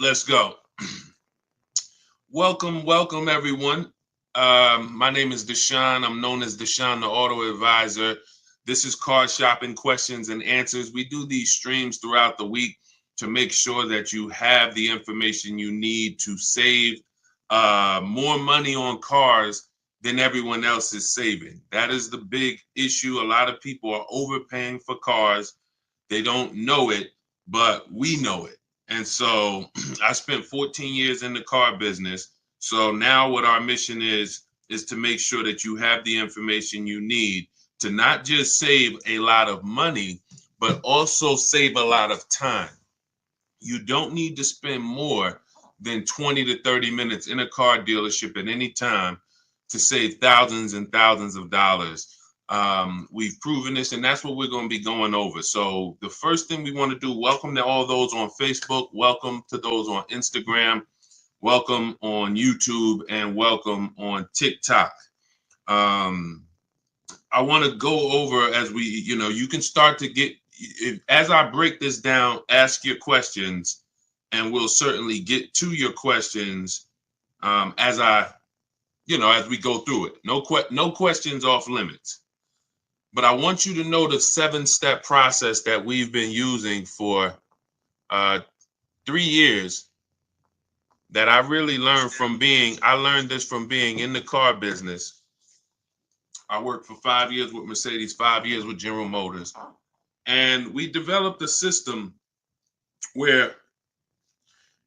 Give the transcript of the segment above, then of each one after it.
Let's go. Welcome, everyone. My name is Deshone. I'm known as Deshone, the Auto Advisor. This is Car Shopping Questions and Answers. We do these streams throughout the week to make sure that you have the information you need to save more money on cars than everyone else is saving. That is the big issue. A lot of people are overpaying for cars. They don't know it, but we know it. And so I spent 14 years in the car business. So now what our mission is to make sure that you have the information you need to not just save a lot of money, but also save a lot of time. You don't need to spend more than 20 to 30 minutes in a car dealership at any time to save thousands and thousands of dollars. We've proven this, and that's what we're going to be going over. So the first thing we want to do, welcome to all those on Facebook, welcome to those on Instagram, welcome on YouTube, and welcome on TikTok. I want to go over as we, you can start to get, as I break this down, ask your questions, and we'll certainly get to your questions as we go through it. No questions off limits. But I want you to know the 7-step process that we've been using for 3 years that I really learned I learned this from being in the car business. I worked for 5 years with Mercedes, 5 years with General Motors. And we developed a system where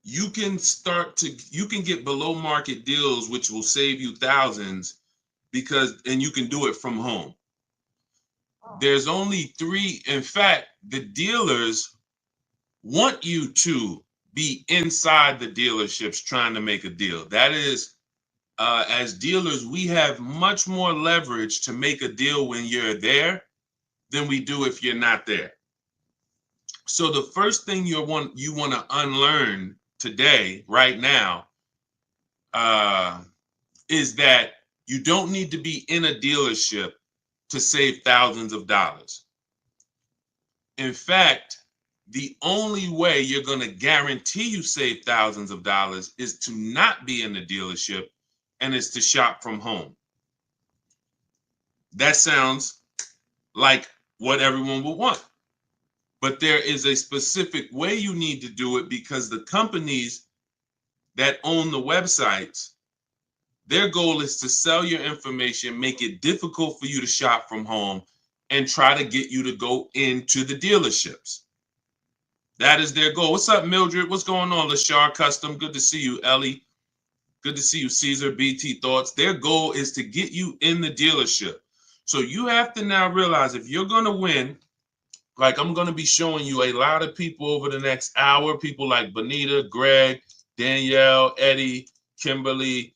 you can get below market deals, which will save you thousands and you can do it from home. There's only 3. In fact, the dealers want you to be inside the dealerships trying to make a deal. That is, as dealers, we have much more leverage to make a deal when you're there than we do if you're not there. So the first thing you want to unlearn today, right now, is that you don't need to be in a dealership to save thousands of dollars. In fact, the only way you're going to guarantee you save thousands of dollars is to not be in the dealership, and it's to shop from home. That sounds like what everyone would want. But there is a specific way you need to do it, because the companies that own the websites, their goal is to sell your information, make it difficult for you to shop from home, and try to get you to go into the dealerships. That is their goal. What's up, Mildred? What's going on, Lashar Custom? Good to see you, Ellie. Good to see you, Caesar, BT Thoughts. Their goal is to get you in the dealership. So you have to now realize, if you're going to win, like I'm going to be showing you a lot of people over the next hour, people like Bonita, Greg, Danielle, Eddie, Kimberly,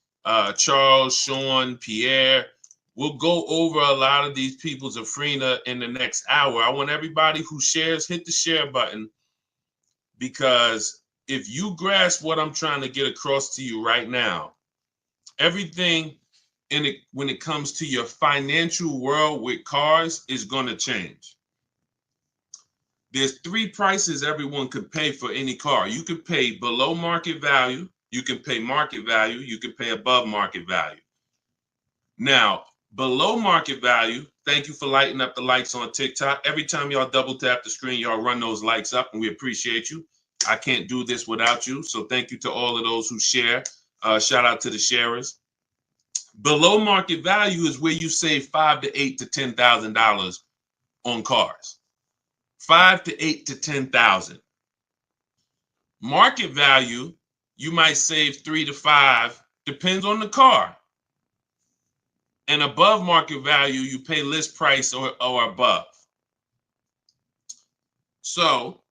Charles, Sean, Pierre. We'll go over a lot of these people, Zafrina, in the next hour. I want everybody who shares, hit the share button, because if you grasp what I'm trying to get across to you right now, everything when it comes to your financial world with cars is going to change. There's 3 prices everyone could pay for any car. You could pay below market value, you can pay market value, you can pay above market value. Now, below market value, thank you for lighting up the likes on TikTok. Every time y'all double tap the screen, y'all run those likes up, and we appreciate you. I can't do this without you. So thank you to all of those who share. Shout out to the sharers. Below market value is where you save $5,000 to $8,000 to $10,000 on cars. $5,000 to $8,000 to $10,000. Market value, you might save $3,000 to $5,000, depends on the car. And above market value, you pay list price or above. So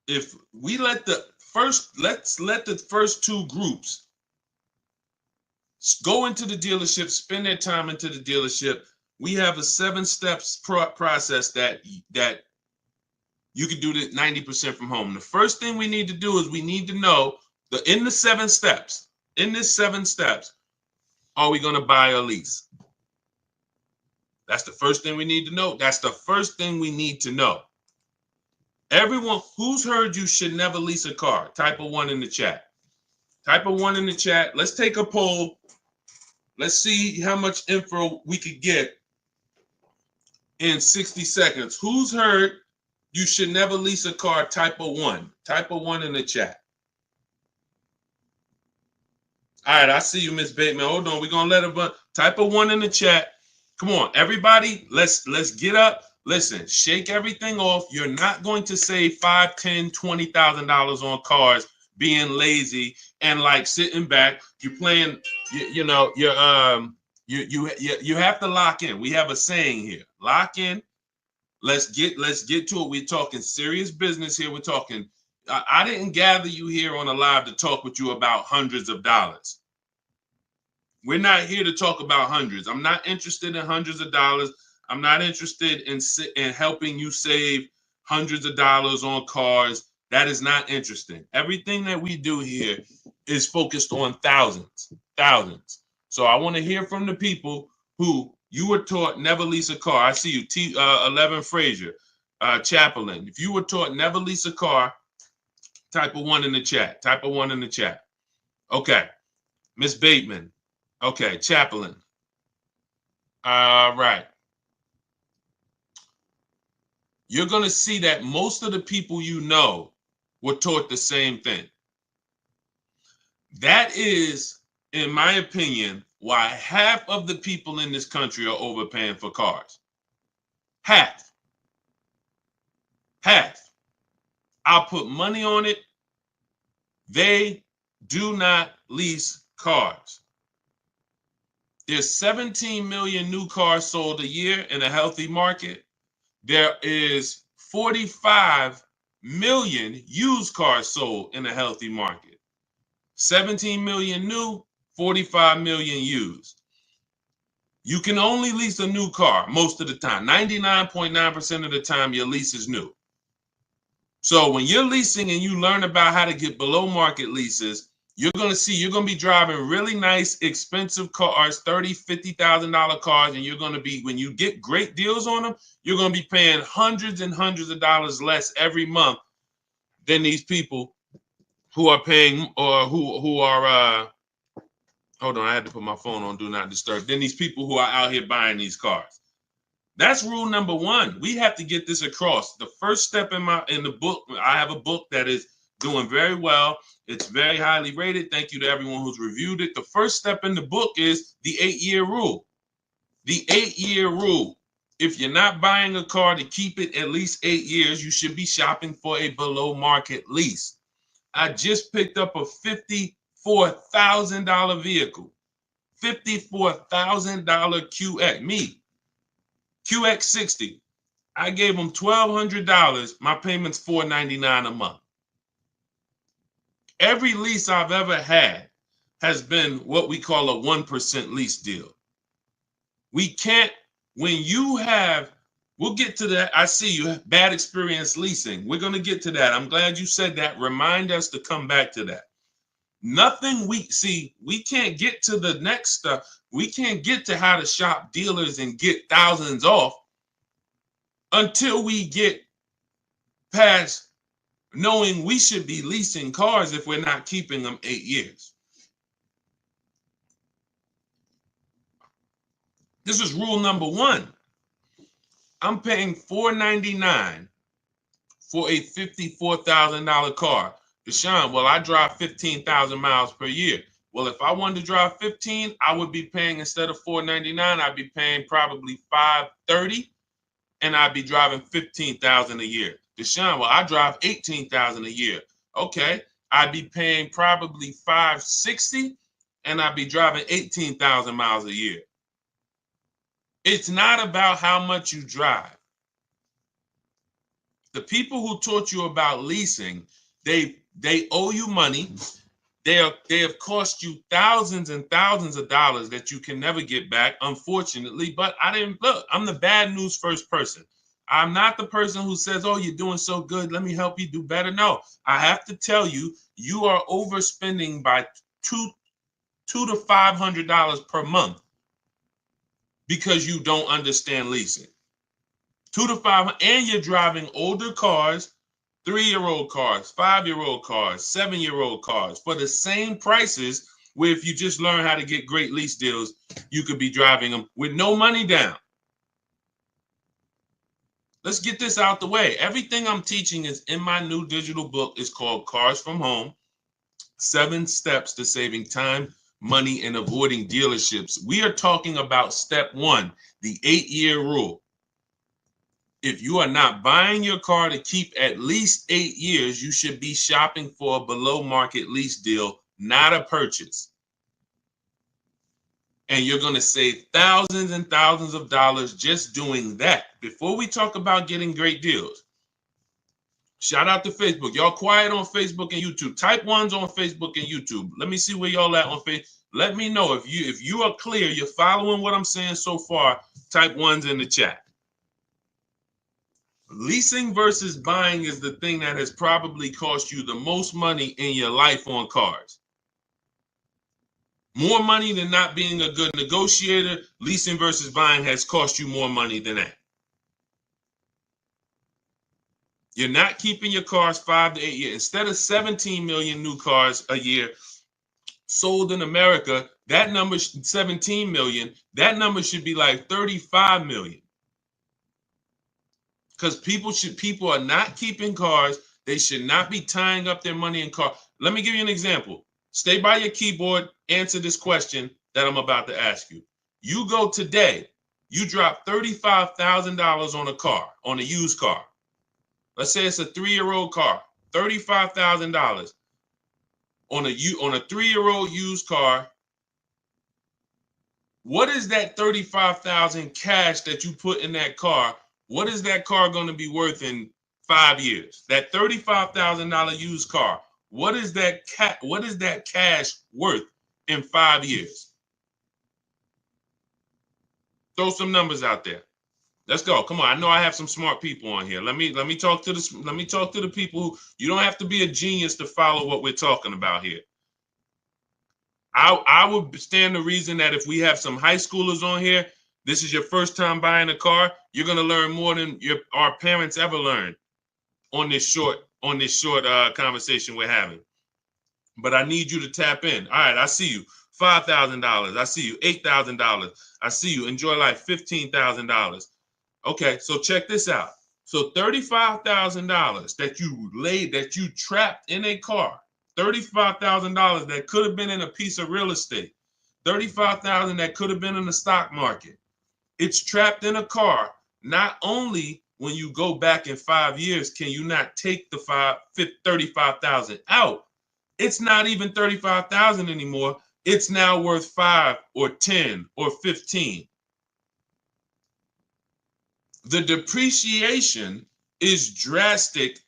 if we let's let the first 2 groups go into the dealership, spend their time into the dealership. We have a 7 steps process that you can do this 90% from home. The first thing we need to do is we need to know in this 7 steps, are we going to buy or lease? That's the first thing we need to know. That's the first thing we need to know. Everyone who's heard you should never lease a car, type a 1 in the chat. Type a 1 in the chat. Let's take a poll. Let's see how much info we could get in 60 seconds. Who's heard you should never lease a car? Type a 1. Type a 1 in the chat. All right, I see you, Miss Bateman. Hold on. We're going to let her type a 1 in the chat. Come on, everybody. Let's get up. Listen, shake everything off. You're not going to save $5, $10, $20,000 on cars being lazy and like sitting back. You're playing, you have to lock in. We have a saying here. Lock in. Let's get to it. We're talking serious business here. We're talking. I didn't gather you here on a live to talk with you about hundreds of dollars. We're not here to talk about hundreds. I'm not interested in hundreds of dollars. I'm not interested in helping you save hundreds of dollars on cars. That is not interesting. Everything that we do here is focused on thousands. So I want to hear from the people who you were taught never lease a car. I see you, 11 Frazier, Chaplain. If you were taught never lease a car, type a 1 in the chat. Type a 1 in the chat. Okay. Miss Bateman. Okay. Chaplain. All right. You're going to see that most of the people you know were taught the same thing. That is, in my opinion, why half of the people in this country are overpaying for cars. Half. I'll put money on it. They do not lease cars. There's 17 million new cars sold a year in a healthy market. There is 45 million used cars sold in a healthy market. 17 million new, 45 million used. You can only lease a new car most of the time. 99.9% of the time, your lease is new. So when you're leasing and you learn about how to get below market leases, you're going to be driving really nice, expensive cars, $30,000, $50,000 cars, and you're going to be, when you get great deals on them, you're going to be paying hundreds and hundreds of dollars less every month than these people who are paying, or who are, hold on, I had to put my phone on Do Not Disturb, than these people who are out here buying these cars. That's rule number 1. We have to get this across. The first step in the book, I have a book that is doing very well. It's very highly rated. Thank you to everyone who's reviewed it. The first step in the book is the 8-year rule. The 8-year rule. If you're not buying a car to keep it at least 8 years, you should be shopping for a below market lease. I just picked up a $54,000 vehicle. $54,000 QX. QX60. I gave them $1,200. My payment's $499 a month. Every lease I've ever had has been what we call a 1% lease deal. We can't, when you have, we'll get to that. I see you have bad experience leasing. We're going to get to that. I'm glad you said that. Remind us to come back to that. Nothing we can't get to the next stuff. We can't get to how to shop dealers and get thousands off until we get past knowing we should be leasing cars if we're not keeping them 8 years. This is rule number 1. I'm paying $499 for a $54,000 car. Deshone, well, I drive 15,000 miles per year. Well, if I wanted to drive 15, I would be paying, instead of $499, I'd be paying probably $530, and I'd be driving 15,000 a year. Deshone, well, I drive 18,000 a year. Okay, I'd be paying probably $560, and I'd be driving 18,000 miles a year. It's not about how much you drive. The people who taught you about leasing, they owe you money. They have cost you thousands and thousands of dollars that you can never get back, unfortunately. But I'm the bad news first person. I'm not the person who says, oh, you're doing so good, let me help you do better. No, I have to tell you, you are overspending by $200 to $500 per month because you don't understand leasing. $200 to $500, and you're driving older cars 3-year-old cars, 5-year-old cars, 7-year-old cars for the same prices, where if you just learn how to get great lease deals, you could be driving them with no money down. Let's get this out the way. Everything I'm teaching is in my new digital book. It's called Cars from Home, 7 Steps to Saving Time, Money, and Avoiding Dealerships. We are talking about step 1, the 8-year rule. If you are not buying your car to keep at least 8 years, you should be shopping for a below market lease deal, not a purchase. And you're going to save thousands and thousands of dollars just doing that. Before we talk about getting great deals, shout out to Facebook. Y'all quiet on Facebook and YouTube. Type 1s on Facebook and YouTube. Let me see where y'all at on Facebook. Let me know if you are clear, you're following what I'm saying so far. Type 1s in the chat. Leasing versus buying is the thing that has probably cost you the most money in your life on cars. More money than not being a good negotiator. Leasing versus buying has cost you more money than that. You're not keeping your cars 5 to 8 years. Instead of 17 million new cars a year sold in America, that number, 17 million, that number should be like 35 million. Because people are not keeping cars. They should not be tying up their money in cars. Let me give you an example. Stay by your keyboard, answer this question that I'm about to ask you. You go today, you drop $35,000 on a car, on a used car. Let's say it's a 3-year-old car, $35,000 on a 3-year-old used car. What is that $35,000 cash that you put in that car? What is that car going to be worth in 5 years? That $35,000 used car. What is that cash worth in 5 years? Throw some numbers out there. Let's go. Come on. I know I have some smart people on here. Let me talk to the people who, you don't have to be a genius to follow what we're talking about here. I would stand the reason that if we have some high schoolers on here, this is your first time buying a car, you're gonna learn more than our parents ever learned on this short conversation we're having. But I need you to tap in. All right, I see you. $5,000. I see you. $8,000. I see you. Enjoy life. $15,000. Okay, so check this out. So $35,000 that you trapped in a car. $35,000 that could have been in a piece of real estate. $35,000 that could have been in the stock market. It's trapped in a car. Not only when you go back in 5 years, can you not take the 35,000 out? It's not even 35,000 anymore. It's now worth 5 or 10 or 15. The depreciation is drastic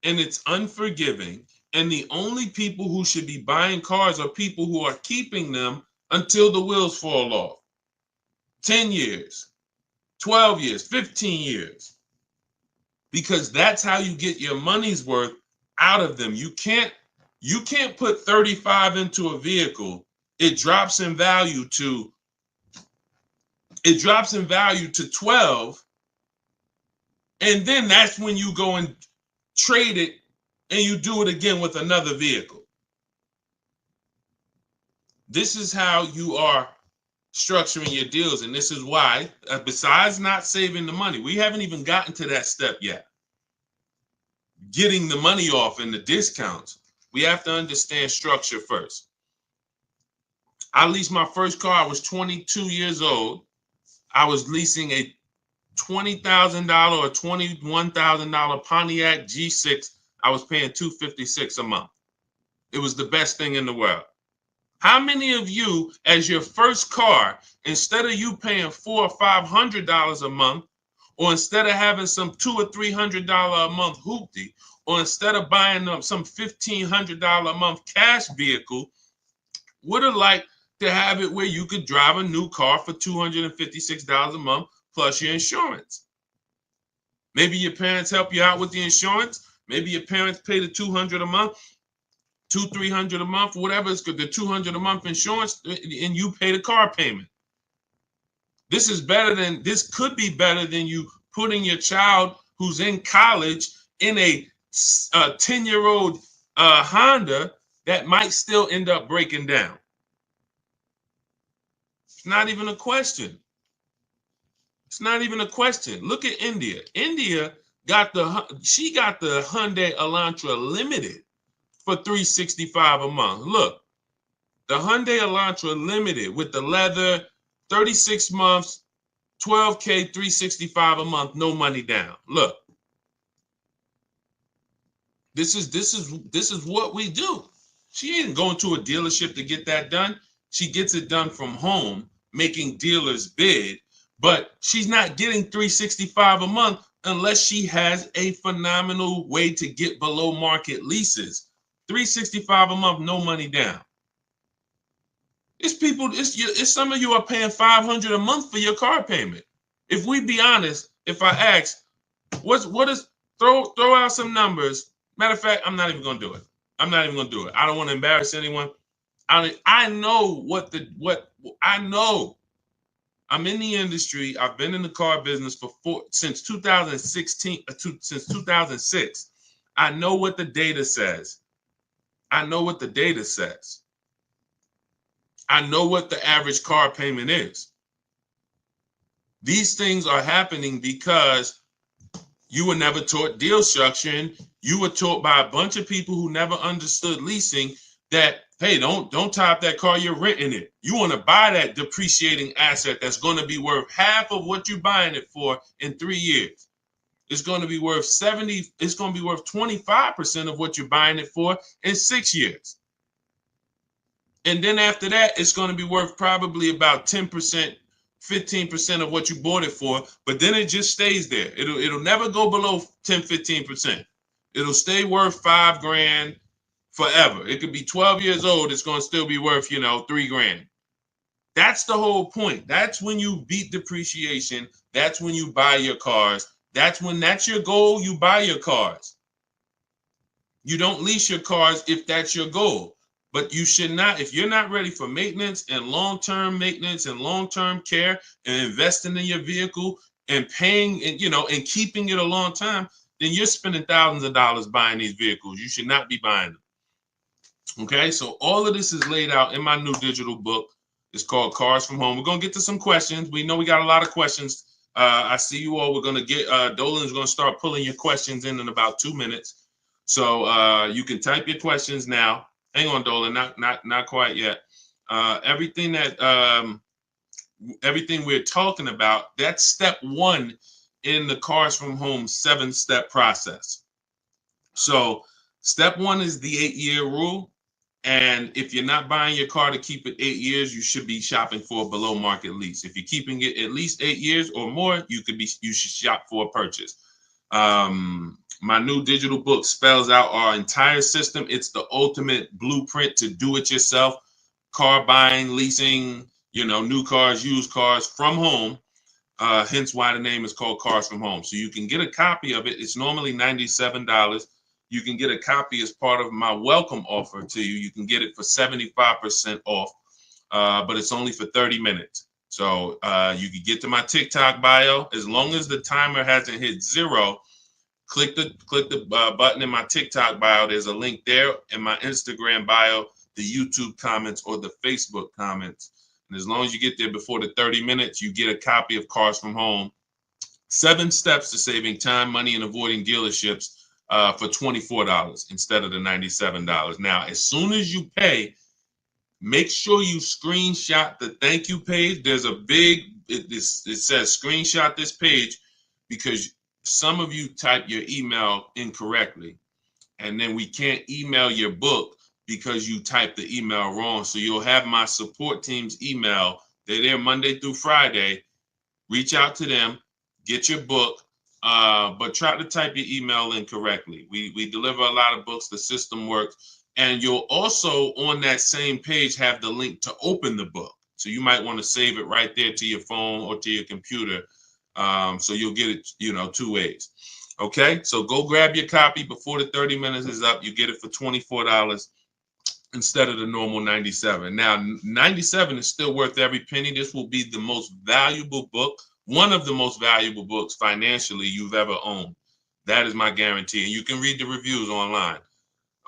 and it's unforgiving. And the only people who should be buying cars are people who are keeping them until the wheels fall off. 10 years, 12 years, 15 years. Because that's how you get your money's worth out of them. You can't put 35 into a vehicle. It drops in value to 12. And then that's when you go and trade it and you do it again with another vehicle. This is how you are structuring your deals. And this is why, besides not saving the money, we haven't even gotten to that step yet. Getting the money off and the discounts. We have to understand structure first. I leased my first car. I was 22 years old. I was leasing a $20,000 or $21,000 Pontiac G6. I was paying $256 a month. It was the best thing in the world. How many of you, as your first car, instead of you paying $400 or $500 a month, or instead of having some $200 or $300 a month hoopty, or instead of buying some $1,500 a month cash vehicle, would have liked to have it where you could drive a new car for $256 a month plus your insurance? Maybe your parents help you out with the insurance. Maybe your parents pay the $200 a month, $200-300 a month, whatever it's good, the $200 a month insurance, and you pay the car payment. This could be better than you putting your child who's in college in a 10-year-old Honda that might still end up breaking down. It's not even a question. It's not even a question. Look at India. India got the Hyundai Elantra Limited for $365 a month. Look, the Hyundai Elantra Limited with the leather, 36 months, 12K, $365 a month, no money down. Look, this is what we do. She ain't going to a dealership to get that done. She gets it done from home, making dealers bid, but she's not getting $365 a month unless she has a phenomenal way to get below market leases. $365 a month, no money down. It's people, it's some of you are paying $500 a month for your car payment. If we be honest, if I ask, what is throw out some numbers. Matter of fact, I'm not even gonna do it. I'm not even gonna do it. I don't want to embarrass anyone. I know I know. I'm in the industry. I've been in the car business since 2016, since 2006. I know what the data says. I know what the data says. I know what the average car payment is. These things are happening because you were never taught deal structuring. You were taught by a bunch of people who never understood leasing that, hey, don't tie up that car, you're renting it. You want to buy that depreciating asset that's going to be worth half of what you're buying it for in 3 years. It's going to be worth 70, it's going to be worth 25% of what you're buying it for in 6 years. And then after that, it's going to be worth probably about 10%, 15% of what you bought it for, but then it just stays there. It'll never go below 10, 15%. It'll stay worth $5,000 forever. It could be 12 years old. It's going to still be worth, $3,000. That's the whole point. That's when you beat depreciation. That's when you buy your cars. That's your goal. You buy your cars. You don't lease your cars if that's your goal. But you should not, if you're not ready for maintenance and long-term care and investing in your vehicle and paying and keeping it a long time, then you're spending thousands of dollars buying these vehicles. You should not be buying them. Okay, so all of this is laid out in my new digital book. It's called Cars from Home. We're going to get to some questions. We know we got a lot of questions. I see you all. We're going to get, Dolan's going to start pulling your questions in about 2 minutes. So you can type your questions now. Hang on, Dolan, not quite yet. Everything we're talking about, that's step 1 in the Cars from Home 7-step process. So step 1 is the 8-year rule. And if you're not buying your car to keep it 8 years, you should be shopping for a below market lease. If you're keeping it at least 8 years or more, you should shop for a purchase. My new digital book spells out our entire system. It's the ultimate blueprint to do it yourself. Car buying, leasing, new cars, used cars from home. Hence why the name is called Cars from Home. So you can get a copy of it. It's normally $97. You can get a copy as part of my welcome offer to you. You can get it for 75% off, but it's only for 30 minutes. So you can get to my TikTok bio. As long as the timer hasn't hit 0, click the button in my TikTok bio. There's a link there in my Instagram bio, the YouTube comments, or the Facebook comments. And as long as you get there before the 30 minutes, you get a copy of Cars from Home. 7 steps to saving time, money, and avoiding dealerships for $24 instead of the $97. Now, as soon as you pay, make sure you screenshot the thank you page. There's a it says screenshot this page because some of you type your email incorrectly, and then we can't email your book because you typed the email wrong. So you'll have my support team's email. They're there Monday through Friday. Reach out to them, get your book, but try to type your email in correctly. We deliver a lot of books. The system works. And you'll also, on that same page, have the link to open the book. So you might want to save it right there to your phone or to your computer. So you'll get it, 2 ways. Okay, so go grab your copy before the 30 minutes is up. You get it for $24 instead of the normal $97. Now, $97 is still worth every penny. This will be the most valuable book, one of the most valuable books financially you've ever owned. That is my guarantee. And you can read the reviews online.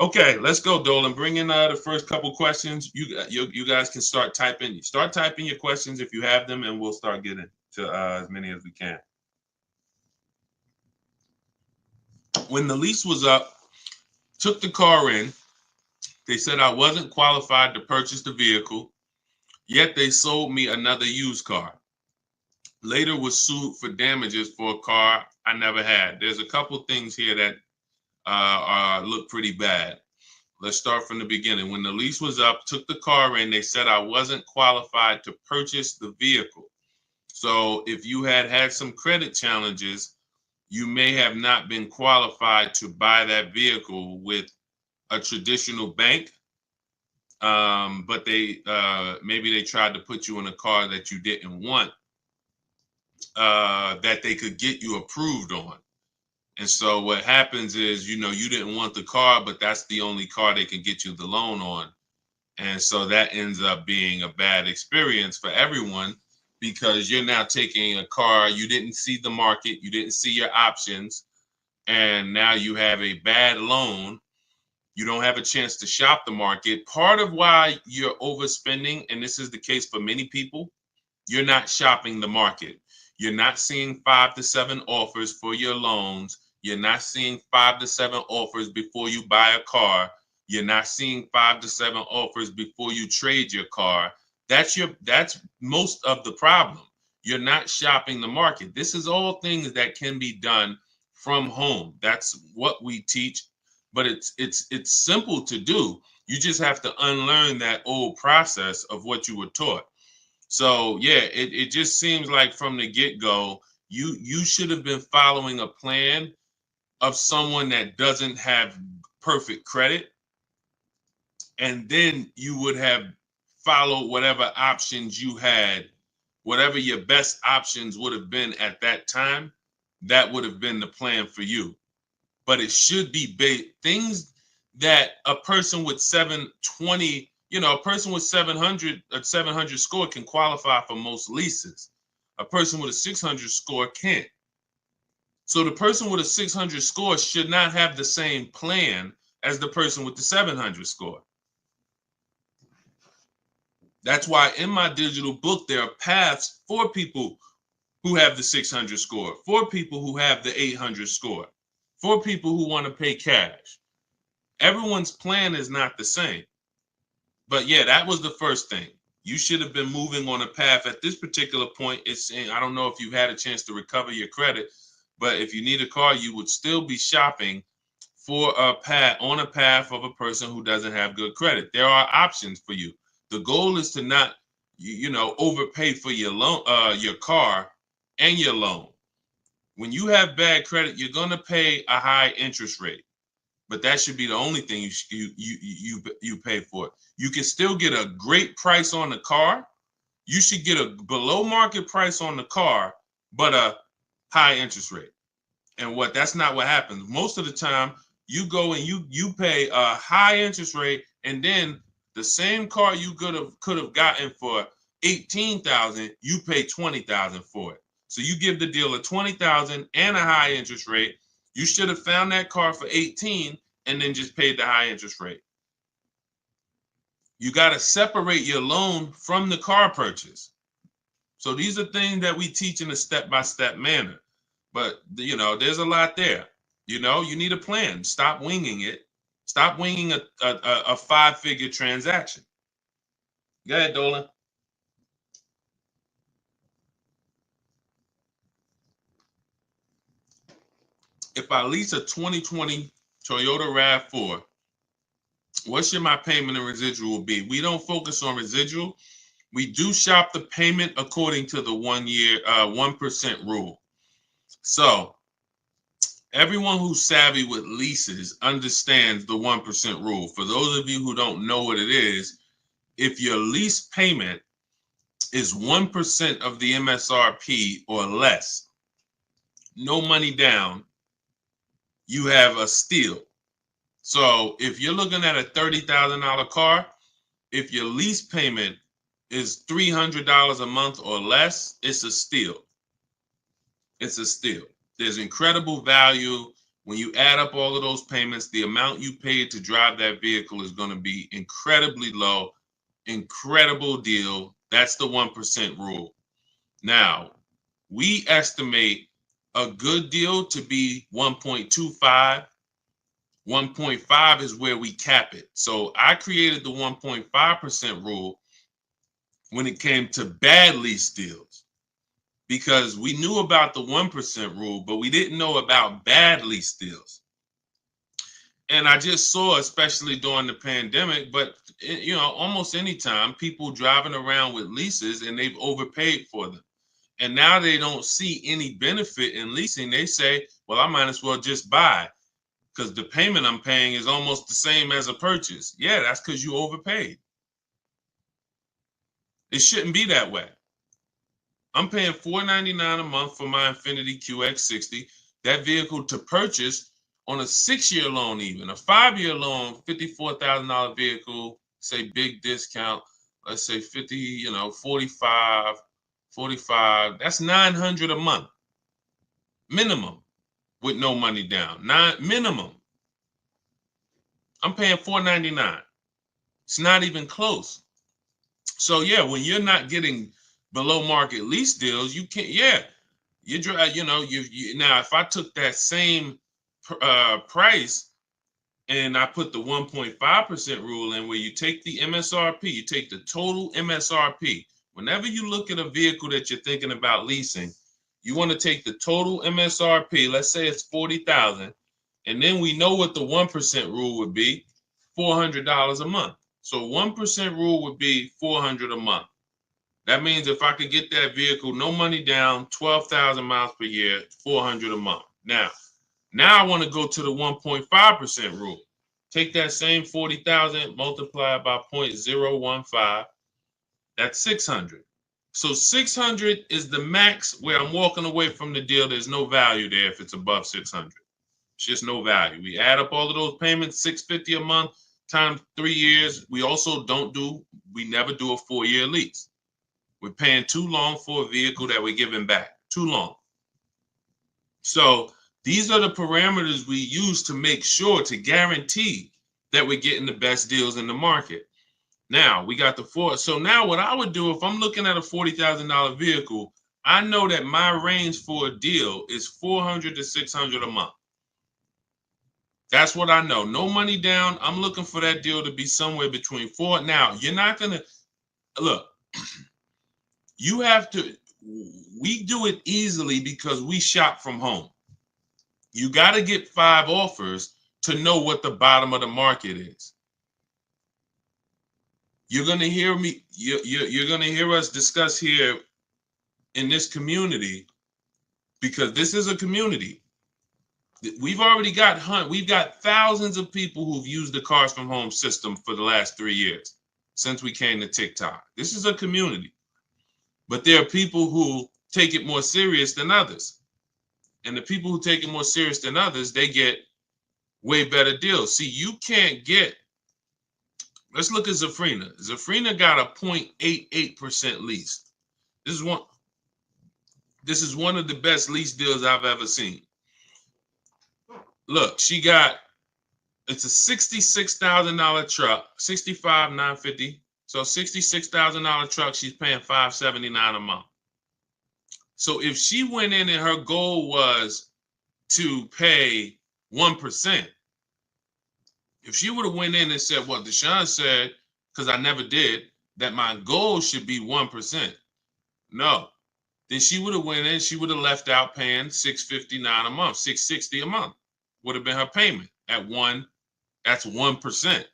Okay, let's go, Dolan. Bring in the first couple questions. You guys can start typing. Start typing your questions if you have them, and we'll start getting to as many as we can. When the lease was up, took the car in. They said I wasn't qualified to purchase the vehicle, yet they sold me another used car. Later was sued for damages for a car I never had. There's a couple things here that look pretty bad. Let's start from the beginning. When the lease was up, took the car in, they said I wasn't qualified to purchase the vehicle. So if you had some credit challenges, you may have not been qualified to buy that vehicle with a traditional bank. But they maybe they tried to put you in a car that you didn't want, that they could get you approved on. And so what happens is, you didn't want the car, but that's the only car they can get you the loan on. And so that ends up being a bad experience for everyone, because you're now taking a car, you didn't see the market, you didn't see your options, and now you have a bad loan. You don't have a chance to shop the market. Part of why you're overspending, and this is the case for many people, you're not shopping the market. You're not seeing 5 to 7 offers for your loans. You're not seeing 5 to 7 offers before you buy a car. You're not seeing 5 to 7 offers before you trade your car. That's most of the problem. You're not shopping the market. This is all things that can be done from home. That's what we teach, but it's simple to do. You just have to unlearn that old process of what you were taught. So yeah, it just seems like from the get-go, you should have been following a plan of someone that doesn't have perfect credit, and then you would have followed whatever options you had, whatever your best options would have been at that time. That would have been the plan for you. But it should be things that a person with 720, a person with 700, a 700 score can qualify for most leases. A person with a 600 score can't. So the person with a 600 score should not have the same plan as the person with the 700 score. That's why in my digital book, there are paths for people who have the 600 score, for people who have the 800 score, for people who want to pay cash. Everyone's plan is not the same. But yeah, that was the first thing. You should have been moving on a path at this particular point. It's saying, I don't know if you had a chance to recover your credit, but if you need a car, you would still be shopping for a path of a person who doesn't have good credit. There are options for you. The goal is to not, overpay for your loan, your car and your loan. When you have bad credit, you're going to pay a high interest rate, but that should be the only thing you pay for. You can still get a great price on the car. You should get a below market price on the car, but a high interest rate. And that's not what happens. Most of the time, you go and you pay a high interest rate, and then the same car you could have gotten for $18,000, you pay $20,000 for it. So you give the dealer $20,000 and a high interest rate. You should have found that car for $18,000 and then just paid the high interest rate. You got to separate your loan from the car purchase. So these are things that we teach in a step-by-step manner. But, there's a lot there. You need a plan. Stop winging it. Stop winging a 5-figure transaction. Go ahead, Dolan. If I lease a 2020 Toyota RAV4, what should my payment and residual be? We don't focus on residual. We do shop the payment according to the 1% rule. So everyone who's savvy with leases understands the 1% rule. For those of you who don't know what it is, if your lease payment is 1% of the MSRP or less, no money down, you have a steal. So if you're looking at a $30,000 car, if your lease payment is $300 a month or less, it's a steal. It's a steal. There's incredible value When you add up all of those payments, the amount you paid to drive that vehicle is going to be incredibly low. Incredible deal. That's the 1% rule. Now, we estimate a good deal to be 1.25. 1.5 is where we cap it. So I created the 1.5% rule when it came to bad lease deals, because we knew about the 1% rule, but we didn't know about bad lease deals. And I just saw, especially during the pandemic, but almost any time, people driving around with leases and they've overpaid for them. And now they don't see any benefit in leasing. They say, well, I might as well just buy because the payment I'm paying is almost the same as a purchase. Yeah, that's because you overpaid. It shouldn't be that way. I'm paying $499 a month for my Infiniti QX60. That vehicle to purchase on a 6-year loan, even a 5-year loan, $54,000 vehicle, say big discount, let's say 50, 45, that's $900 a month minimum with no money down. Minimum. I'm paying $499. It's not even close. So yeah, when you're not getting below market lease deals, you can't. Yeah, you drive. Now if I took that same price and I put the 1.5% rule in, where you take the MSRP, you take the total MSRP. Whenever you look at a vehicle that you're thinking about leasing, you want to take the total MSRP. Let's say it's $40,000, and then we know what the 1% rule would be: $400 a month. So 1% rule would be $400 a month. That means if I could get that vehicle, no money down, 12,000 miles per year, $400 a month. Now I want to go to the 1.5% rule. Take that same 40,000, multiply by 0.015. That's 600. So 600 is the max where I'm walking away from the deal. There's no value there if it's above 600. It's just no value. We add up all of those payments, $650 a month times 3 years. We never do a 4-year lease. We're paying too long for a vehicle that we're giving back. Too long. So these are the parameters we use to make sure, to guarantee that we're getting the best deals in the market. Now we got the four. So now what I would do if I'm looking at a $40,000 vehicle, I know that my range for a deal is $400 to $600 a month. That's what I know. No money down. I'm looking for that deal to be somewhere between four. Now, you're not going to look. You have to. We do it easily because we shop from home. You got to get 5 offers to know what the bottom of the market is. You're going to hear me. You're going to hear us discuss here in this community, because this is a community. We've got thousands of people who've used the Cars from Home system for the last 3 years since we came to TikTok. This is a community, but there are people who take it more serious than others. And the people who take it more serious than others, they get way better deals. See, you can't get, let's look at Zafrina. Zafrina got a 0.88% lease. This is one of the best lease deals I've ever seen. Look, it's a $66,000 truck, $65,950. So $66,000 truck, she's paying $579 a month. So if she went in and her goal was to pay 1%, if she would have went in and said what Deshone said, because I never did, that my goal should be 1%. No. Then she would have went in, she would have left out paying $659 a month, $660 a month would have been her payment at that's 1%.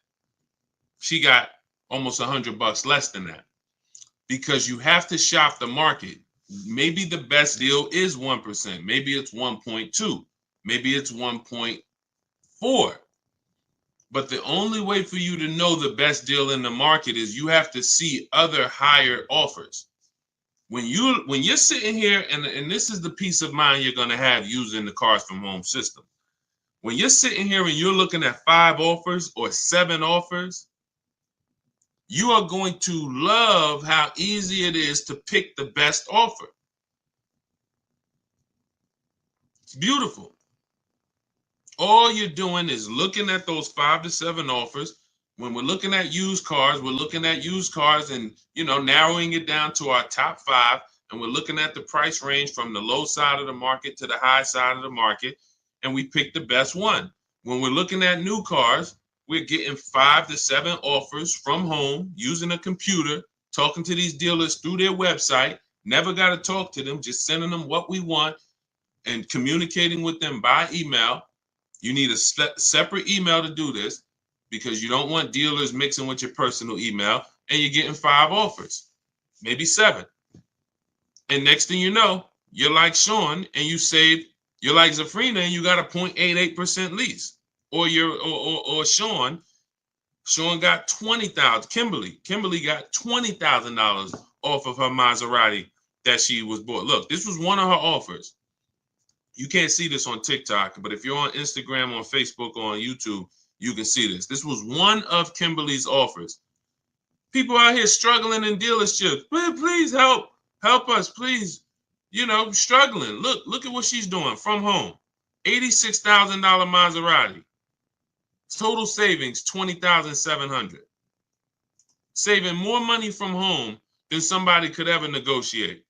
She got almost $100 less than that, because you have to shop the market. Maybe the best deal is 1%. Maybe it's 1.2. Maybe it's 1.4. But the only way for you to know the best deal in the market is you have to see other higher offers. When you're sitting here, and this is the peace of mind you're going to have using the Cars from Home system. When you're sitting here and you're looking at 5 offers or 7 offers, you are going to love how easy it is to pick the best offer. It's beautiful. All you're doing is looking at those 5 to 7 offers. When we're looking at used cars, we're looking at used cars and, narrowing it down to our top 5. And we're looking at the price range from the low side of the market to the high side of the market. And we pick the best one. When we're looking at new cars, we're getting 5 to 7 offers from home using a computer, talking to these dealers through their website. Never got to talk to them, just sending them what we want and communicating with them by email. You need a separate email to do this because you don't want dealers mixing with your personal email, and you're getting 5 offers, maybe 7. And next thing you know, you're like Sean and you're like Zafrina and you got a 0.88% lease. Or Sean got 20,000. Kimberly got $20,000 off of her Maserati that she was bought. Look, this was one of her offers. You can't see this on TikTok, but if you're on Instagram, on Facebook, or on YouTube, you can see this. This was one of Kimberly's offers. People out here struggling in dealerships. Please help us, please. Struggling. Look at what she's doing from home. $86,000 Maserati. Total savings, $20,700. Saving more money from home than somebody could ever negotiate.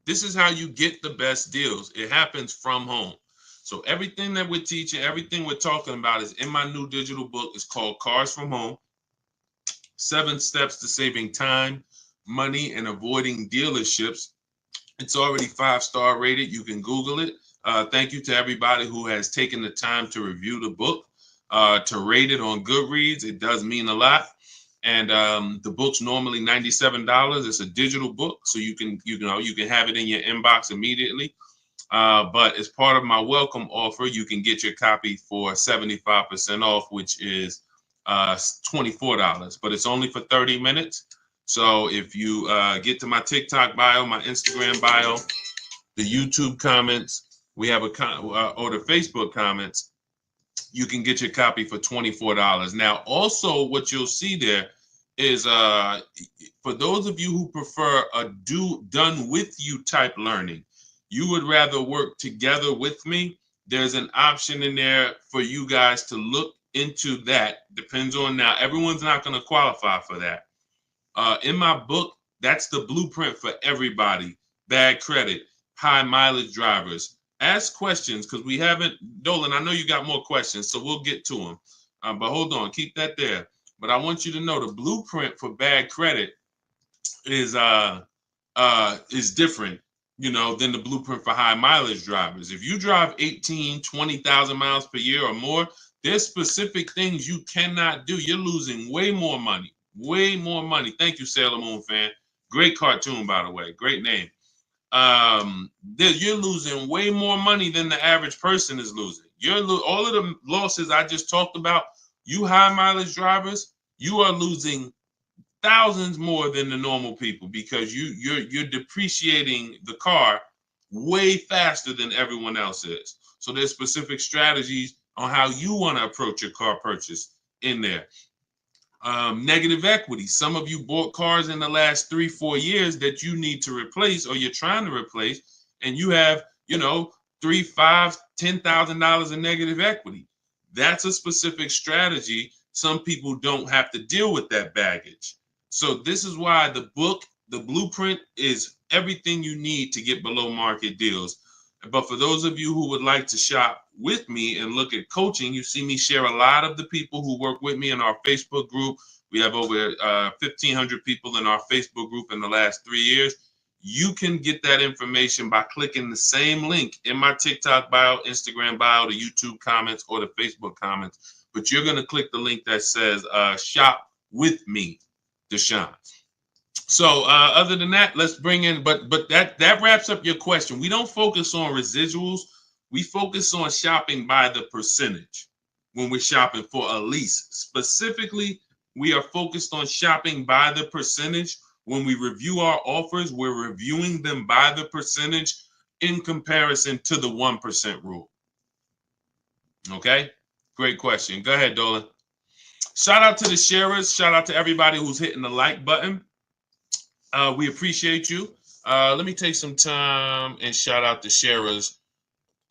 This is how you get the best deals. It happens from home. So everything that we're teaching, everything we're talking about is in my new digital book. It's called Cars from Home. 7 Steps to Saving Time, Money, and Avoiding Dealerships. It's already 5-star rated. You can Google it. Thank you to everybody who has taken the time to review the book, to rate it on Goodreads. It does mean a lot. And the book's normally $97. It's a digital book, so you can have it in your inbox immediately. But as part of my welcome offer, you can get your copy for 75% off, which is $24. But it's only for 30 minutes. So if you get to my TikTok bio, my Instagram bio, the YouTube comments, we have or the Facebook comments, you can get your copy for $24. Now, also what you'll see there is for those of you who prefer a done with you type learning, you would rather work together with me. There's an option in there for you guys to look into that. Depends on, now, everyone's not going to qualify for that. In my book, that's the blueprint for everybody. Bad credit, high mileage drivers. Ask questions because we haven't, Dolan, I know you got more questions, so we'll get to them. But hold on, keep that there. But I want you to know the blueprint for bad credit is different, than the blueprint for high mileage drivers. If you drive 18, 20,000 miles per year or more, there's specific things you cannot do. You're losing way more money. Way more money. Thank you, Sailor Moon fan. Great cartoon, by the way. Great name. You're losing way more money than the average person is losing. All of the losses I just talked about, you high mileage drivers, you are losing thousands more than the normal people because you're depreciating the car way faster than everyone else is. So there's specific strategies on how you want to approach your car purchase in there. Negative equity. Some of you bought cars in the last 3-4 years that you need to replace or you're trying to replace, and you have, $3,000, $5,000, $10,000 in negative equity. That's a specific strategy. Some people don't have to deal with that baggage. So this is why the book, the blueprint, is everything you need to get below market deals. But for those of you who would like to shop with me and look at coaching, you see me share a lot of the people who work with me in our Facebook group. We have over 1,500 people in our Facebook group in the last 3 years. You can get that information by clicking the same link in my TikTok bio, Instagram bio, the YouTube comments, or the Facebook comments. But you're going to click the link that says shop with me, Deshone. So other than that, let's bring in, but that wraps up your question. We don't focus on residuals. We focus on shopping by the percentage when we're shopping for a lease. Specifically, we are focused on shopping by the percentage. When we review our offers, we're reviewing them by the percentage in comparison to the 1% rule. Okay, great question. Go ahead, Dolan. Shout out to the sharers. Shout out to everybody who's hitting the like button. We appreciate you. Let me take some time and shout out the sharers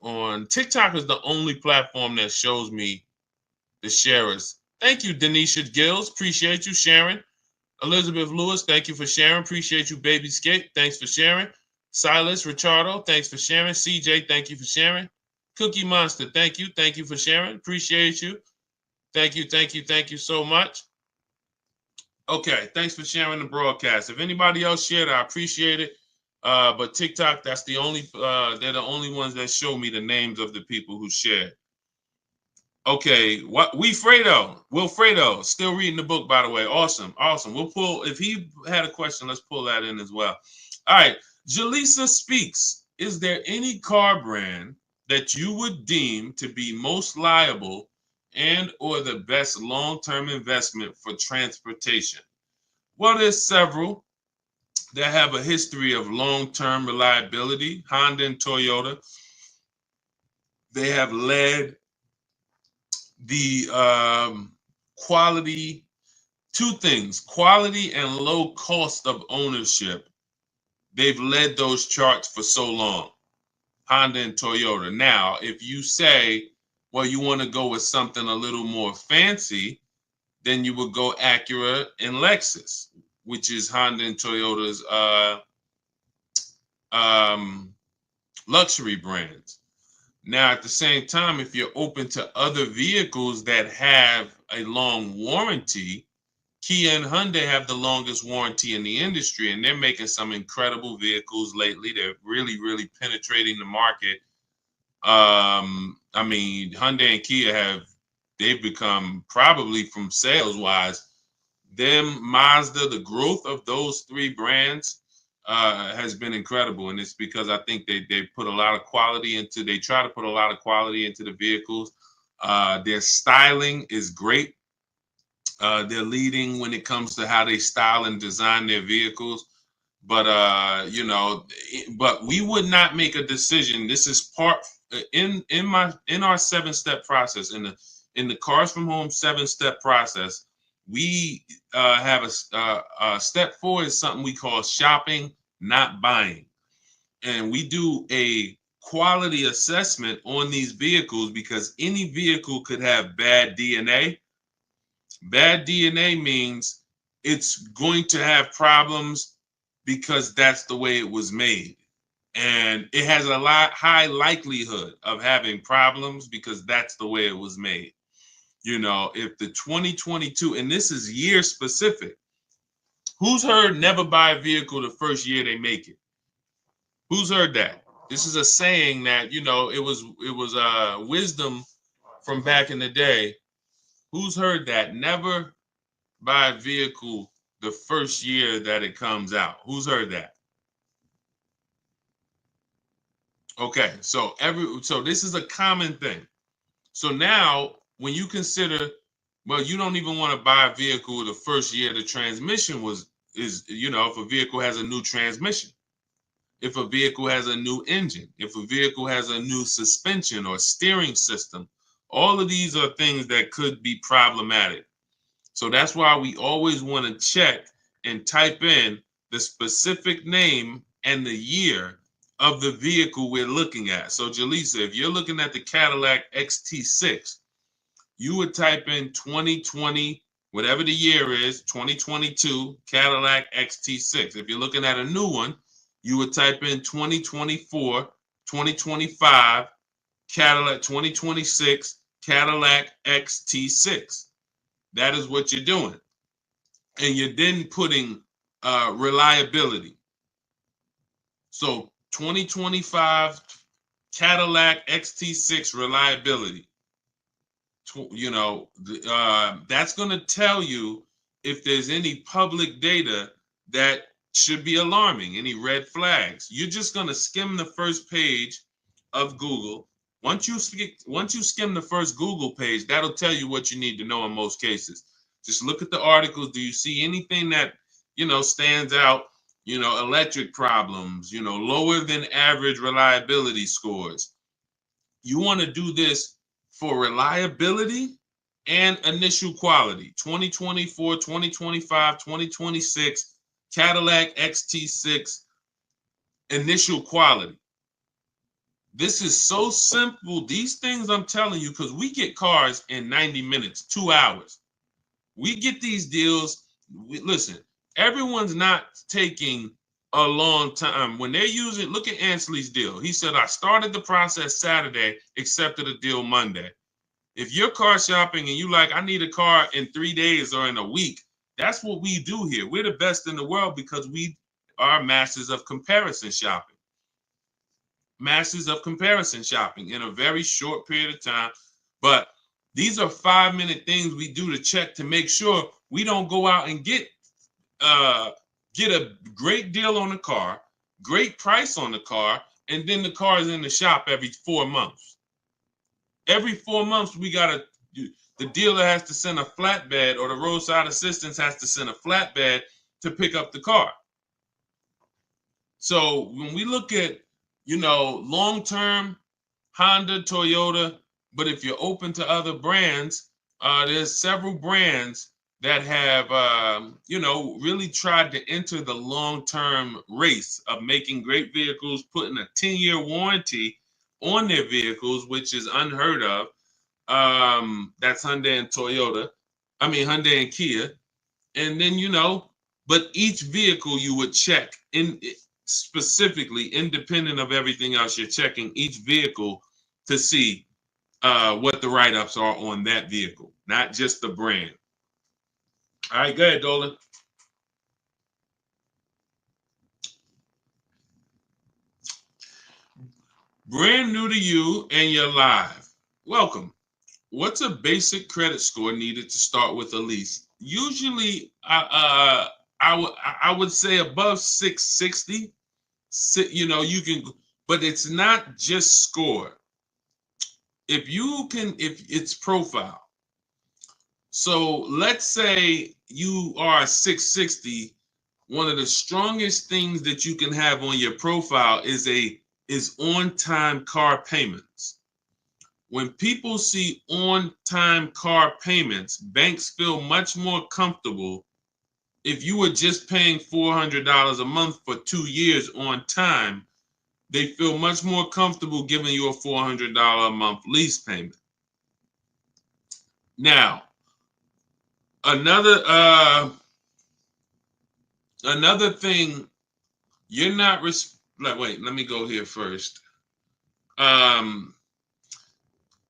on TikTok is the only platform that shows me the sharers. Thank you, Denisha Gills. Appreciate you sharing. Elizabeth Lewis, thank you for sharing. Appreciate you, Baby Skate. Thanks for sharing. Silas Richardo, thanks for sharing. CJ, thank you for sharing. Cookie Monster, thank you. Thank you for sharing. Appreciate you. Thank you, thank you, thank you so much. Okay, thanks for sharing the broadcast. If anybody else shared, I appreciate it. But TikTok, that's the only they're the only ones that show me the names of the people who shared. Okay, what Wilfredo, still reading the book, by the way. Awesome. We'll pull, if he had a question, let's pull that in as well. All right, Jaleesa speaks. Is there any car brand that you would deem to be most liable and or the best long-term investment for transportation? Well, there's several that have a history of long-term reliability. Honda and Toyota, they have led the quality, two things, quality and low cost of ownership. They've led those charts for so long, Honda and Toyota. Now, if you say, well, you want to go with something a little more fancy, then you would go Acura and Lexus, which is Honda and Toyota's luxury brands. Now, at the same time, if you're open to other vehicles that have a long warranty, Kia and Hyundai have the longest warranty in the industry, and they're making some incredible vehicles lately. They're really, really penetrating the market. I mean, Hyundai and Kia they've become, probably from sales wise, Mazda, the growth of those three brands has been incredible, and it's because I think they put a lot of quality into. They try to put a lot of quality into the vehicles. Their styling is great. They're leading when it comes to how they style and design their vehicles. But but we would not make a decision. This is part in our 7-step process, in the Cars from Home 7-step process. We have a step 4 is something we call shopping, not buying. And we do a quality assessment on these vehicles because any vehicle could have bad DNA. Bad DNA means it's going to have problems because that's the way it was made. And it has a high likelihood of having problems because that's the way it was made. You know, if the 2022, and this is year specific, who's heard never buy a vehicle the first year they make it? Who's heard that? This is a saying that, you know, it was wisdom from back in the day. Who's heard that? Never buy a vehicle the first year that it comes out. Who's heard that? Okay, so this is a common thing. So now when you consider, well, you don't even want to buy a vehicle the first year the transmission is, you know, if a vehicle has a new transmission, if a vehicle has a new engine, if a vehicle has a new suspension or steering system, all of these are things that could be problematic. So that's why we always want to check and type in the specific name and the year of the vehicle we're looking at. So Jaleesa, if you're looking at the Cadillac XT6, you would type in 2020, whatever the year is, 2022 Cadillac XT6. If you're looking at a new one, you would type in 2024, 2025 Cadillac, 2026 Cadillac XT6. That is what you're doing. And you're then putting reliability. So 2025 Cadillac XT6 reliability. You know, that's going to tell you if there's any public data that should be alarming, any red flags. You're just going to skim the first page of Google. Once you skim the first Google page, that'll tell you what you need to know in most cases. Just look at the articles. Do you see anything that, you know, stands out? You know, electric problems, you know, lower than average reliability scores. You want to do this for reliability and initial quality. 2024, 2025, 2026 Cadillac XT6 initial quality. This is so simple. These things I'm telling you, because we get cars in 90 minutes, 2 hours. We get these deals. Listen, everyone's not taking a long time. When they're using, look at Ansley's deal. He said, I started the process Saturday, accepted a deal Monday. If you're car shopping and you like, I need a car in 3 days or in a week, that's what we do here. We're the best in the world because we are masters of comparison shopping. Masters of comparison shopping in a very short period of time. But these are 5-minute things we do to check to make sure we don't go out and get a great deal on the car, great price on the car, and then the car is in the shop every 4 months. Every 4 months, the dealer has to send a flatbed, or the roadside assistance has to send a flatbed to pick up the car. So when we look at, long-term Honda, Toyota, but if you're open to other brands, there's several brands that have, really tried to enter the long-term race of making great vehicles, putting a 10-year warranty on their vehicles, which is unheard of. That's Hyundai and Toyota. Hyundai and Kia. And then, but each vehicle you would check in specifically, independent of everything else, you're checking each vehicle to see what the write-ups are on that vehicle, not just the brand. All right, go ahead, Dolan. Brand new to you and you're live. Welcome. What's a basic credit score needed to start with a lease? Usually, I would say above 660. You can, but it's not just score. If it's profile. So let's say you are 660. One of the strongest things that you can have on your profile is on-time car payments. When people see on-time car payments, banks feel much more comfortable. If you were just paying $400 a month for 2 years on time, they feel much more comfortable giving you a $400 a month lease payment. Now, another thing, you're not wait, let me go here first.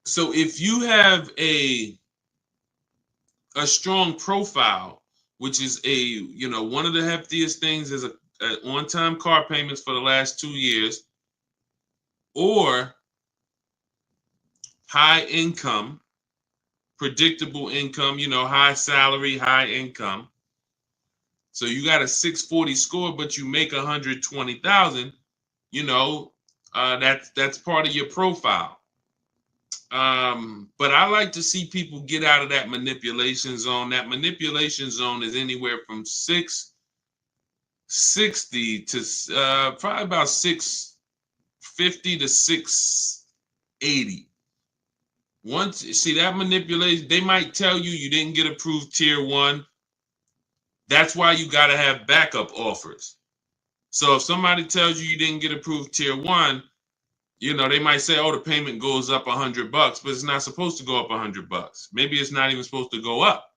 So if you have a strong profile, which is one of the heftiest things is a on-time car payments for the last 2 years, or high income, predictable income, high salary, high income. So you got a 640 score, but you make 120,000. That's part of your profile. But I like to see people get out of that manipulation zone. That manipulation zone is anywhere from 660 to probably about 650 to 680. Once you see that manipulation, they might tell you didn't get approved tier 1. That's why you got to have backup offers. So if somebody tells you didn't get approved tier 1, they might say, oh, the payment goes up $100, but it's not supposed to go up $100. Maybe it's not even supposed to go up.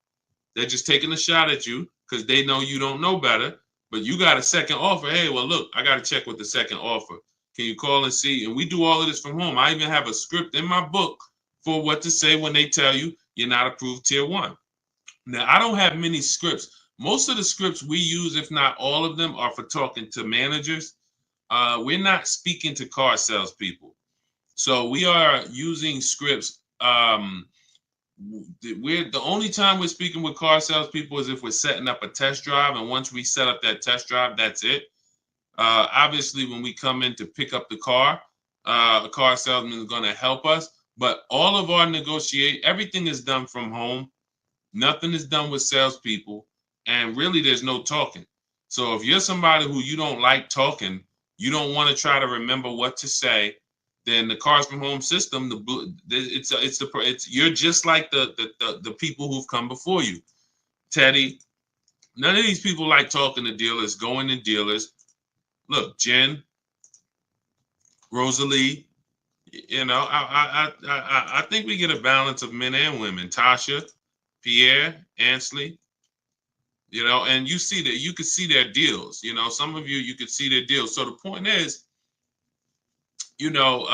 They're just taking a shot at you because they know you don't know better, but you got a second offer. Hey, well, look, I got to check with the second offer. Can you call and see? And we do all of this from home. I even have a script in my book for what to say when they tell you you're not approved tier 1. Now, I don't have many scripts. Most of the scripts we use, if not all of them, are for talking to managers. We're not speaking to car salespeople. So we are using scripts. The only time we're speaking with car salespeople is if we're setting up a test drive. And once we set up that test drive, that's it. Obviously, when we come in to pick up the car, a car salesman is going to help us. But all of our everything is done from home. Nothing is done with salespeople. And really, there's no talking. So if you're somebody who you don't like talking, you don't want to try to remember what to say, then the Cars from Home system, you're just like the people who've come before you. Teddy, none of these people like talking to dealers, going to dealers. Look, Jen, Rosalie, You know, I think we get a balance of men and women. Tasha, Pierre, Ansley, you know, and you see that you could see their deals. You know, some of you could see their deals. So the point is, you know,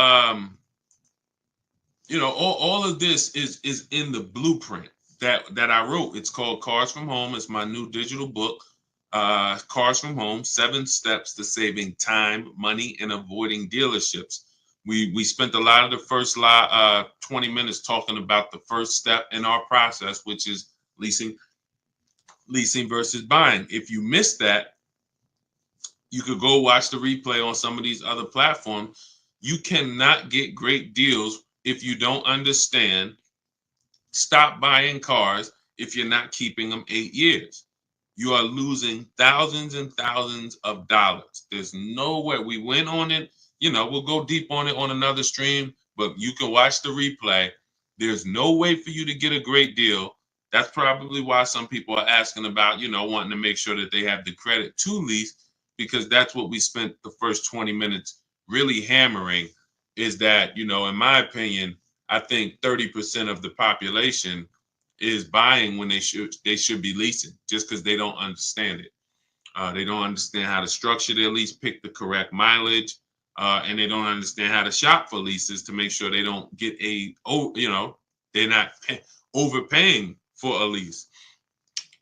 all of this is in the blueprint that I wrote. It's called Cars from Home. It's my new digital book, Cars from Home: 7 Steps to Saving Time, Money, and Avoiding Dealerships. We spent a lot of the first 20 minutes talking about the first step in our process, which is leasing versus buying. If you missed that, you could go watch the replay on some of these other platforms. You cannot get great deals if you don't understand. Stop buying cars if you're not keeping them 8 years. You are losing thousands and thousands of dollars. There's no way. We went on it. You know, we'll go deep on it on another stream, but you can watch the replay. There's no way for you to get a great deal. That's probably why some people are asking about, wanting to make sure that they have the credit to lease, because that's what we spent the first 20 minutes really hammering, is that, in my opinion, I think 30% of the population is buying when they should be leasing, just because they don't understand it. They don't understand how to structure their lease, pick the correct mileage, and they don't understand how to shop for leases to make sure they don't get they're not overpaying for a lease.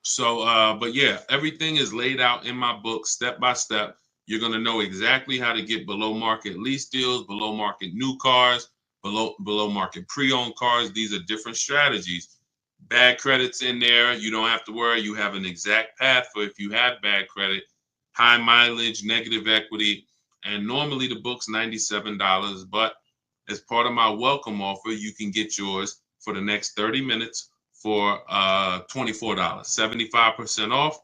So, but yeah, everything is laid out in my book, step by step. You're going to know exactly how to get below market lease deals, below market new cars, below market pre-owned cars. These are different strategies. Bad credits in there. You don't have to worry. You have an exact path for if you have bad credit, high mileage, negative equity. And normally the book's $97, but as part of my welcome offer, you can get yours for the next 30 minutes for $24, 75% off.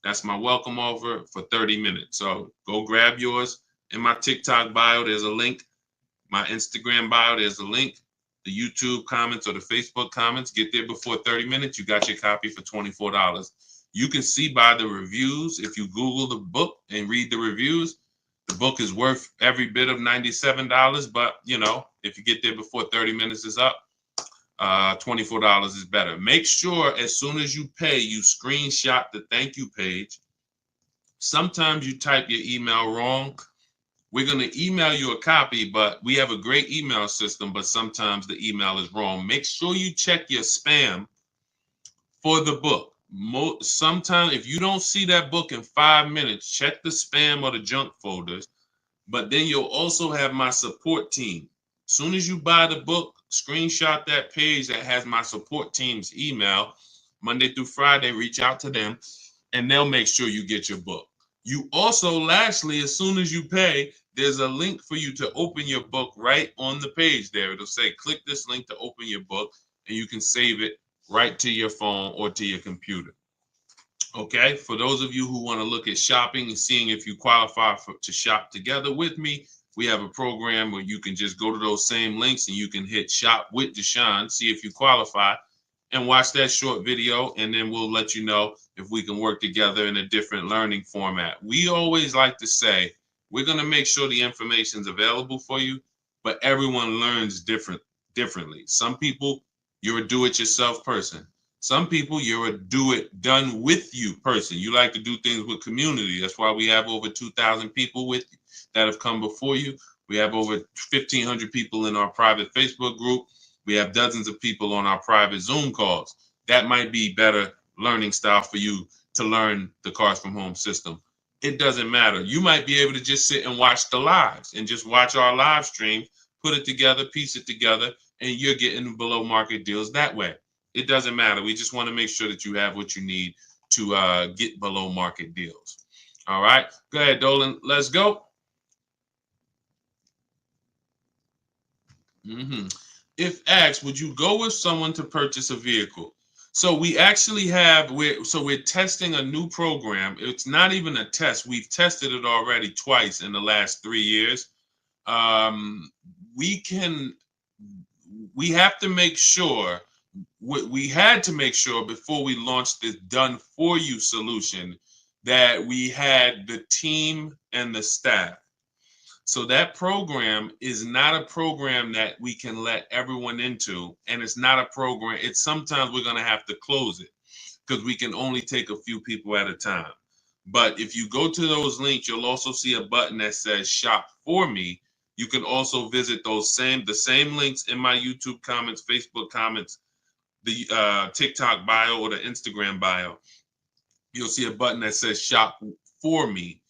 That's my welcome offer for 30 minutes. So go grab yours. In my TikTok bio, there's a link. My Instagram bio, there's a link. The YouTube comments or the Facebook comments, get there before 30 minutes. You got your copy for $24. You can see by the reviews, if you Google the book and read the reviews, the book is worth every bit of $97. But, if you get there before 30 minutes is up, $24 is better. Make sure as soon as you pay, you screenshot the thank you page. Sometimes you type your email wrong. We're going to email you a copy, but we have a great email system, but sometimes the email is wrong. Make sure you check your spam for the book. Sometimes if you don't see that book in 5 minutes, check the spam or the junk folders. But then you'll also have my support team. As soon as you buy the book, screenshot that page that has my support team's email. Monday through Friday, reach out to them, and they'll make sure you get your book. You also, lastly, as soon as you pay, there's a link for you to open your book right on the page there. It'll say, click this link to open your book, and you can save it right to your phone or to your computer. Okay, for those of you who want to look at shopping and seeing if you qualify to shop together with me, we have a program where you can just go to those same links and you can hit Shop with Deshone, see if you qualify, and watch that short video, and then we'll let you know if we can work together in a different learning format. We always like to say, we're going to make sure the information is available for you, but everyone learns differently. Some people, you're a do-it-yourself person. Some people, you're a do-it-done-with-you person. You like to do things with community. That's why we have over 2,000 people with you that have come before you. We have over 1,500 people in our private Facebook group. We have dozens of people on our private Zoom calls. That might be better learning style for you to learn the Cars from Home system. It doesn't matter. You might be able to just sit and watch the lives and just watch our live stream, put it together, piece it together, and you're getting below market deals that way. It doesn't matter. We just want to make sure that you have what you need to get below market deals. All right. Go ahead, Dolan. Let's go. If asked, would you go with someone to purchase a vehicle? So we actually we're testing a new program. It's not even a test. We've tested it already twice in the last 3 years. We have to make sure. We had to make sure before we launched this done for you solution that we had the team and the staff. So that program is not a program that we can let everyone into, and it's not a program. It's sometimes we're going to have to close it because we can only take a few people at a time. But if you go to those links, you'll also see a button that says shop for me. You can also visit the same links in my YouTube comments, Facebook comments, the TikTok bio, or the Instagram bio. You'll see a button that says shop for me,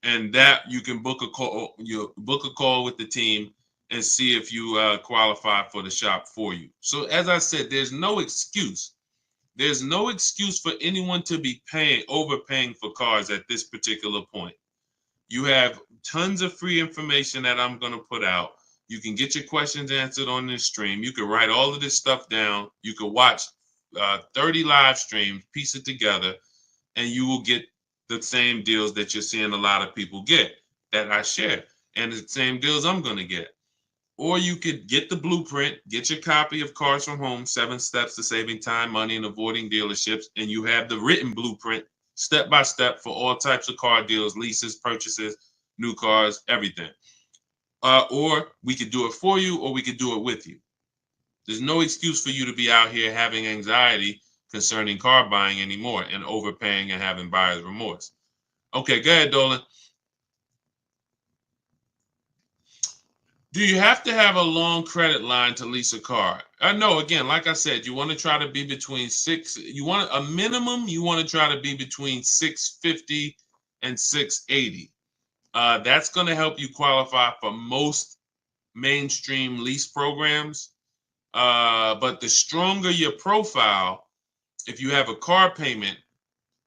and that you can book a call. You book a call with the team and see if you qualify for the shop for you. So as I said, there's no excuse. There's no excuse for anyone to be overpaying for cars at this particular point. You have tons of free information that I'm going to put out. You can get your questions answered on this stream. You can write all of this stuff down. You can watch 30 live streams, piece it together, and you will get the same deals that you're seeing a lot of people get that I share, and the same deals I'm going to get. Or you could get the blueprint, get your copy of Cars from Home, 7 Steps to Saving Time, Money, and Avoiding Dealerships, and you have the written blueprint step by step for all types of car deals, leases, purchases, new cars, everything. Or we could do it for you, or we could do it with you. There's no excuse for you to be out here having anxiety concerning car buying anymore and overpaying and having buyer's remorse. Okay, go ahead, Dolan. Do you have to have a long credit line to lease a car? No, again, like I said, you want to try to be between you want a minimum, you want to try to be between 650 and 680. That's going to help you qualify for most mainstream lease programs. But the stronger your profile, if you have a car payment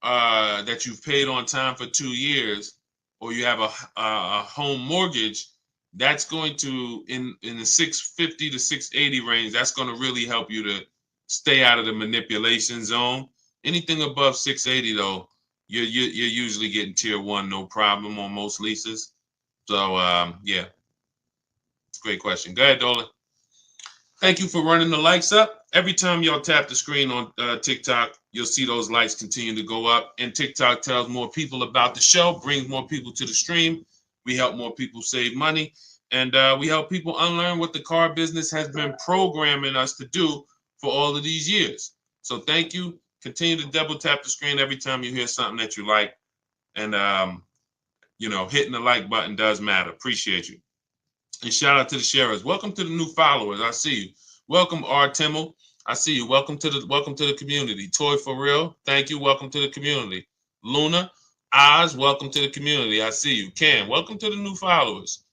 that you've paid on time for 2 years, or you have a home mortgage, that's going to in the 650 to 680 range. That's going to really help you to stay out of the manipulation zone. Anything above 680 though, you're usually getting tier 1 no problem on most leases. So yeah, great question. Go ahead, Dolan. Thank you for running the lights up. Every time y'all tap the screen on TikTok, you'll see those lights continue to go up. And TikTok tells more people about the show, brings more people to the stream. We help more people save money. And we help people unlearn what the car business has been programming us to do for all of these years. So thank you. Continue to double tap the screen every time you hear something that you like. And, hitting the like button does matter. Appreciate you. And shout out to the sharers. Welcome to the new followers. I see you. Welcome, R. Timmel. I see you. Welcome to the community. Toy for real. Thank you. Welcome to the community. Luna, Oz, welcome to the community. I see you. Cam, welcome to the new followers.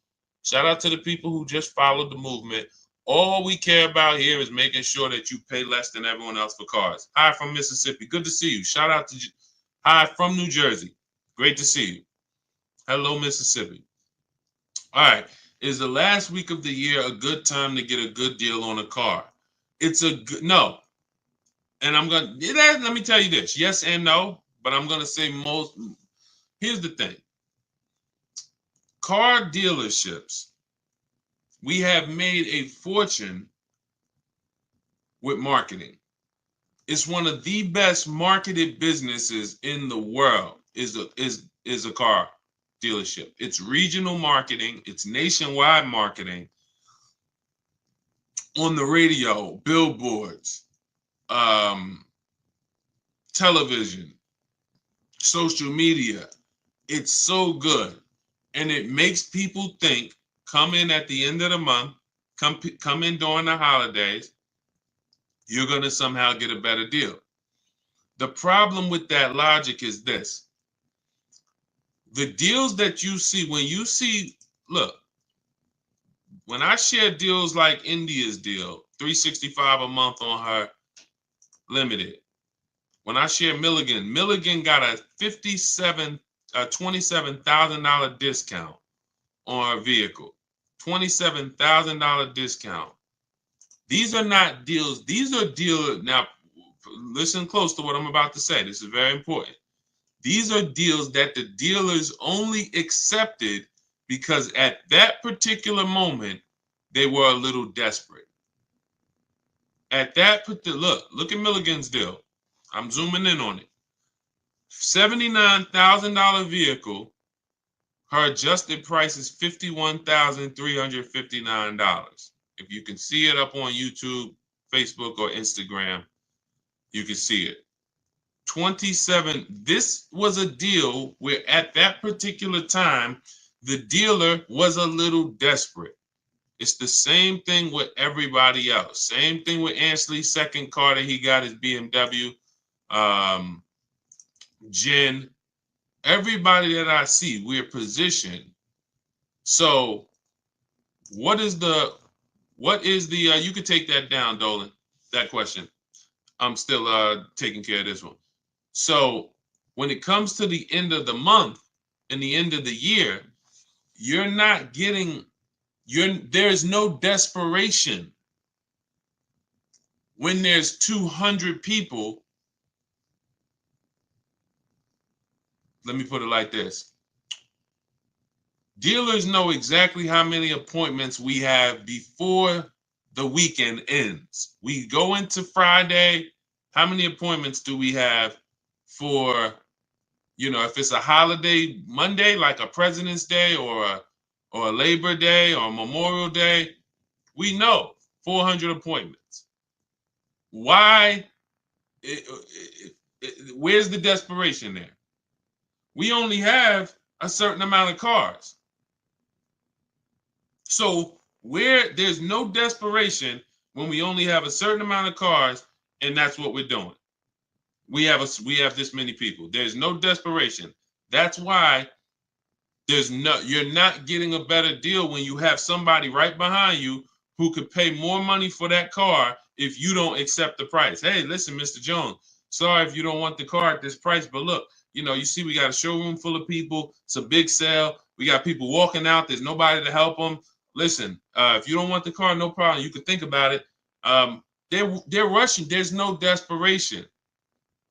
Shout out to the people who just followed the movement. All we care about here is making sure that you pay less than everyone else for cars. Hi from Mississippi. Good to see you. Shout out to hi from New Jersey. Great to see you. Hello, Mississippi. All right. Is the last week of the year a good time to get a good deal on a car? It's a good no. And let me tell you this. Yes and no, but I'm going to say most. Here's the thing. Car dealerships, we have made a fortune with marketing. It's one of the best marketed businesses in the world is a car dealership. It's regional marketing, it's nationwide marketing, on the radio, billboards, television, social media. It's so good. And it makes people think, come in at the end of the month, come in during the holidays, you're going to somehow get a better deal. The problem with that logic is this. The deals that you see, look, when I share deals like India's deal, $365 a month on her limited. When I share Milligan got a $27,000 discount on her vehicle. $27,000 discount. These are not deals. These are deals. Now, listen close to what I'm about to say. This is very important. These are deals that the dealers only accepted because at that particular moment, they were a little desperate. At that particular, look at Milligan's deal. I'm zooming in on it. $79,000 vehicle, Her adjusted price is $51,359. If you can see it up on YouTube, Facebook, or Instagram, you can see it. 27. This was a deal where at that particular time, the dealer was a little desperate. It's the same thing with everybody else. Same thing with Ansley's second car that he got his BMW. Jen, everybody that I see, we're positioned. So what is the you could take that down, Dolan, that question. I'm still taking care of this one. So when it comes to the end of the month and the end of the year, you're not getting there's no desperation. When there's 200 people, let me put it like this. Dealers know exactly how many appointments we have before the weekend ends. We go into Friday. How many appointments do we have for, if it's a holiday Monday, like a President's Day or a Labor Day or Memorial Day? We know 400 appointments. Why? Where's the desperation there? We only have a certain amount of cars. So where there's no desperation when we only have a certain amount of cars, and that's what we're doing. We have this many people. There's no desperation. That's why you're not getting a better deal when you have somebody right behind you who could pay more money for that car if you don't accept the price. Hey, listen, Mr. Jones, sorry if you don't want the car at this price, but look, you see we got a showroom full of people. It's a big sale. We got people walking out. There's nobody to help them. Listen, if you don't want the car, no problem. You can think about it. They're rushing. There's no desperation.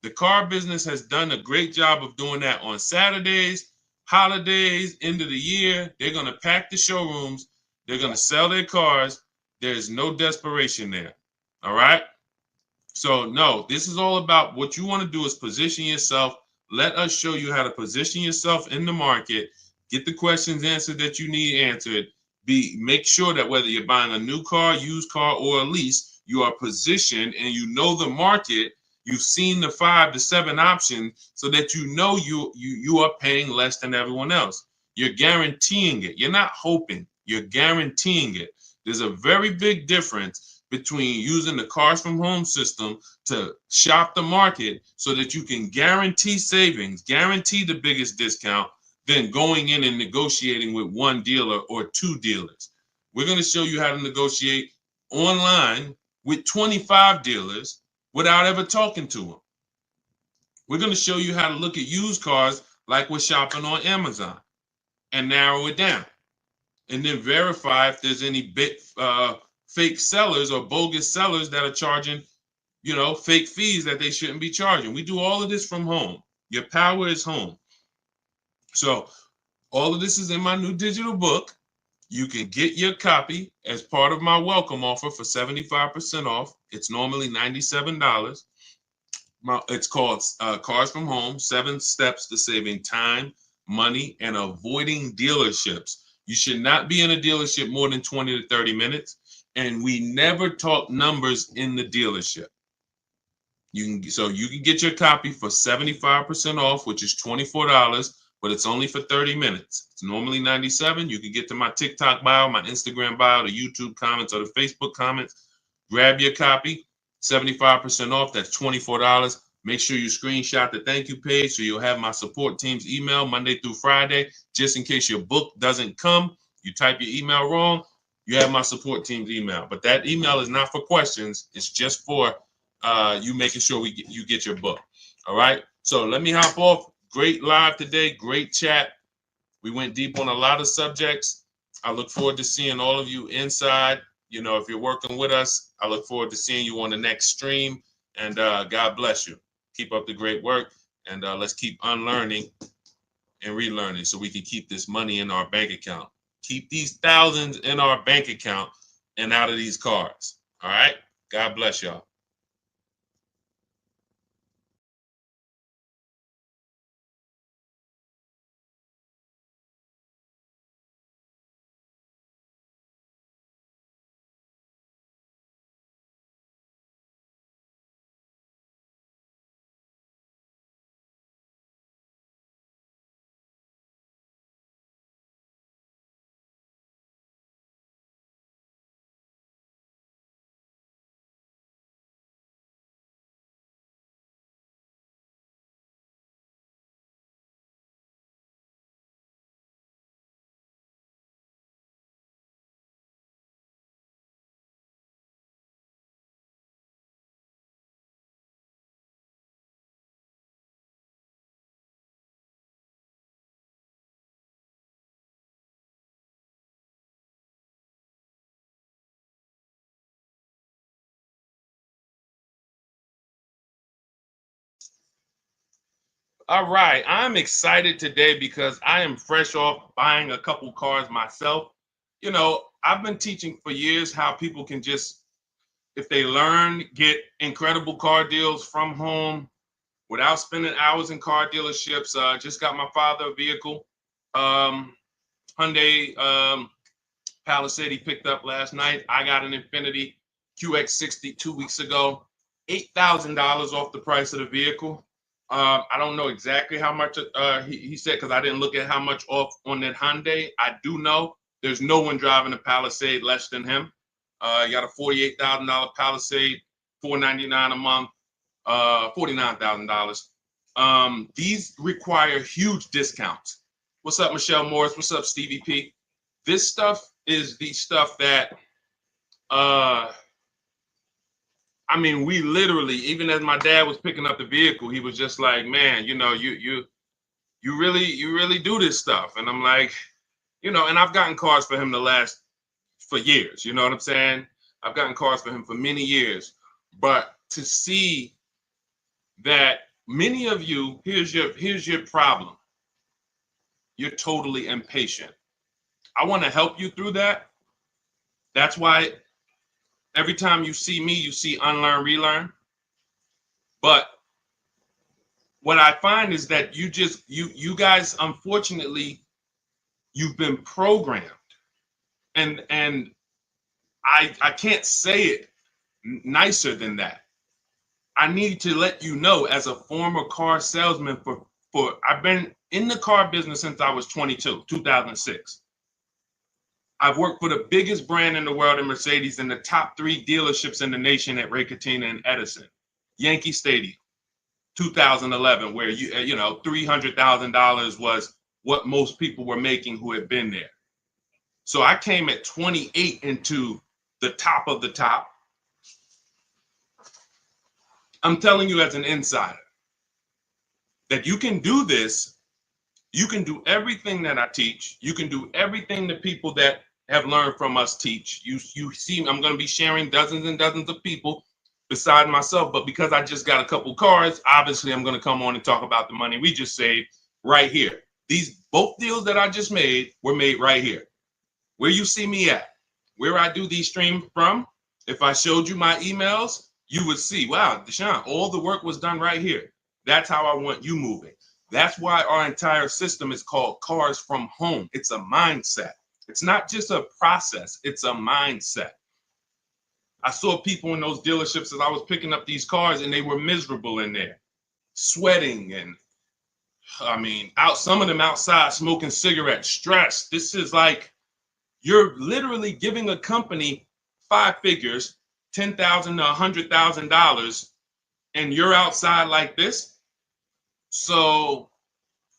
The car business has done a great job of doing that on Saturdays, holidays, end of the year. They're going to pack the showrooms. They're going to sell their cars. There's no desperation there. All right. So no, this is all about what you want to do is position yourself. Let us show you how to position yourself in the market, get the questions answered that you need answered. Make sure that whether you're buying a new car, used car, or a lease, you are positioned and you know the market. You've seen the 5 to 7 options so that you know you are paying less than everyone else. You're guaranteeing it. You're not hoping. You're guaranteeing it. There's a very big difference between using the Cars from Home system to shop the market so that you can guarantee savings, guarantee the biggest discount, than going in and negotiating with one dealer or two dealers. We're going to show you how to negotiate online with 25 dealers without ever talking to them. We're going to show you how to look at used cars like we're shopping on Amazon and narrow it down. And then verify if there's any fake sellers or bogus sellers that are charging, fake fees that they shouldn't be charging. We do all of this from home. Your power is home. So all of this is in my new digital book. You can get your copy as part of my welcome offer for 75% off. It's normally $97. It's called Cars from Home, 7 Steps to Saving Time, Money, and Avoiding Dealerships. You should not be in a dealership more than 20 to 30 minutes. And we never talk numbers in the dealership. You can get your copy for 75% off, which is $24, but it's only for 30 minutes. It's normally $97. You can get to my TikTok bio, my Instagram bio, the YouTube comments, or the Facebook comments. Grab your copy, 75% off. That's $24. Make sure you screenshot the thank you page so you'll have my support team's email Monday through Friday. Just in case your book doesn't come, you type your email wrong, you have my support team's email. But that email is not for questions. It's just for you making sure you get your book. All right. So let me hop off. Great live today. Great chat. We went deep on a lot of subjects. I look forward to seeing all of you inside. If you're working with us, I look forward to seeing you on the next stream. And God bless you. Keep up the great work. And let's keep unlearning and relearning so we can keep this money in our bank account. Keep these thousands in our bank account and out of these cars. All right. God bless y'all. All right, I'm excited today because I am fresh off buying a couple cars myself. I've been teaching for years how people can just, if they learn, get incredible car deals from home without spending hours in car dealerships. Just got my father a vehicle, um, Hyundai Palisade he picked up last night. I got an Infiniti QX60 2 weeks ago, $8,000 off the price of the vehicle. I don't know exactly how much he said because I didn't look at how much off on that Hyundai. I do know there's no one driving a Palisade less than him. He got a $48,000 Palisade, $499 a month, $49,000. These require huge discounts. What's up, Michelle Morris? What's up, Stevie P? This stuff is the stuff that I mean, we literally, even as my dad was picking up the vehicle, he was just like, man, you really do this stuff. And I'm like, and I've gotten cars for him for years, you know what I'm saying? I've gotten cars for him for many years. But to see that many of you, here's your problem. You're totally impatient. I want to help you through that. That's why every time you see me, you see unlearn, relearn. But what I find is that you guys, unfortunately, you've been programmed. And I can't say it nicer than that. I need to let you know, as a former car salesman for I've been in the car business since I was 22, 2006. I've worked for the biggest brand in the world in Mercedes and the top 3 dealerships in the nation at Ray Catena and Edison. Yankee Stadium, 2011, where $300,000 was what most people were making who had been there. So I came at 28 into the top of the top. I'm telling you as an insider that you can do this. You can do everything that I teach. You can do everything the people that have learned from us teach. You see, I'm going to be sharing dozens and dozens of people beside myself, but because I just got a couple cars, obviously I'm going to come on and talk about the money we just saved right here. Both deals that I just made were made right here. Where you see me at, where I do these streams from, if I showed you my emails, you would see, wow, Deshone, all the work was done right here. That's how I want you moving. That's why our entire system is called Cars from Home. It's a mindset. It's not just a process, it's a mindset. I saw people in those dealerships as I was picking up these cars and they were miserable in there, sweating and some of them outside smoking cigarettes, stressed. This is like, you're literally giving a company 5 figures, $10,000 to $100,000, and you're outside like this. So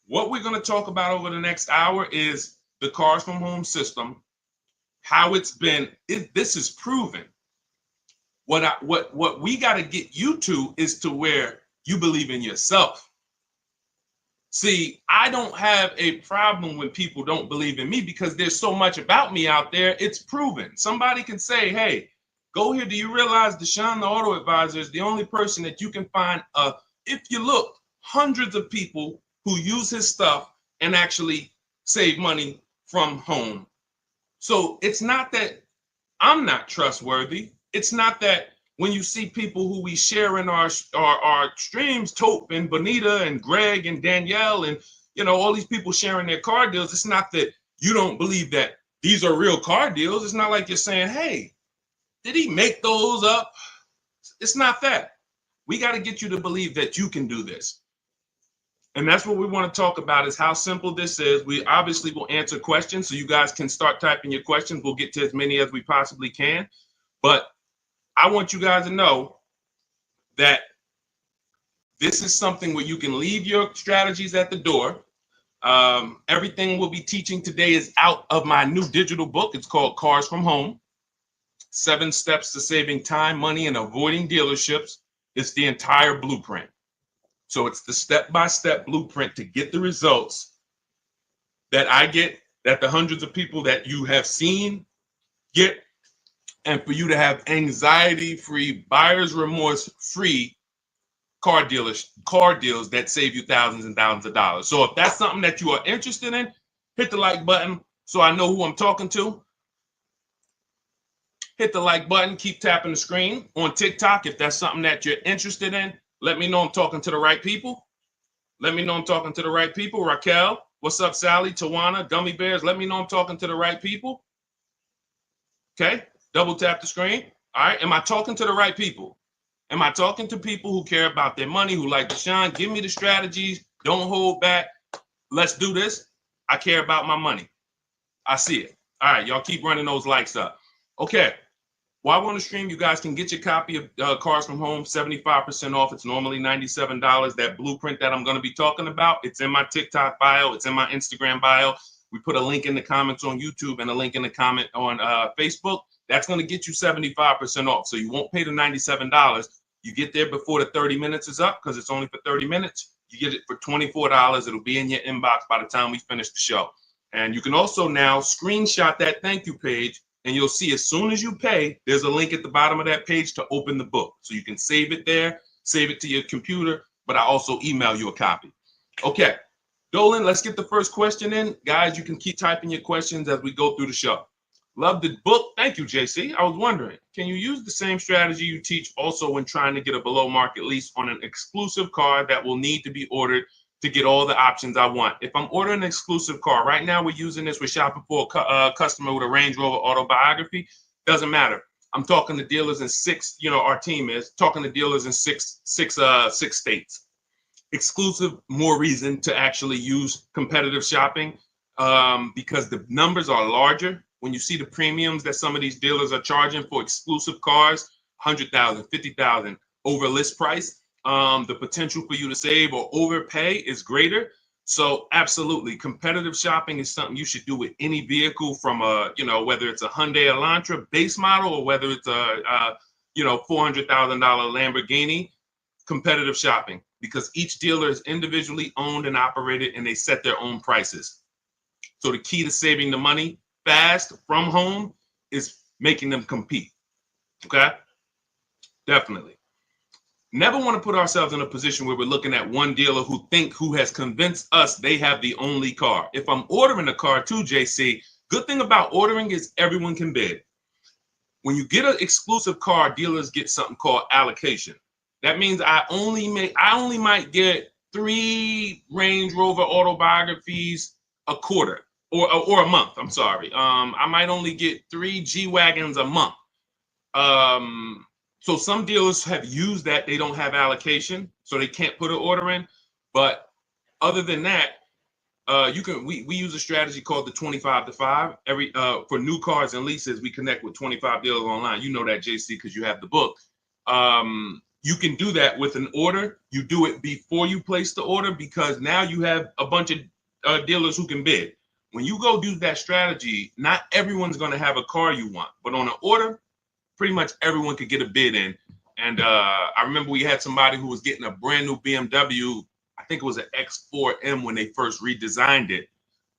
what we're going to talk about over the next hour is the Cars from Home system, how it's been. This is proven. What we got to get you to is to where you believe in yourself. See, I don't have a problem when people don't believe in me because there's so much about me out there. It's proven. Somebody can say, hey, go here. Do you realize Deshone, the auto advisor, is the only person that you can find, if you look, hundreds of people who use his stuff and actually save money from home. So it's not that I'm not trustworthy. It's not that when you see people who we share in our streams, Tope and Bonita and Greg and Danielle and all these people sharing their car deals, it's not that you don't believe that these are real car deals. It's not like you're saying, hey, did he make those up? It's not that. We got to get you to believe that you can do this. And that's what we want to talk about, is how simple this is. We obviously will answer questions, so you guys can start typing your questions. We'll get to as many as we possibly can. But I want you guys to know that this is something where you can leave your strategies at the door. Everything we'll be teaching today is out of my new digital book. It's called Cars from Home, 7 Steps to Saving Time, Money, and Avoiding Dealerships. It's the entire blueprint. So it's the step-by-step blueprint to get the results that I get, that the hundreds of people that you have seen get, and for you to have anxiety-free, buyer's remorse-free car deals that save you thousands and thousands of dollars. So if that's something that you are interested in, hit the like button so I know who I'm talking to. Hit the like button, keep tapping the screen. On TikTok, if that's something that you're interested in, let me know I'm talking to the right people. Let me know I'm talking to the right people. Raquel, what's up, Sally, Tawana, Gummy Bears? Let me know I'm talking to the right people. Okay, double tap the screen. All right, am I talking to the right people? Am I talking to people who care about their money, who like Deshone? Give me the strategies. Don't hold back. Let's do this. I care about my money. I see it. All right, y'all keep running those likes up. Okay. While we're on the stream, you guys can get your copy of Cars from Home, 75% off. It's normally $97. That blueprint that I'm going to be talking about, it's in my TikTok bio. It's in my Instagram bio. We put a link in the comments on YouTube and a link in the comment on Facebook. That's going to get you 75% off. So you won't pay the $97. You get there before the 30 minutes is up because it's only for 30 minutes. You get it for $24. It'll be in your inbox by the time we finish the show. And you can also now screenshot that thank you page. And you'll see as soon as you pay, there's a link at the bottom of that page to open the book. So you can save it there, save it to your computer, but I also email you a copy. Okay, Dolan, let's get the first question in. Guys, you can keep typing your questions as we go through the show. Love the book. Thank you, JC. I was wondering, can you use the same strategy you teach also when trying to get a below market lease on an exclusive car that will need to be ordered to get all the options I want? If I'm ordering an exclusive car, right now we're using this, we're shopping for a customer with a Range Rover autobiography. Doesn't matter. I'm talking to dealers in six, our team is talking to dealers in six states. Exclusive, more reason to actually use competitive shopping because the numbers are larger. When you see the premiums that some of these dealers are charging for exclusive cars, 100,000, 50,000 over list price, the potential for you to save or overpay is greater. So absolutely, competitive shopping is something you should do with any vehicle from whether it's a Hyundai Elantra base model or whether it's a $400,000 Lamborghini. Competitive shopping, because each dealer is individually owned and operated and they set their own prices. So the key to saving the money fast from home is making them compete. Okay, definitely. Never want to put ourselves in a position where we're looking at one dealer who has convinced us they have the only car. If I'm ordering a car too, JC, good thing about ordering is everyone can bid. When you get an exclusive car, dealers get something called allocation. That means I only might get 3 Range Rover autobiographies a quarter or a month. I'm sorry. I might only get 3 G-Wagons a month. So some dealers have used that. They don't have allocation, so they can't put an order in. But other than that, we use a strategy called the 25 to 5. For new cars and leases, we connect with 25 dealers online. You know that, JC, because you have the book. You can do that with an order. You do it before you place the order because now you have a bunch of dealers who can bid. When you go do that strategy, not everyone's going to have a car you want, but on an order, pretty much everyone could get a bid in. And I remember we had somebody who was getting a brand new BMW. I think it was an X4M when they first redesigned it.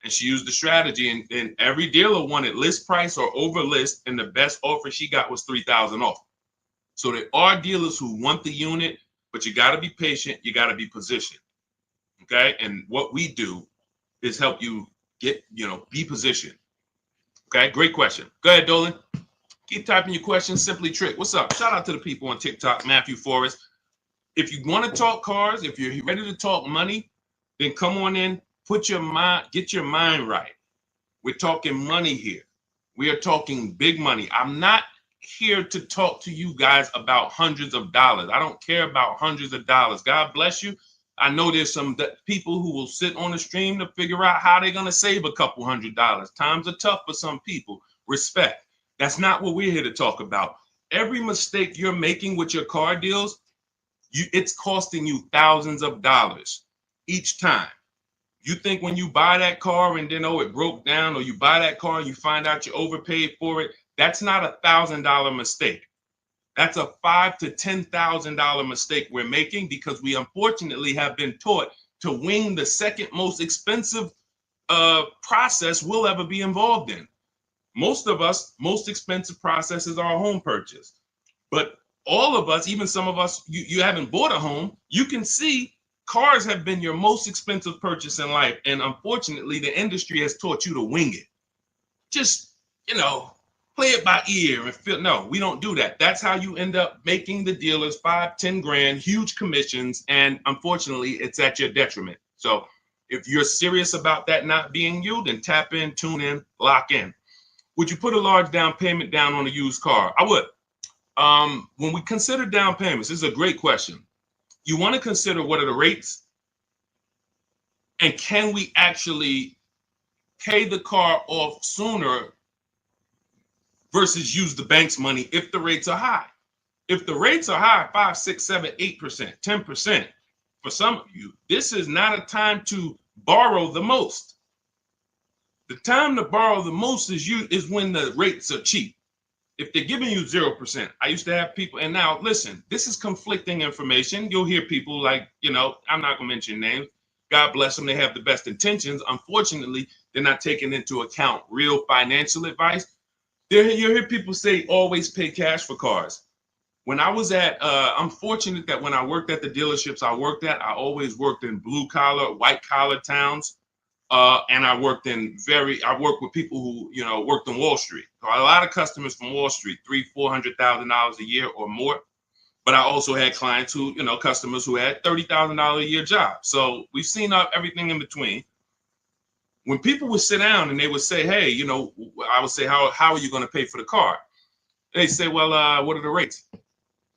And she used the strategy, and every dealer wanted list price or over list, and the best offer she got was $3,000 off. So there are dealers who want the unit, but you got to be patient. You got to be positioned. Okay. And what we do is help you get, be positioned. Okay. Great question. Go ahead, Dolan. Keep typing your questions. Simply Trick. What's up? Shout out to the people on TikTok. Matthew Forrest. If you want to talk cars, if you're ready to talk money, then come on in. Get your mind right. We're talking money here. We are talking big money. I'm not here to talk to you guys about hundreds of dollars. I don't care about hundreds of dollars. God bless you. I know there's some people who will sit on the stream to figure out how they're going to save a couple $100. Times are tough for some people. Respect. That's not what we're here to talk about. Every mistake you're making with your car deals, it's costing you thousands of dollars each time. You think when you buy that car and then, it broke down, or you buy that car and you find out you overpaid for it, that's not a $1,000 mistake. That's a $5,000 to $10,000 mistake we're making because we unfortunately have been taught to wing the second most expensive process we'll ever be involved in. Most of us, most expensive process is our home purchase. But all of us, even some of us, you haven't bought a home, you can see cars have been your most expensive purchase in life. And unfortunately, the industry has taught you to wing it. Just, play it by ear and feel. No, we don't do that. That's how you end up making the dealers 5-10 grand, huge commissions. And unfortunately, it's at your detriment. So if you're serious about that not being you, then tap in, tune in, lock in. Would you put a large down payment down on a used car? I would. When we consider down payments, this is a great question. You want to consider what are the rates, and can we actually pay the car off sooner versus use the bank's money if the rates are high. If the rates are high, 5, 6, 7, 8%, 10%, for some of you, this is not a time to borrow the most. The time to borrow the most is when the rates are cheap. If they're giving you 0%, I used to have people, and now listen, this is conflicting information. You'll hear people like, I'm not gonna mention names. God bless them, they have the best intentions. Unfortunately, they're not taking into account real financial advice. You hear people say always pay cash for cars. When I was I'm fortunate that when I worked at the dealerships I worked at, I always worked in blue collar, white collar towns. And I worked with people who, worked on Wall Street. So a lot of customers from Wall Street, $300,000-$400,000 a year or more. But I also had clients who, customers who had $30,000 a year jobs. So we've seen everything in between. When people would sit down and they would say, hey, I would say, how are you going to pay for the car? They say, well, what are the rates?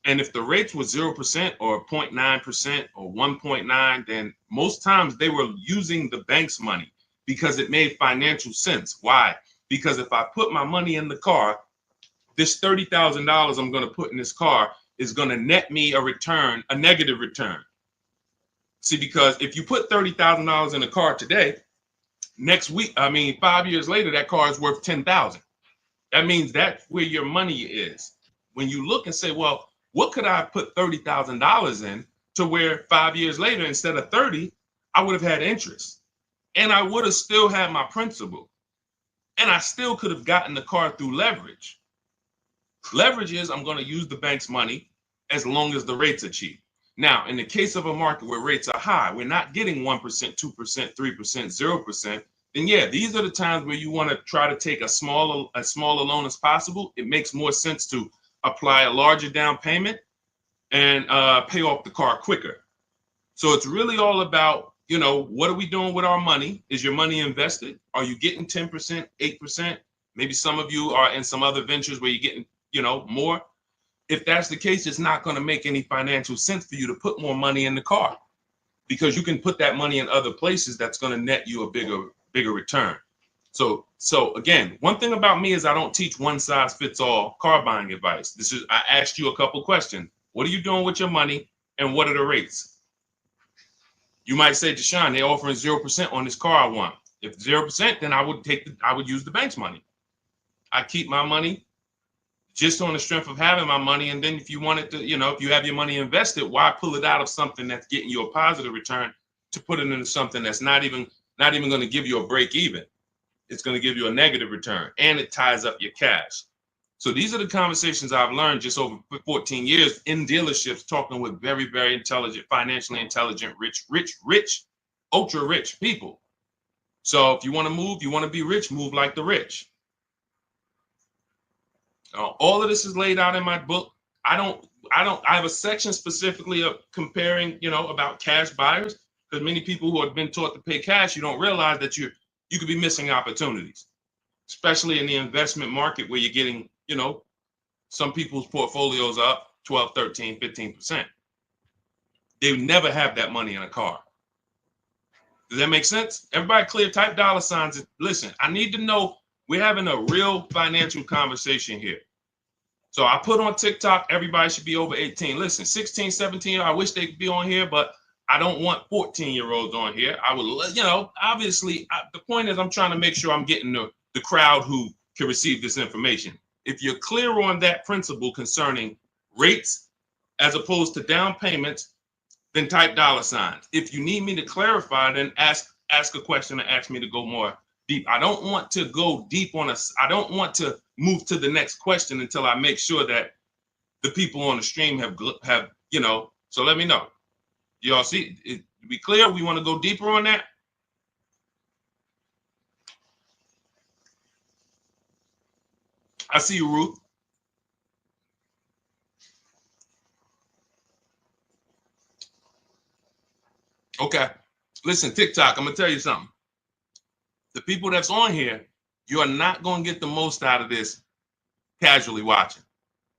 And if the rates were 0% or 0.9% or 1.9, then most times they were using the bank's money because it made financial sense. Why? Because if I put my money in the car, this $30,000 I'm going to put in this car is going to net me a negative return. See, because if you put $30,000 in a car today, next week, 5 years later, that car is worth $10,000. That means that's where your money is. When you look and say, well, what could I put $30,000 in to where 5 years later, instead of 30, I would have had interest, and I would have still had my principal, and I still could have gotten the car through leverage. Leverage is I'm going to use the bank's money as long as the rates are cheap. Now, in the case of a market where rates are high, we're not getting 1%, 2%, 3%, 0%. Then yeah, these are the times where you want to try to take as small a loan as possible. It makes more sense to apply a larger down payment and pay off the car quicker. So it's really all about, what are we doing with our money? Is your money invested? Are you getting 10%, 8%? Maybe some of you are in some other ventures where you're getting, more. If that's the case, it's not going to make any financial sense for you to put more money in the car, because you can put that money in other places that's going to net you a bigger return. So again, one thing about me is I don't teach one size fits all car buying advice. I asked you a couple questions. What are you doing with your money, and what are the rates? You might say, Deshone, they're offering 0% on this car I want. If 0%, then I would use the bank's money. I keep my money just on the strength of having my money. And then if you wanted to, if you have your money invested, why pull it out of something that's getting you a positive return to put it into something that's not even going to give you a break even? It's going to give you a negative return, and it ties up your cash. So these are the conversations I've learned just over 14 years in dealerships, talking with very, very intelligent, financially intelligent, rich, ultra rich people. So if you want to move, you want to be rich, move like the rich. All of this is laid out in my book. I have a section specifically of comparing, about cash buyers, because many people who have been taught to pay cash, you don't realize that you could be missing opportunities, especially in the investment market where you're getting, some people's portfolios up 12, 13, 15%. They would never have that money in a car. Does that make sense? Everybody clear, type $signs. Listen, I need to know we're having a real financial conversation here. So I put on TikTok, everybody should be over 18. Listen, 16, 17, I wish they could be on here, but I don't want 14-year-olds on here. I would, obviously, the point is I'm trying to make sure I'm getting the crowd who can receive this information. If you're clear on that principle concerning rates as opposed to down payments, then type $signs. If you need me to clarify, then ask a question and ask me to go more deep. I don't want to go deep I don't want to move to the next question until I make sure that the people on the stream have, you know, so let me know. Y'all see, it, be clear, we want to go deeper on that? I see you, Ruth. Okay. Listen, TikTok, I'm going to tell you something. The people that's on here, you are not going to get the most out of this casually watching.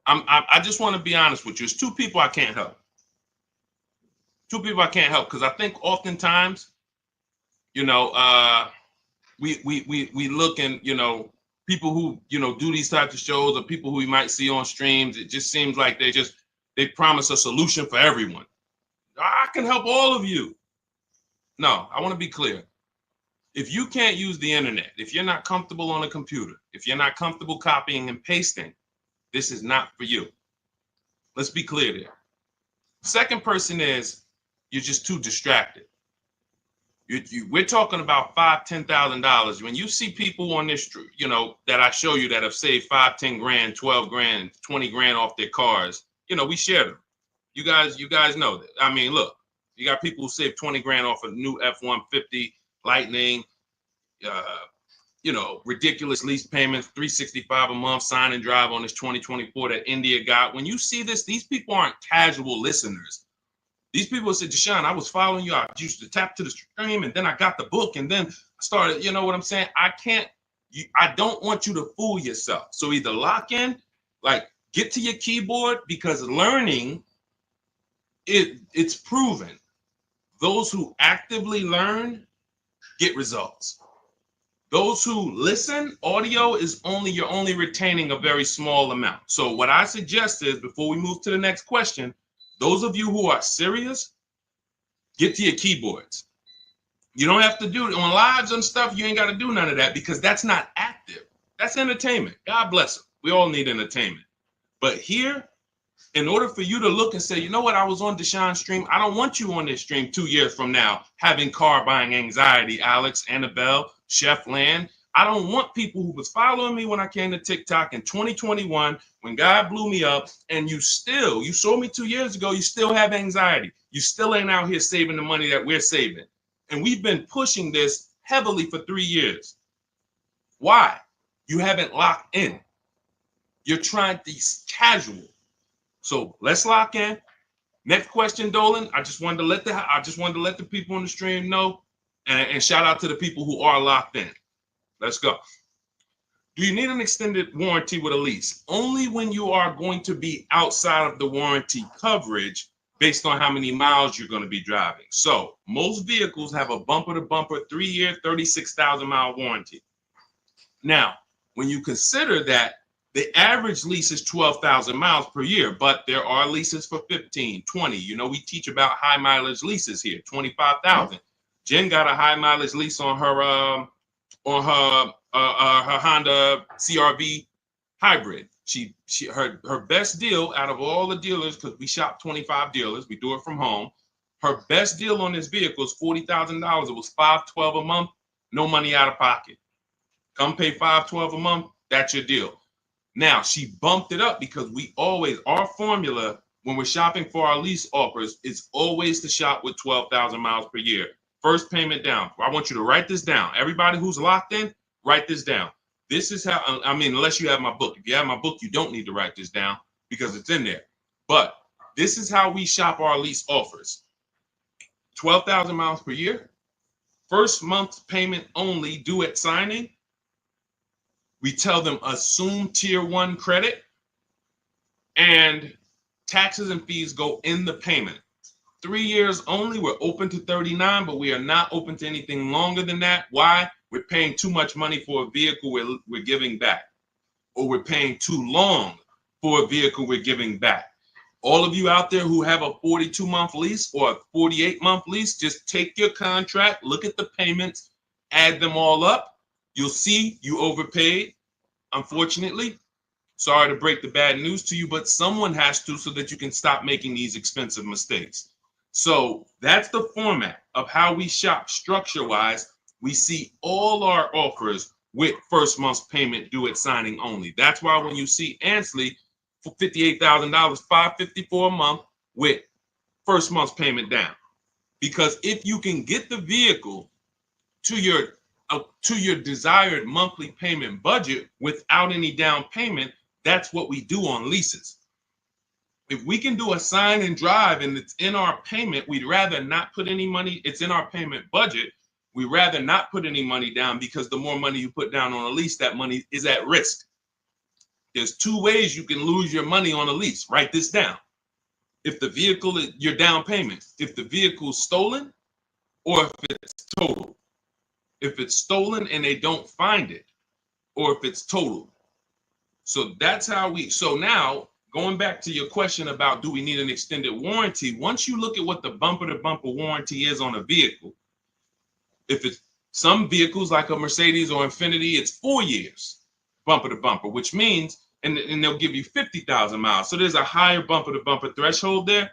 I just want to be honest with you. It's two people I can't help. Two people I can't help because I think oftentimes, you know, we look and, you know, people who, you know, do these types of shows or people who we might see on streams, it just seems like they promise a solution for everyone. I can help all of you. No, I want to be clear. If you can't use the internet, if you're not comfortable on a computer, if you're not comfortable copying and pasting, this is not for you. Let's be clear there. Second person is you're just too distracted. We're talking about $5,000, $10,000. When you see people on this, you know, that I show you that have saved 5, 10 grand, 12 grand, 20 grand off their cars, you know, we share them. You guys know that. I mean, look, you got people who save 20 grand off a new F-150 Lightning, you know, ridiculous lease payments, $365 a month, sign and drive on this 2024 that India got. When you see this, these people aren't casual listeners. These people said, Deshone, I was following you. I used to tap to the stream, and then I got the book, and then I started, you know what I'm saying? I don't want you to fool yourself. So either lock in, like get to your keyboard, because learning, it's proven. Those who actively learn get results. Those who listen, audio is you're only retaining a very small amount. So what I suggest is, before we move to the next question, those of you who are serious, get to your keyboards. You don't have to do it on lives and stuff. You ain't got to do none of that because that's not active. That's entertainment. God bless them. We all need entertainment. But here, in order for you to look and say, you know what, I was on Deshone's stream. I don't want you on this stream 2 years from now having car buying anxiety, Alex, Annabelle, Chef Land. I don't want people who was following me when I came to TikTok in 2021, when God blew me up, and you saw me 2 years ago, you still have anxiety. You still ain't out here saving the money that we're saving. And we've been pushing this heavily for 3 years. Why? You haven't locked in. You're trying to be casual. So let's lock in. Next question, Dolan. I just wanted to let the people on the stream know, and shout out to the people who are locked in. Let's go. Do you need an extended warranty with a lease? Only when you are going to be outside of the warranty coverage based on how many miles you're going to be driving. So most vehicles have a bumper-to-bumper 3-year, 36,000-mile warranty. Now, when you consider that the average lease is 12,000 miles per year, but there are leases for 15, 20. You know, we teach about high mileage leases here, 25,000. Jen got a high mileage lease on her Honda CRV hybrid. Her best deal out of all the dealers, because we shop 25 dealers, we do it from home. Her best deal on this vehicle is $40,000. It was $512 a month, no money out of pocket. Come pay $512 a month. That's your deal. Now, she bumped it up because our formula when we're shopping for our lease offers is always to shop with 12,000 miles per year. First payment down. I want you to write this down. Everybody who's locked in, write this down. This is how, I mean, unless you have my book. If you have my book, you don't need to write this down because it's in there. But this is how we shop our lease offers. 12,000 miles per year. First month's payment only due at signing. We tell them assume tier 1 credit, and taxes and fees go in the payment. 3 years only. We're open to 39, but we are not open to anything longer than that. Why? We're paying too much money for a vehicle we're giving back, or we're paying too long for a vehicle we're giving back. All of you out there who have a 42-month lease or a 48-month lease, just take your contract, look at the payments, add them all up. You'll see you overpaid, unfortunately. Sorry to break the bad news to you, but someone has to, so that you can stop making these expensive mistakes. So that's the format of how we shop structure-wise. We see all our offers with first month's payment due at signing only. That's why when you see Ansley, for $58,000, $554 a month with first month's payment down. Because if you can get the vehicle to your desired monthly payment budget without any down payment, that's what we do on leases. If we can do a sign and drive and it's in our payment, we'd rather not put any money. It's in our payment budget. We'd rather not put any money down, because the more money you put down on a lease, that money is at risk. There's two ways you can lose your money on a lease. Write this down. If the vehicle is your down payment, if the vehicle's stolen, or if it's total. If it's stolen and they don't find it, or if it's total. So that's how so now, going back to your question about do we need an extended warranty, once you look at what the bumper-to-bumper warranty is on a vehicle, if it's some vehicles like a Mercedes or Infiniti, it's 4 years bumper-to-bumper, which means, and they'll give you 50,000 miles. So there's a higher bumper-to-bumper threshold there.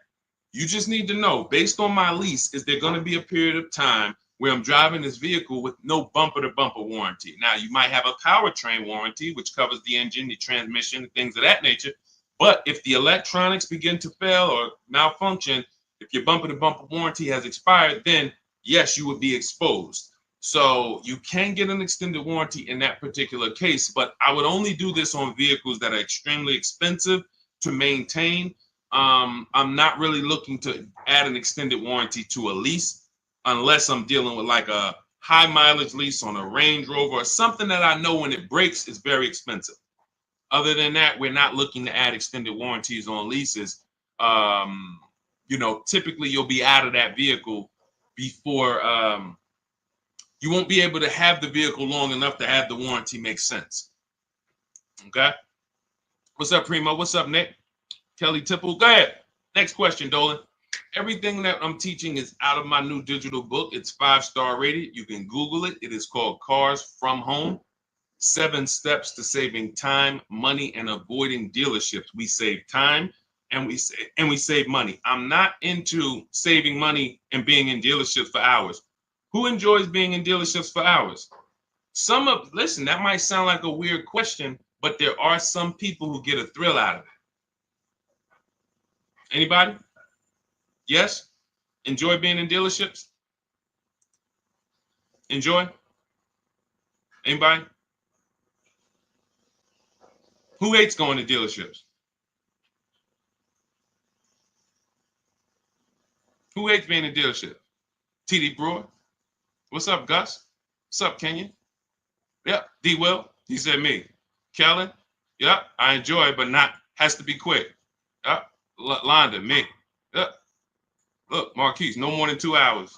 You just need to know, based on my lease, is there going to be a period of time where I'm driving this vehicle with no bumper-to-bumper warranty? Now, you might have a powertrain warranty, which covers the engine, the transmission, things of that nature. But if the electronics begin to fail or malfunction, if your bumper-to-bumper warranty has expired, then yes, you would be exposed. So you can get an extended warranty in that particular case, but I would only do this on vehicles that are extremely expensive to maintain. I'm not really looking to add an extended warranty to a lease unless I'm dealing with like a high mileage lease on a Range Rover or something that I know when it breaks is very expensive. Other than that, we're not looking to add extended warranties on leases. Typically you'll be out of that vehicle before you won't be able to have the vehicle long enough to have the warranty make sense. Okay. What's up, Primo? What's up, Nick? Kelly Tipple. Go ahead. Next question, Dolan. Everything that I'm teaching is out of my new digital book. It's 5-star rated. You can Google it. It is called Cars from Home. 7 Steps to Saving Time, Money, and Avoiding Dealerships. We save time and we save money. I'm not into saving money and being in dealerships for hours. Who enjoys being in dealerships for hours? Listen, that might sound like a weird question, but there are some people who get a thrill out of it. Anybody? Yes? Enjoy being in dealerships? Enjoy? Anybody? Who hates going to dealerships? Who hates being in dealership? TD Brewer? What's up, Gus? What's up, Kenyon? Yep. D. Will? He said me. Kellen? Yep. I enjoy it, but has to be quick. Yep. Londa, me. Yep. Look, Marquise, no more than 2 hours.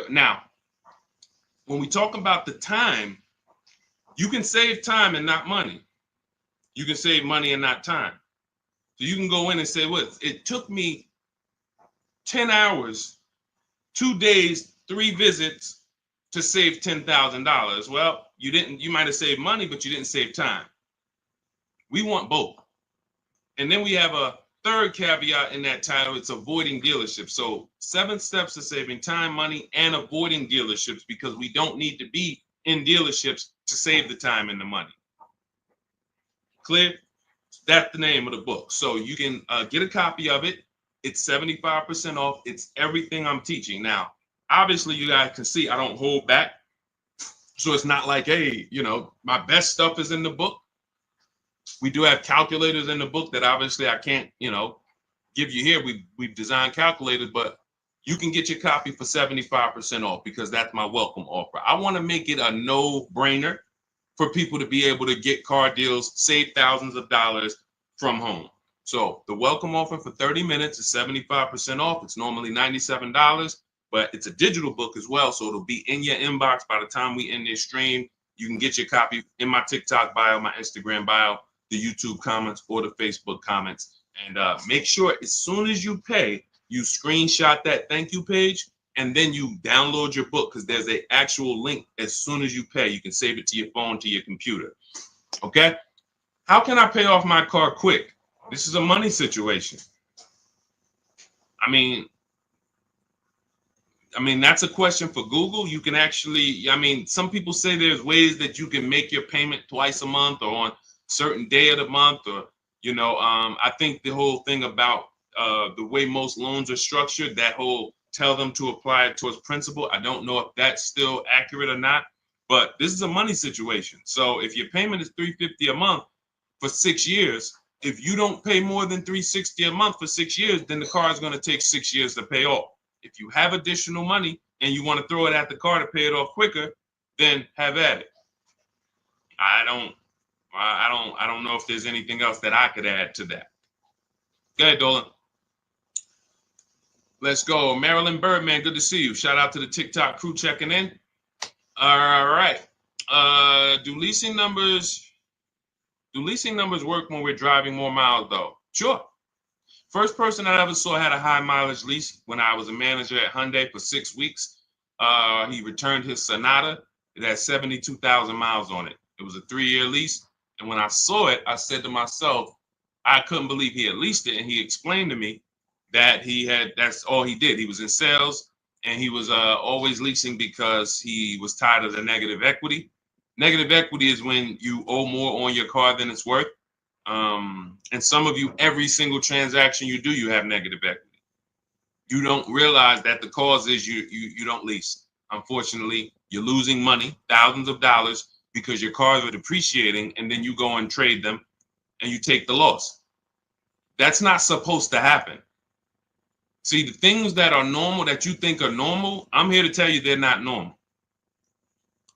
Now, when we talk about the time, you can save time and not money. You can save money and not time. So you can go in and say, well, it took me 10 hours, 2 days, 3 visits to save $10,000. Well, you might have saved money, but you didn't save time. We want both. And then we have a third caveat in that title. It's avoiding dealerships. So 7 steps to saving time, money, and avoiding dealerships, because we don't need to be in dealerships to save the time and the money. Clear? That's the name of the book. So you can get a copy of it. It's 75% off. It's everything I'm teaching. Now, obviously, you guys can see I don't hold back. So it's not like, hey, my best stuff is in the book. We do have calculators in the book that obviously I can't, give you here. We've designed calculators, but you can get your copy for 75% off because that's my welcome offer. I want to make it a no-brainer for people to be able to get car deals, save thousands of dollars from home. So the welcome offer for 30 minutes is 75% off. It's normally $97, but it's a digital book as well. So it'll be in your inbox by the time we end this stream. You can get your copy in my TikTok bio, my Instagram bio, the YouTube comments, or the Facebook comments. And make sure as soon as you pay, you screenshot that thank you page, and then you download your book, because there's an actual link as soon as you pay. You can save it to your phone, to your computer. Okay? How can I pay off my car quick? This is a money situation. I mean, that's a question for Google. You can actually, some people say there's ways that you can make your payment twice a month or on certain day of the month, or I think the whole thing about the way most loans are structured, that whole tell them to apply it towards principal, I don't know if that's still accurate or not, but this is a money situation. So if your payment is $350 a month for 6 years, if you don't pay more than $360 a month for 6 years, then the car is going to take 6 years to pay off. If you have additional money and you want to throw it at the car to pay it off quicker, then have at it. I don't know if there's anything else that I could add to that. Go ahead, Dolan. Let's go. Marilyn Birdman, good to see you. Shout out to the TikTok crew checking in. All right. Do leasing numbers work when we're driving more miles, though? Sure. First person I ever saw had a high mileage lease when I was a manager at Hyundai for 6 weeks. He returned his Sonata. It had 72,000 miles on it. It was a 3-year lease. And when I saw it, I said to myself, I couldn't believe he had leased it. And he explained to me that that's all he did. He was in sales and he was always leasing because he was tired of the negative equity. Negative equity is when you owe more on your car than it's worth. And some of you, every single transaction you do, you have negative equity. You don't realize that the cause is you don't lease. Unfortunately, you're losing money, thousands of dollars, because your cars are depreciating, and then you go and trade them and you take the loss. That's not supposed to happen. See, the things that are normal that you think are normal, I'm here to tell you they're not normal.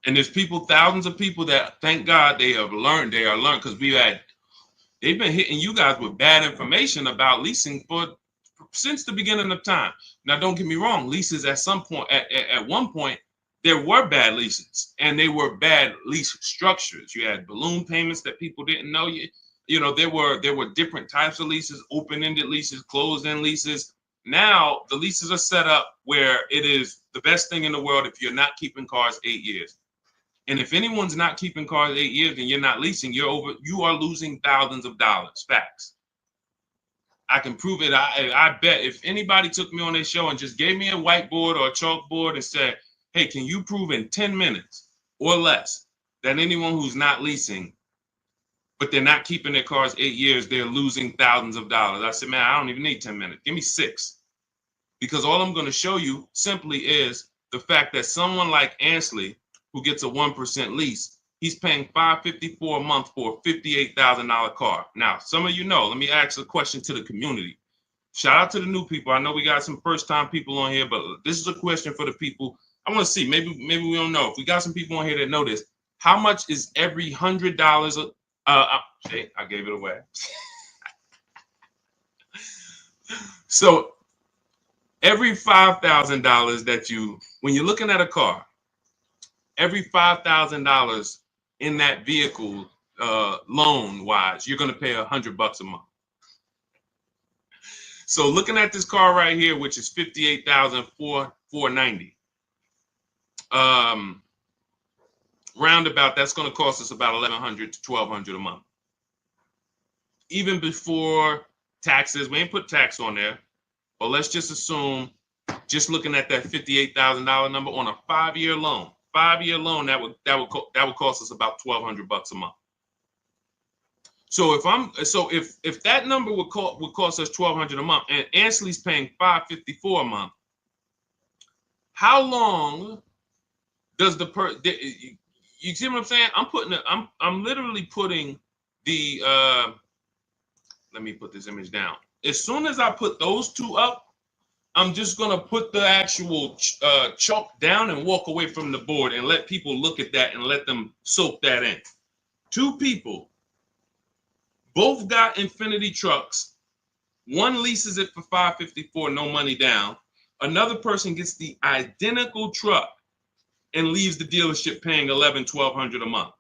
And there's people, thousands of people that, thank God, they are learned, because they've been hitting you guys with bad information about leasing since the beginning of time. Now, don't get me wrong, leases at some point, at one point, there were bad leases, and they were bad lease structures. You had balloon payments that people didn't know. There were different types of leases, open-ended leases, closed-end leases. Now the leases are set up where it is the best thing in the world if you're not keeping cars 8 years. And if anyone's not keeping cars 8 years and you're not leasing, you are losing thousands of dollars. Facts. I can prove it. I bet if anybody took me on their show and just gave me a whiteboard or a chalkboard and said, hey, can you prove in 10 minutes or less that anyone who's not leasing, but they're not keeping their cars 8 years, they're losing thousands of dollars? I said, man, I don't even need 10 minutes. Give me 6. Because all I'm going to show you simply is the fact that someone like Ansley, who gets a 1% lease, he's paying $554 a month for a $58,000 car. Now, some of you know, let me ask a question to the community. Shout out to the new people. I know we got some first-time people on here, but this is a question for the people. I want to see, maybe we don't know. If we got some people on here that know this, how much is every $100? I gave it away. So every $5,000 that when you're looking at a car, every $5,000 in that vehicle, loan-wise, you're going to pay $100 a month. So looking at this car right here, which is $58,490. Roundabout, that's going to cost us about $1,100 to $1,200 a month. Even before taxes, we ain't put tax on there, but let's just assume, just looking at that $58,000 number on a 5-year loan. 5-year loan, that would cost us about $1,200 a month. So if that number would cost us $1,200 a month, and Ansley's paying $554 a month, how long does you see what I'm saying? I'm literally putting the let me put this image down. As soon as I put those two up, I'm just gonna put the actual chalk down and walk away from the board and let people look at that and let them soak that in. 2 people, both got Infinity trucks. One leases it for $554, no money down. Another person gets the identical truck and leaves the dealership paying $1,100-$1,200 a month.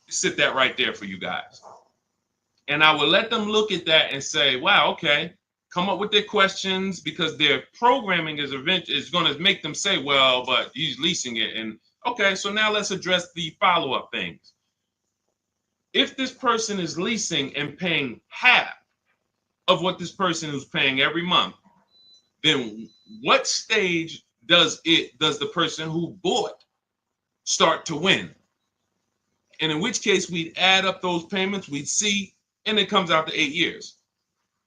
Sit that right there for you guys. And I will let them look at that and say, wow, okay, come up with their questions, because their programming is going to make them say, well, but he's leasing it. And okay, so now let's address the follow-up things. If this person is leasing and paying half of what this person is paying every month, then what stage does the person who bought start to win? And in which case we'd add up those payments, we'd see, and it comes out to 8 years.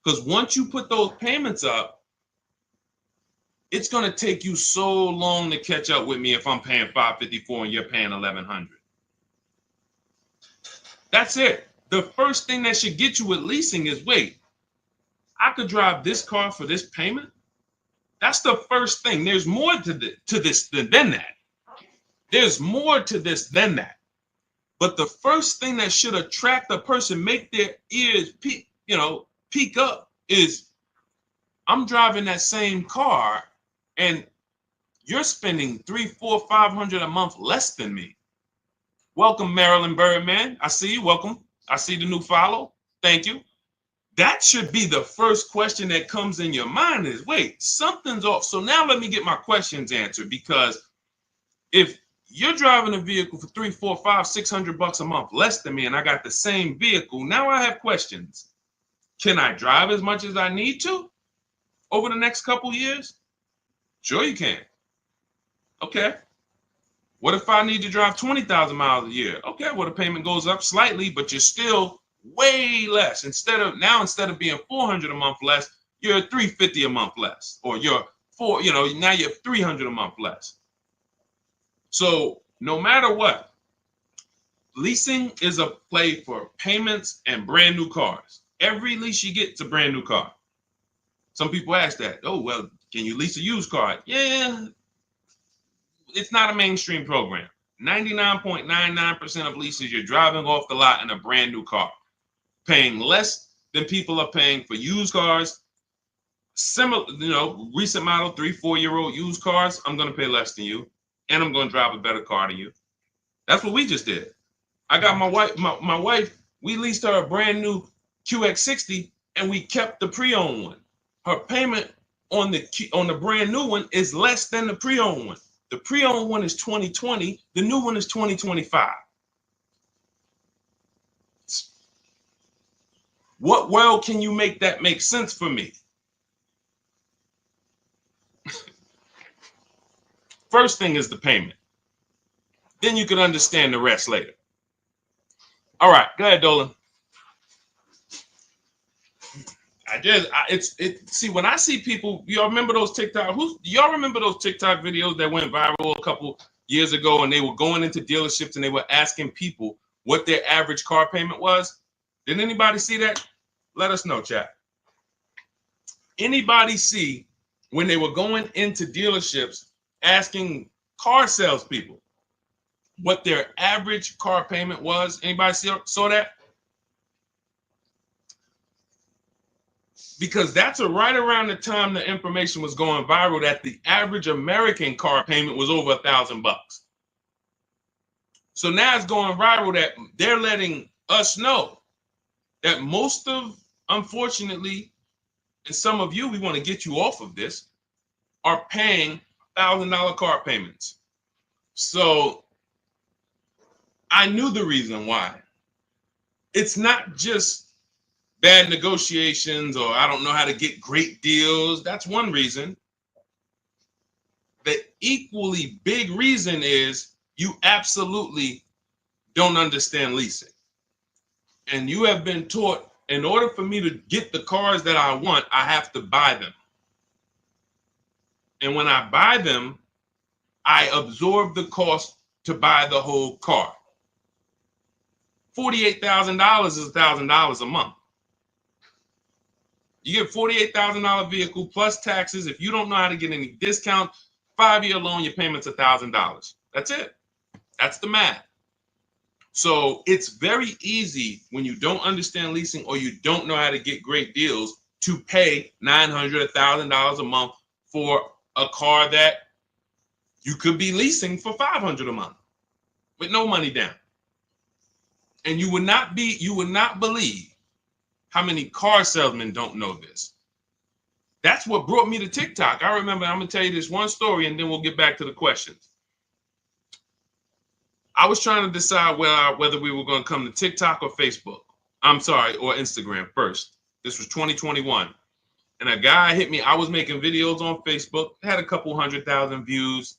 Because once you put those payments up, it's going to take you so long to catch up with me if I'm paying $554 and you're paying $1,100. That's it. The first thing that should get you with leasing is, wait, I could drive this car for this payment? That's the first thing. There's more to this than that. There's more to this than that. But the first thing that should attract a person, make their ears peak up, is I'm driving that same car and you're spending $300, $400, $500 a month less than me. Welcome, Marilyn Birdman. I see you. Welcome. I see the new follow. Thank you. That should be the first question that comes in your mind is, wait, something's off. So now let me get my questions answered, because if you're driving a vehicle for $300, $400, $500, $600 a month less than me, and I got the same vehicle, now I have questions. Can I drive as much as I need to over the next couple years? Sure you can. Okay. What if I need to drive 20,000 miles a year? Okay, well, the payment goes up slightly, but you're still way less. Instead of being $400 a month less, you're $350 a month less, or now you're $300 a month less. So no matter what, leasing is a play for payments and brand new cars. Every lease you get is a brand new car. Some people ask that. Oh, well, can you lease a used car? Yeah, it's not a mainstream program. 99.99% of leases, you're driving off the lot in a brand new car, paying less than people are paying for used cars. Similar, recent model 3-4-year-old used cars, I'm going to pay less than you, and I'm going to drive a better car than you. That's what we just did. I got my wife, we leased her a brand new QX60, and we kept the pre-owned one. Her payment on the brand new one is less than the pre-owned one. The pre-owned one is 2020. The new one is 2025. What world can you make that make sense for me? First thing is the payment. Then you can understand the rest later. All right, go ahead, Dolan. See, when I see people, y'all remember those TikTok videos that went viral a couple years ago, and they were going into dealerships and they were asking people what their average car payment was? Did anybody see that? Let us know, chat. Anybody see when they were going into dealerships asking car salespeople what their average car payment was? Anybody saw that? Because that's right around the time the information was going viral that the average American car payment was over $1,000. So now it's going viral that they're letting us know that most of, unfortunately, and some of you, we want to get you off of this, are paying $1,000 car payments. So I knew the reason why. It's not just bad negotiations or I don't know how to get great deals. That's one reason. The equally big reason is you absolutely don't understand leasing. And you have been taught, in order for me to get the cars that I want, I have to buy them. And when I buy them, I absorb the cost to buy the whole car. $48,000 is $1,000 a month. You get $48,000 vehicle plus taxes. If you don't know how to get any discount, 5-year loan, your payment's $1,000. That's it. That's the math. So it's very easy when you don't understand leasing or you don't know how to get great deals to pay $900, $1,000 a month for a car that you could be leasing for $500 a month with no money down. And you would not believe how many car salesmen don't know this. That's what brought me to TikTok. I remember, I'm going to tell you this one story and then we'll get back to the questions. I was trying to decide whether we were going to come to TikTok or Facebook. Or Instagram first. This was 2021. And a guy hit me. I was making videos on Facebook, had a couple 100,000 views,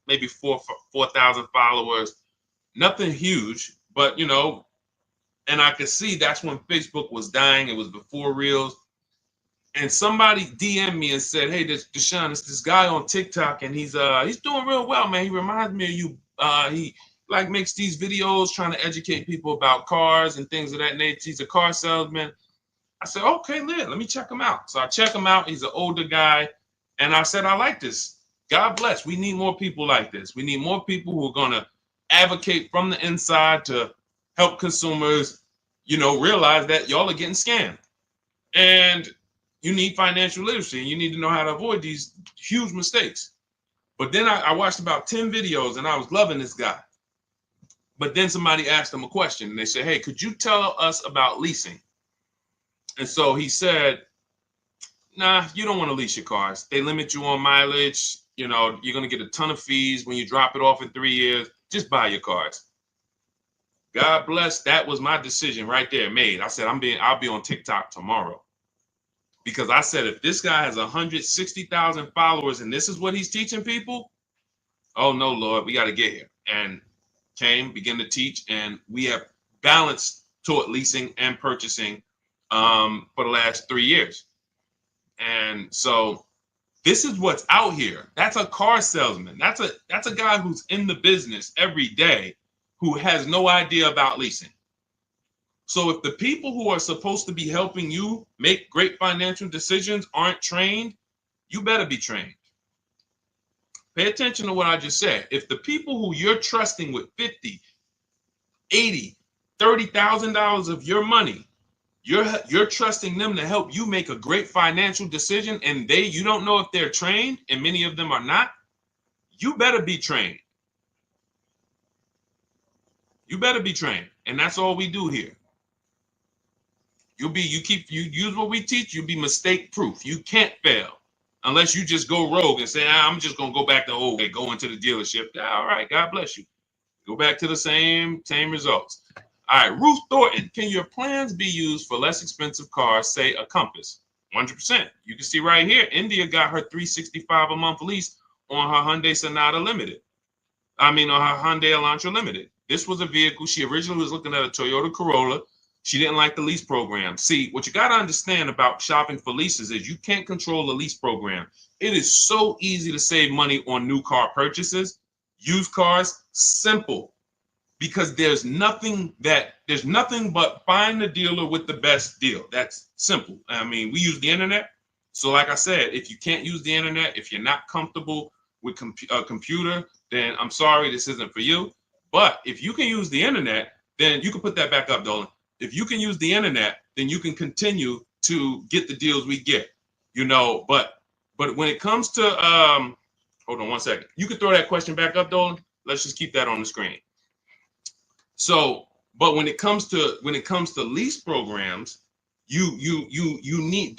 maybe 4,000 followers. nothing huge, but you know, and I could see that's when Facebook was dying. It was before Reels. And somebody DM'd me and said, "Hey, this Deshone, it's this guy on TikTok, and he's doing real well, man. He reminds me of you. He like makes these videos trying to educate people about cars and things of that nature. He's a car salesman." I said, "Okay, let me check him out." So I check him out. He's an older guy, and I said, "I like this. God bless. We need more people like this. We need more people who are gonna advocate from the inside to help consumers, you know, realize that y'all are getting scammed." And you need financial literacy, and you need to know how to avoid these huge mistakes. But then I watched about 10 videos, and I was loving this guy. But then somebody asked him a question, and they said, "Hey, could you tell us about leasing?" And so he said, "Nah, you don't want to lease your cars. They limit you on mileage. You know, you're going to get a ton of fees when you drop it off in 3 years. Just buy your cars." God bless. That was my decision right there made. I said, I'll be on TikTok tomorrow. Because I said, if this guy has 160,000 followers and this is what he's teaching people, oh no, Lord, we got to get here. And began to teach, and we have balanced toward leasing and purchasing for the last 3 years. And so this is what's out here. That's a car salesman. That's a guy who's in the business every day who has no idea about leasing. So if the people who are supposed to be helping you make great financial decisions aren't trained, you better be trained. Pay attention to what I just said. If the people who you're trusting with 50, 80, $30,000 of your money, you're trusting them to help you make a great financial decision, and you don't know if they're trained, and many of them are not, you better be trained. You better be trained. And that's all we do here. You use what we teach, you'll be mistake proof. You can't fail unless you just go rogue and say, I'm just gonna go back to go into the dealership. All right, God bless you. Go back to the same results. All right, Ruth Thornton, can your plans be used for less expensive cars, say a Compass? 100%. You can see right here, India got her $365 a month lease on her Hyundai Sonata Limited. On her Hyundai Elantra Limited. This was a vehicle, she originally was looking at a Toyota Corolla. She didn't like the lease program. See, what you got to understand about shopping for leases is you can't control the lease program. It is so easy to save money on new car purchases. Used cars, simple. Because there's nothing but find the dealer with the best deal. That's simple. We use the internet. So like I said, if you can't use the internet, if you're not comfortable with a computer, then I'm sorry, this isn't for you. But if you can use the internet, then you can put that back up, Dolan. If you can use the internet, then you can continue to get the deals we get, but when it comes to, hold on one second. You can throw that question back up, Dolan. Let's just keep that on the screen. So, but when it comes to lease programs, you need,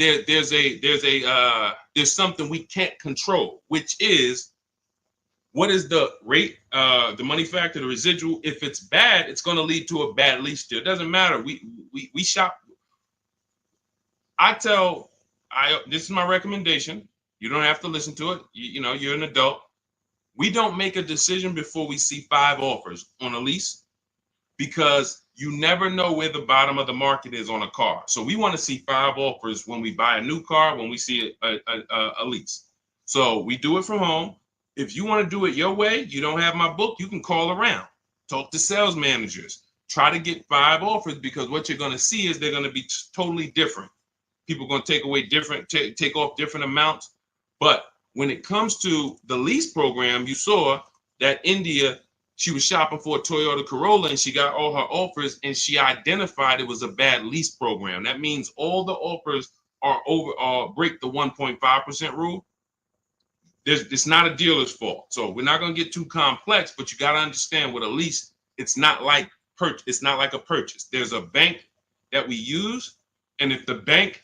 there's something we can't control, which is, what is the rate, the money factor, the residual? If it's bad, it's going to lead to a bad lease deal. It doesn't matter. We shop. This is my recommendation. You don't have to listen to it. You're an adult. We don't make a decision before we see 5 offers on a lease, because you never know where the bottom of the market is on a car. So we want to see 5 offers when we buy a new car, when we see a lease. So we do it from home. If you want to do it your way, you don't have my book, you can call around, talk to sales managers, try to get 5 offers, because what you're going to see is they're going to be totally different. People are going to take off different amounts. But when it comes to the lease program, you saw that India, she was shopping for a Toyota Corolla and she got all her offers, and she identified it was a bad lease program. That means all the offers are break the 1.5% rule. It's not a dealer's fault. So we're not going to get too complex, but you got to understand, with a lease, it's not like a purchase. There's a bank that we use, and if the bank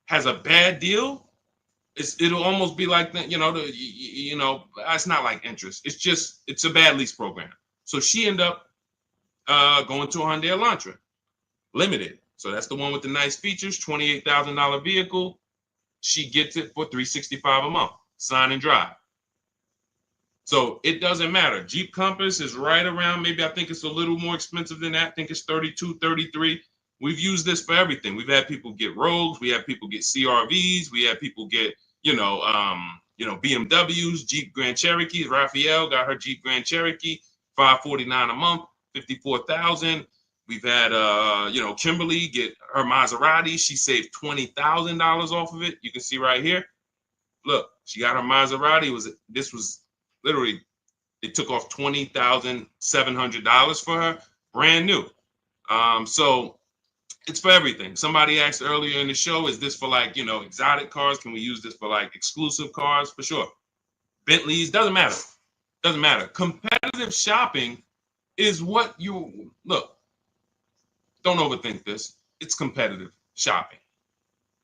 has a bad deal, it'll almost be like that. It's not like interest. It's a bad lease program. So she ended up going to a Hyundai Elantra Limited. So that's the one with the nice features, $28,000 vehicle. She gets it for $365 a month, sign and drive. So it doesn't matter. Jeep Compass is right around, maybe I think it's a little more expensive than that. I think it's 32, 33. We've used this for everything. We've had people get Rogues, we have people get CRVs, we have people get, BMWs, Jeep Grand Cherokees. Raphael got her Jeep Grand Cherokee, $549 a month, 54,000. We've had Kimberly get her Maserati. She saved $20,000 off of it. You can see right here. Look, she got her Maserati. This was literally, it took off $20,700 for her, brand new. So it's for everything. Somebody asked earlier in the show, is this for like, exotic cars? Can we use this for like exclusive cars? For sure. Bentleys, doesn't matter. Doesn't matter. Competitive shopping is what you look. Don't overthink this. It's competitive shopping.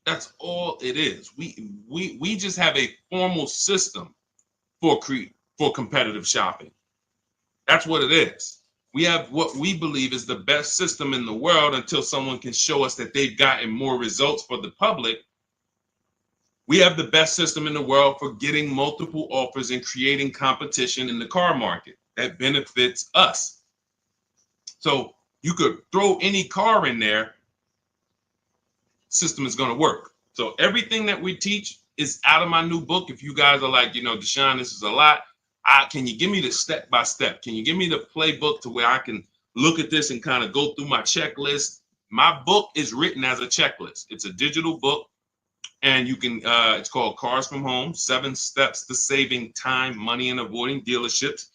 That's all it is. We just have a formal system for competitive shopping. That's what it is. We have what we believe is the best system in the world until someone can show us that they've gotten more results for the public. We have the best system in the world for getting multiple offers and creating competition in the car market that benefits us. So you could throw any car in there, system is going to work. So everything that we teach is out of my new book. If you guys are like, Deshone, this is a lot. Can you give me the step by step? Can you give me the playbook to where I can look at this and kind of go through my checklist? My book is written as a checklist. It's a digital book, and you can. It's called Cars from Home: 7 Steps to Saving Time, Money, and Avoiding Dealerships.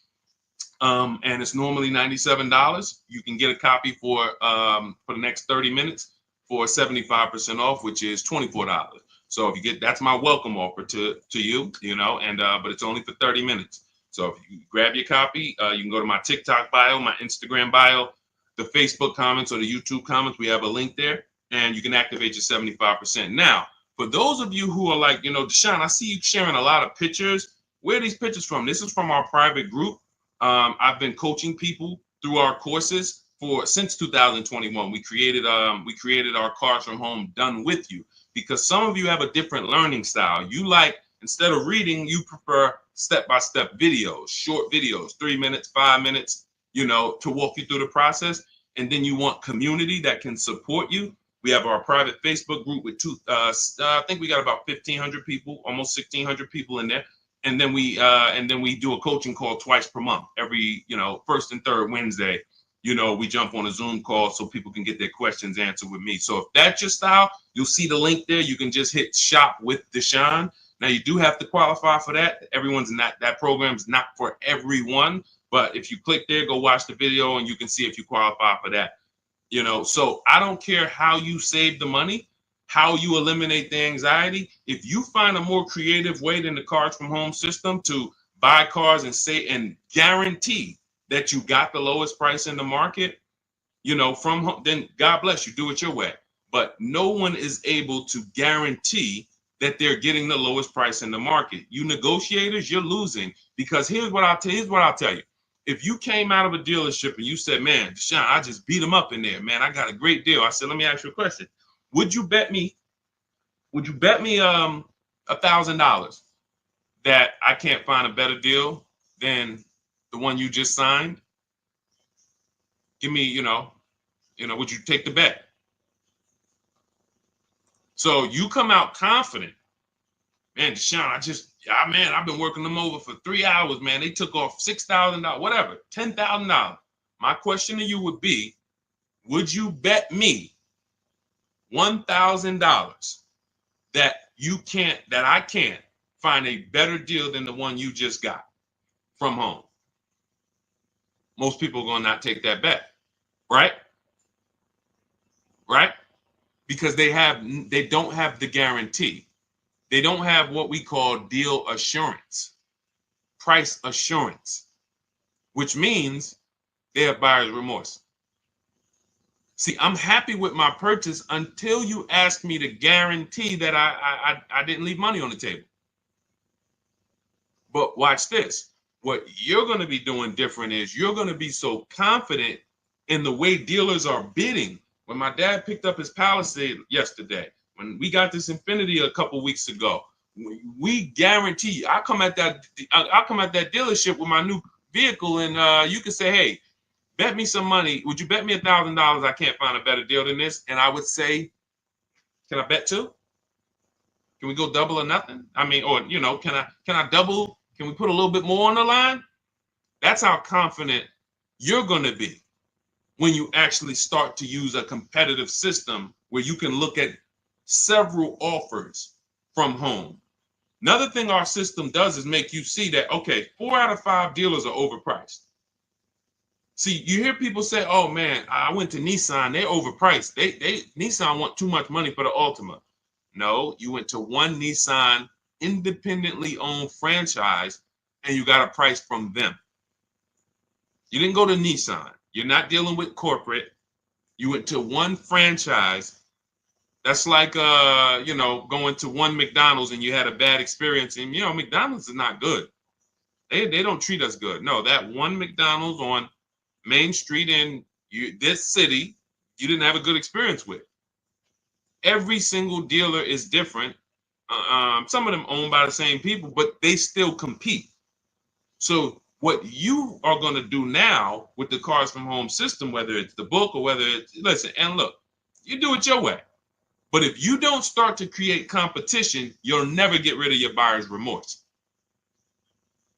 And it's normally $97. You can get a copy for the next 30 minutes for 75% off, which is $24. So if you get, that's my welcome offer to you, but it's only for 30 minutes. So if you grab your copy, you can go to my TikTok bio, my Instagram bio, the Facebook comments, or the YouTube comments. We have a link there, and you can activate your 75%. Now, for those of you who are like, Deshone, I see you sharing a lot of pictures. Where are these pictures from? This is from our private group. I've been coaching people through our courses since 2021. We created our Cars from Home Done With You, because some of you have a different learning style. You like, instead of reading, you prefer step-by-step videos, short videos, 3 minutes, 5 minutes, to walk you through the process. And then you want community that can support you. We have our private Facebook group with I think we got about 1,500 people, almost 1,600 people in there. And then we do a coaching call twice per month, every, first and third Wednesday. We jump on a Zoom call so people can get their questions answered with me. So if that's your style, you'll see the link there. You can just hit Shop with Deshone. Now, you do have to qualify for that. That program's not for everyone. But if you click there, go watch the video, and you can see if you qualify for that. So I don't care how you save the money, how you eliminate the anxiety. If you find a more creative way than the Cars from Home system to buy cars and guarantee that you got the lowest price in the market, from home, then God bless you, do it your way. But no one is able to guarantee that they're getting the lowest price in the market. You negotiators, you're losing, because here's what I'll tell you. If you came out of a dealership and you said, man, Deshone, I just beat them up in there, man, I got a great deal. I said, let me ask you a question. Would you bet me $1,000 that I can't find a better deal than the one you just signed? Give me, would you take the bet? So you come out confident, man, Deshone, I've been working them over for 3 hours, man. They took off $6,000, whatever, $10,000. My question to you would be, would you bet me $1,000 that I can't find a better deal than the one you just got from home? Most people are going to not take that bet, right? Right? Because they don't have the guarantee. They don't have what we call deal assurance, price assurance, which means they have buyer's remorse. See, I'm happy with my purchase until you ask me to guarantee that I didn't leave money on the table. But watch this. What you're going to be doing different is you're going to be so confident in the way dealers are bidding. When my dad picked up his Palisade yesterday, when we got this Infiniti a couple weeks ago, We guarantee you. I come at that dealership with my new vehicle, and you can say, hey, bet me some money. Would you bet me $1,000 I can't find a better deal than this? And I would say, can I bet two? Can we go double or nothing? I mean, or can I double? Can we put a little bit more on the line? That's how confident you're going to be when you actually start to use a competitive system where you can look at several offers from home. Another thing our system does is make you see that, okay, 4 out of 5 dealers are overpriced. See, you hear people say, oh man, I went to Nissan, they're overpriced. Nissan want too much money for the Altima. No, you went to one Nissan independently owned franchise and you got a price from them. You didn't go to Nissan. You're not dealing with corporate. You went to one franchise. That's like going to one McDonald's and you had a bad experience. And McDonald's is not good. They don't treat us good. No, that one McDonald's on Main Street in this city, you didn't have a good experience with. Every single dealer is different. Some of them owned by the same people, but they still compete. So what you are going to do now with the Cars from Home system, whether it's the book or whether it's, listen, and look, you do it your way. But if you don't start to create competition, you'll never get rid of your buyer's remorse.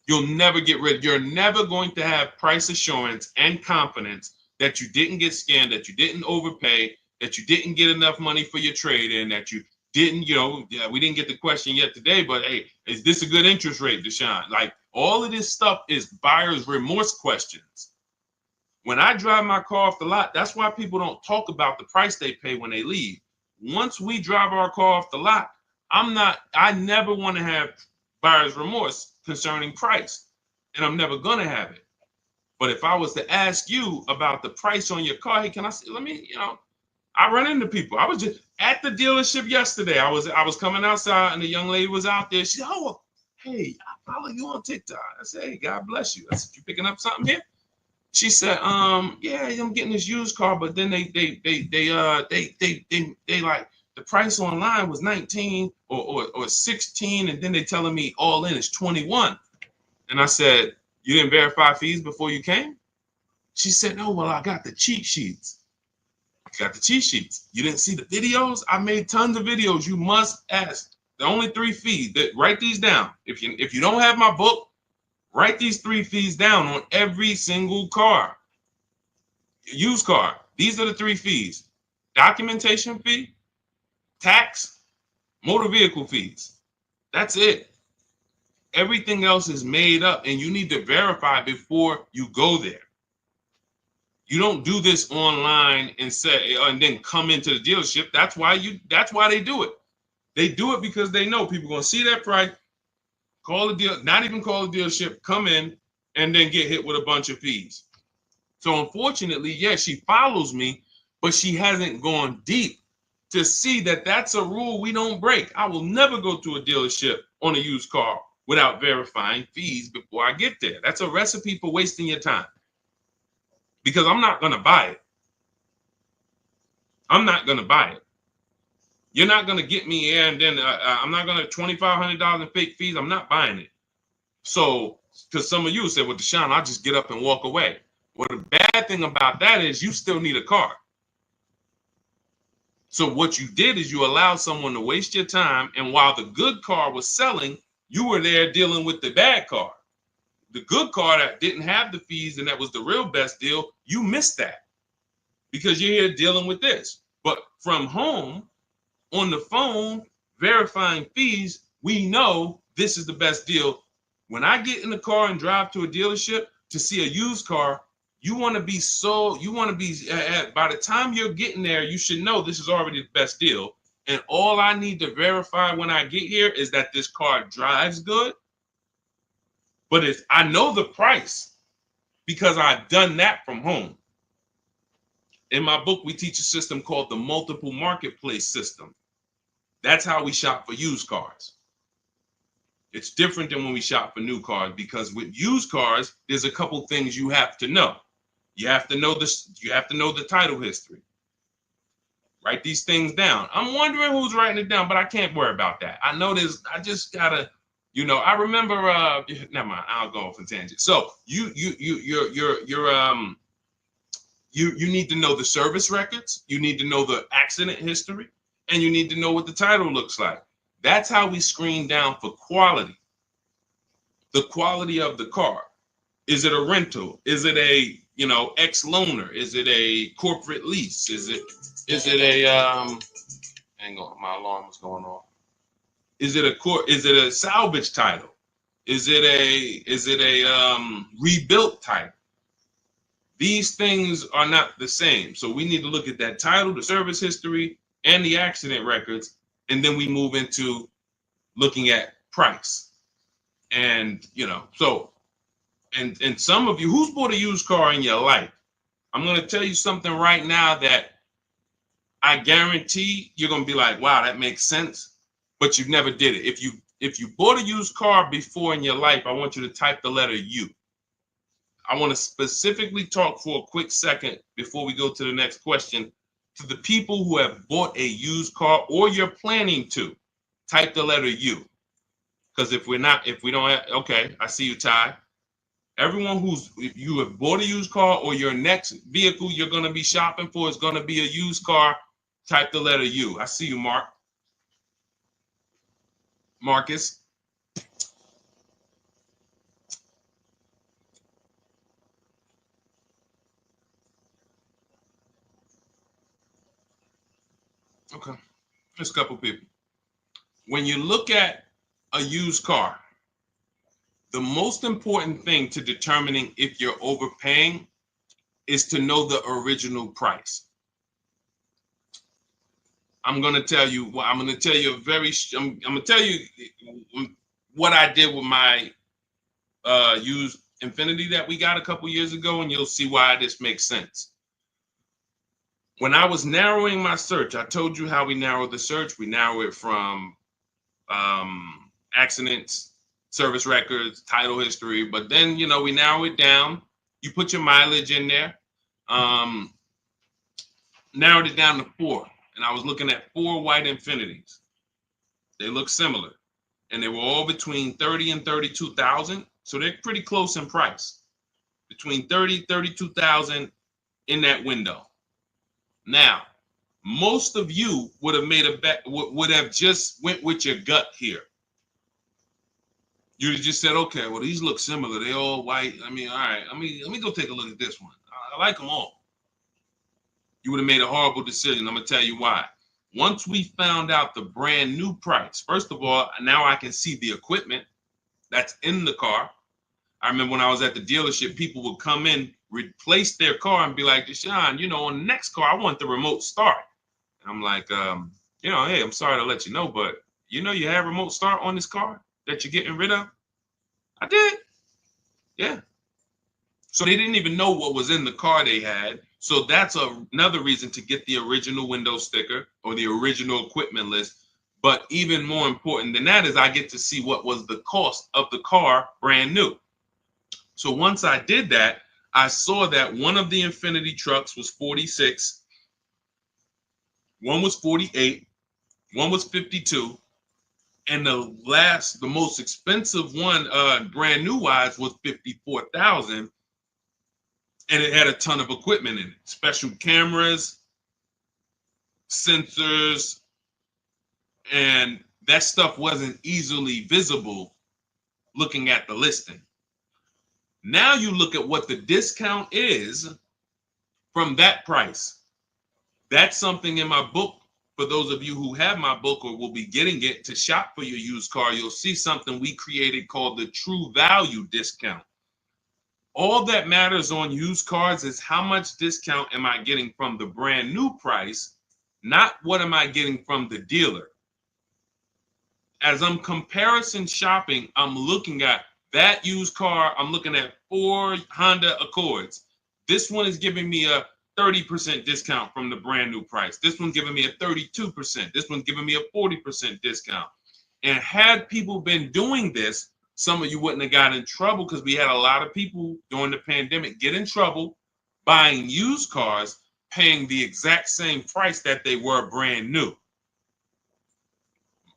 You're never going to have price assurance and confidence that you didn't get scammed, that you didn't overpay, that you didn't get enough money for your trade-in, that you didn't, we didn't get the question yet today, but hey, is this a good interest rate, Deshone? Like, all of this stuff is buyer's remorse questions. When I drive my car off the lot, that's why people don't talk about the price they pay when they leave. Once we drive our car off the lot, I never want to have buyer's remorse concerning price, and I'm never going to have it. But if I was to ask you about the price on your car, hey, can I see, I run into people. I was just at the dealership yesterday. I was coming outside and the young lady was out there. She said, oh, hey, I follow you on TikTok. I said, hey, God bless you. I said, you picking up something here? She said, yeah, I'm getting this used car, but then they like the price online was 19 or 16, and then they telling me all in is 21. And I said, you didn't verify fees before you came? She said, no, well, I got the cheat sheets. You got the cheat sheets. You didn't see the videos? I made tons of videos. You must ask. The only 3 fees. Write these down. If you don't have my book, write these 3 fees down on every single car. Used car. These are the 3 fees. Documentation fee, tax, motor vehicle fees. That's it. Everything else is made up, and you need to verify before you go there. You don't do this online and say, and then come into the dealership. That's why they do it. They do it because they know people are going to see that price, not even call the dealership, come in, and then get hit with a bunch of fees. So unfortunately, yes, she follows me, but she hasn't gone deep to see that that's a rule we don't break. I will never go to a dealership on a used car without verifying fees before I get there. That's a recipe for wasting your time, because I'm not going to buy it. I'm not going to buy it. You're not going to get me here, and then I'm not going to $2,500 in fake fees. I'm not buying it. So, because some of you said, well, Deshone, I'll just get up and walk away. Well, the bad thing about that is you still need a car. So what you did is you allowed someone to waste your time, and while the good car was selling, you were there dealing with the bad car. The good car that didn't have the fees and that was the real best deal, you missed that because you're here dealing with this. But from home, on the phone, verifying fees, we know this is the best deal. When I get in the car and drive to a dealership to see a used car, by the time you're getting there, you should know this is already the best deal. And all I need to verify when I get here is that this car drives good. But I know the price because I've done that from home. In my book, we teach a system called the multiple marketplace system. That's how we shop for used cars. It's different than when we shop for new cars, because with used cars, there's a couple things you have to know. You have to know this. You have to know the title history. Write these things down. I'm wondering who's writing it down, but I can't worry about that. I know this. I just gotta, I remember. Never mind. I'll go off a tangent. So you need to know the service records. You need to know the accident history, and you need to know what the title looks like. That's how we screen down for quality. The quality of the car. Is it a rental? Is it a ex-loaner? Is it a corporate lease? Is it a hang on, my alarm was going off. Is it a salvage title? Is it a rebuilt title? These things are not the same. So we need to look at that title, the service history, and the accident records, and then we move into looking at price. And and some of you, who's bought a used car in your life? I'm going to tell you something right now that I guarantee you're going to be like, wow, that makes sense, but you never did it. If you bought a used car before in your life, I want you to type the letter U. I want to specifically talk for a quick second before we go to the next question to the people who have bought a used car or you're planning to. Type the letter U. Because if we don't have, okay, I see you, Ty. Everyone if you have bought a used car or your next vehicle you're going to be shopping for is going to be a used car, type the letter U. I see you, Marcus. Okay, just a couple people. When you look at a used car, the most important thing to determining if you're overpaying is to know the original price. I'm going to tell you what I'm going to tell you what I did with my used Infiniti that we got a couple years ago, and you'll see why this makes sense. When I was narrowing my search, I told you how we narrow the search. We narrow it from accidents, service records, title history, but then we narrow it down. You put your mileage in there. Narrowed it down to 4, and I was looking at 4 white Infinitis. They look similar, and they were all between 30 and 32,000, so they're pretty close in price. Between 30, 32,000 in that window. Now, most of you would have made a bet, would have just went with your gut here. You'd have just said, okay, well, these look similar. They all white. I mean, all right, let me go take a look at this one. I like them all. You would have made a horrible decision. I'm going to tell you why. Once we found out the brand new price, first of all, now I can see the equipment that's in the car. I remember when I was at the dealership, people would come in, replace their car and be like, Deshone, on the next car, I want the remote start. And I'm like, hey, I'm sorry to let you know, but you have remote start on this car that you're getting rid of? I did. Yeah. So they didn't even know what was in the car they had. So that's another reason to get the original window sticker or the original equipment list. But even more important than that is I get to see what was the cost of the car brand new. So once I did that, I saw that one of the Infiniti trucks was 46, one was 48, one was 52, and the most expensive one, brand new wise, was 54,000, and it had a ton of equipment in it, special cameras, sensors, and that stuff wasn't easily visible looking at the listing. Now you look at what the discount is from that price. That's something in my book. For those of you who have my book or will be getting it to shop for your used car, you'll see something we created called the true value discount. All that matters on used cars is how much discount am I getting from the brand new price, not what am I getting from the dealer. As I'm comparison shopping, I'm looking at that used car. I'm looking at 4 Honda Accords. This one is giving me a 30% discount from the brand new price. This one's giving me a 32%. This one's giving me a 40% discount. And had people been doing this, some of you wouldn't have got in trouble, because we had a lot of people during the pandemic get in trouble buying used cars paying the exact same price that they were brand new.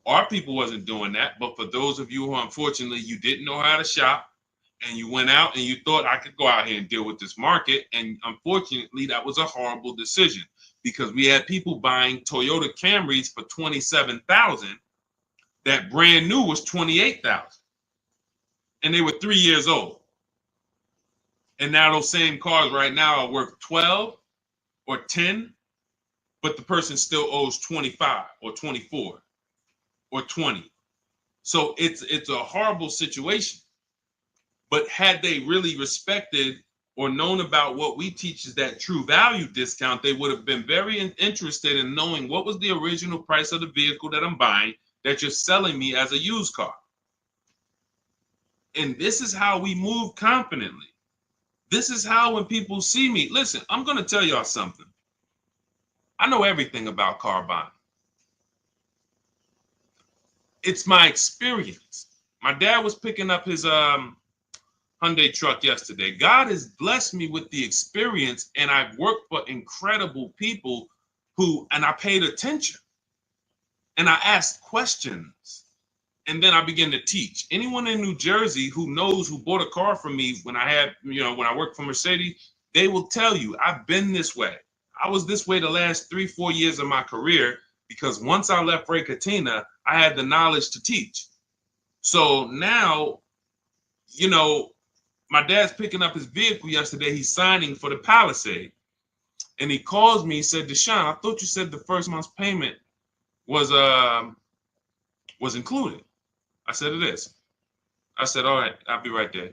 Our people wasn't doing that, but for those of you who unfortunately you didn't know how to shop and you went out and you thought I could go out here and deal with this market, and unfortunately that was a horrible decision because we had people buying Toyota Camrys for $27,000 that brand new was $28,000, and they were 3 years old. And now those same cars right now are worth 12 or 10, but the person still owes 25 or 24 or 20. So it's a horrible situation. But had they really respected or known about what we teach is that true value discount, they would have been very interested in knowing what was the original price of the vehicle that I'm buying that you're selling me as a used car. And this is how we move confidently. This is how when people see me, listen, I'm going to tell y'all something. I know everything about car buying. It's my experience. My dad was picking up his Hyundai truck yesterday. God has blessed me with the experience, and I've worked for incredible people and I paid attention and I asked questions, and then I began to teach. Anyone in New Jersey who bought a car from me when I worked for Mercedes, they will tell you I've been this way. I was this way the last 3-4 years of my career because once I left Ray Katina, I had the knowledge to teach. So now, my dad's picking up his vehicle yesterday. He's signing for the Palisade. And he calls me, he said, Deshone, I thought you said the first month's payment was included. I said, it is. I said, all right, I'll be right there.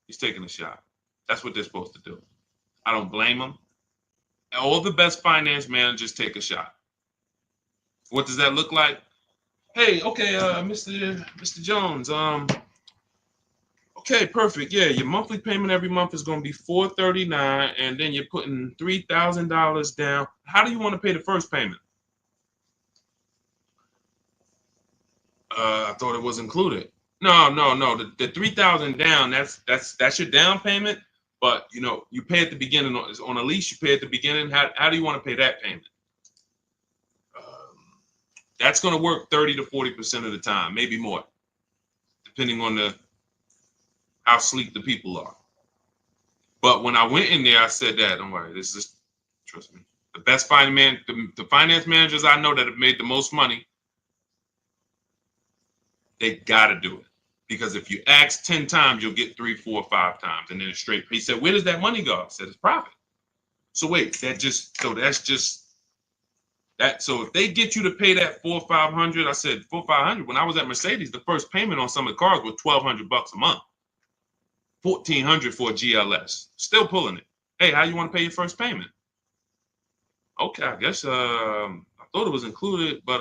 He's taking a shot. That's what they're supposed to do. I don't blame them. All the best finance managers take a shot. What does that look like? Hey, okay, Mr. Jones, okay, perfect. Yeah, your monthly payment every month is going to be $439, and then you're putting $3,000 down. How do you want to pay the first payment? I thought it was included. No. The $3,000 down. That's your down payment. But you pay at the beginning on a lease. You pay at the beginning. How do you want to pay that payment? That's going to work 30 to 40% of the time, maybe more, depending on how sleek the people are. But when I went in there, I said that, don't worry, trust me. The best the finance managers I know that have made the most money, they got to do it. Because if you ask 10 times, you'll get 3, 4, 5 times. And then it's straight. He said, where does that money go? I said, it's profit. So wait, that's just that. So if they get you to pay that $400 or $500, I said $400 or $500. When I was at Mercedes, the first payment on some of the cars was $1,200 a month. $1,400 for a GLS. Still pulling it. Hey, how you want to pay your first payment? Okay, I guess I thought it was included, but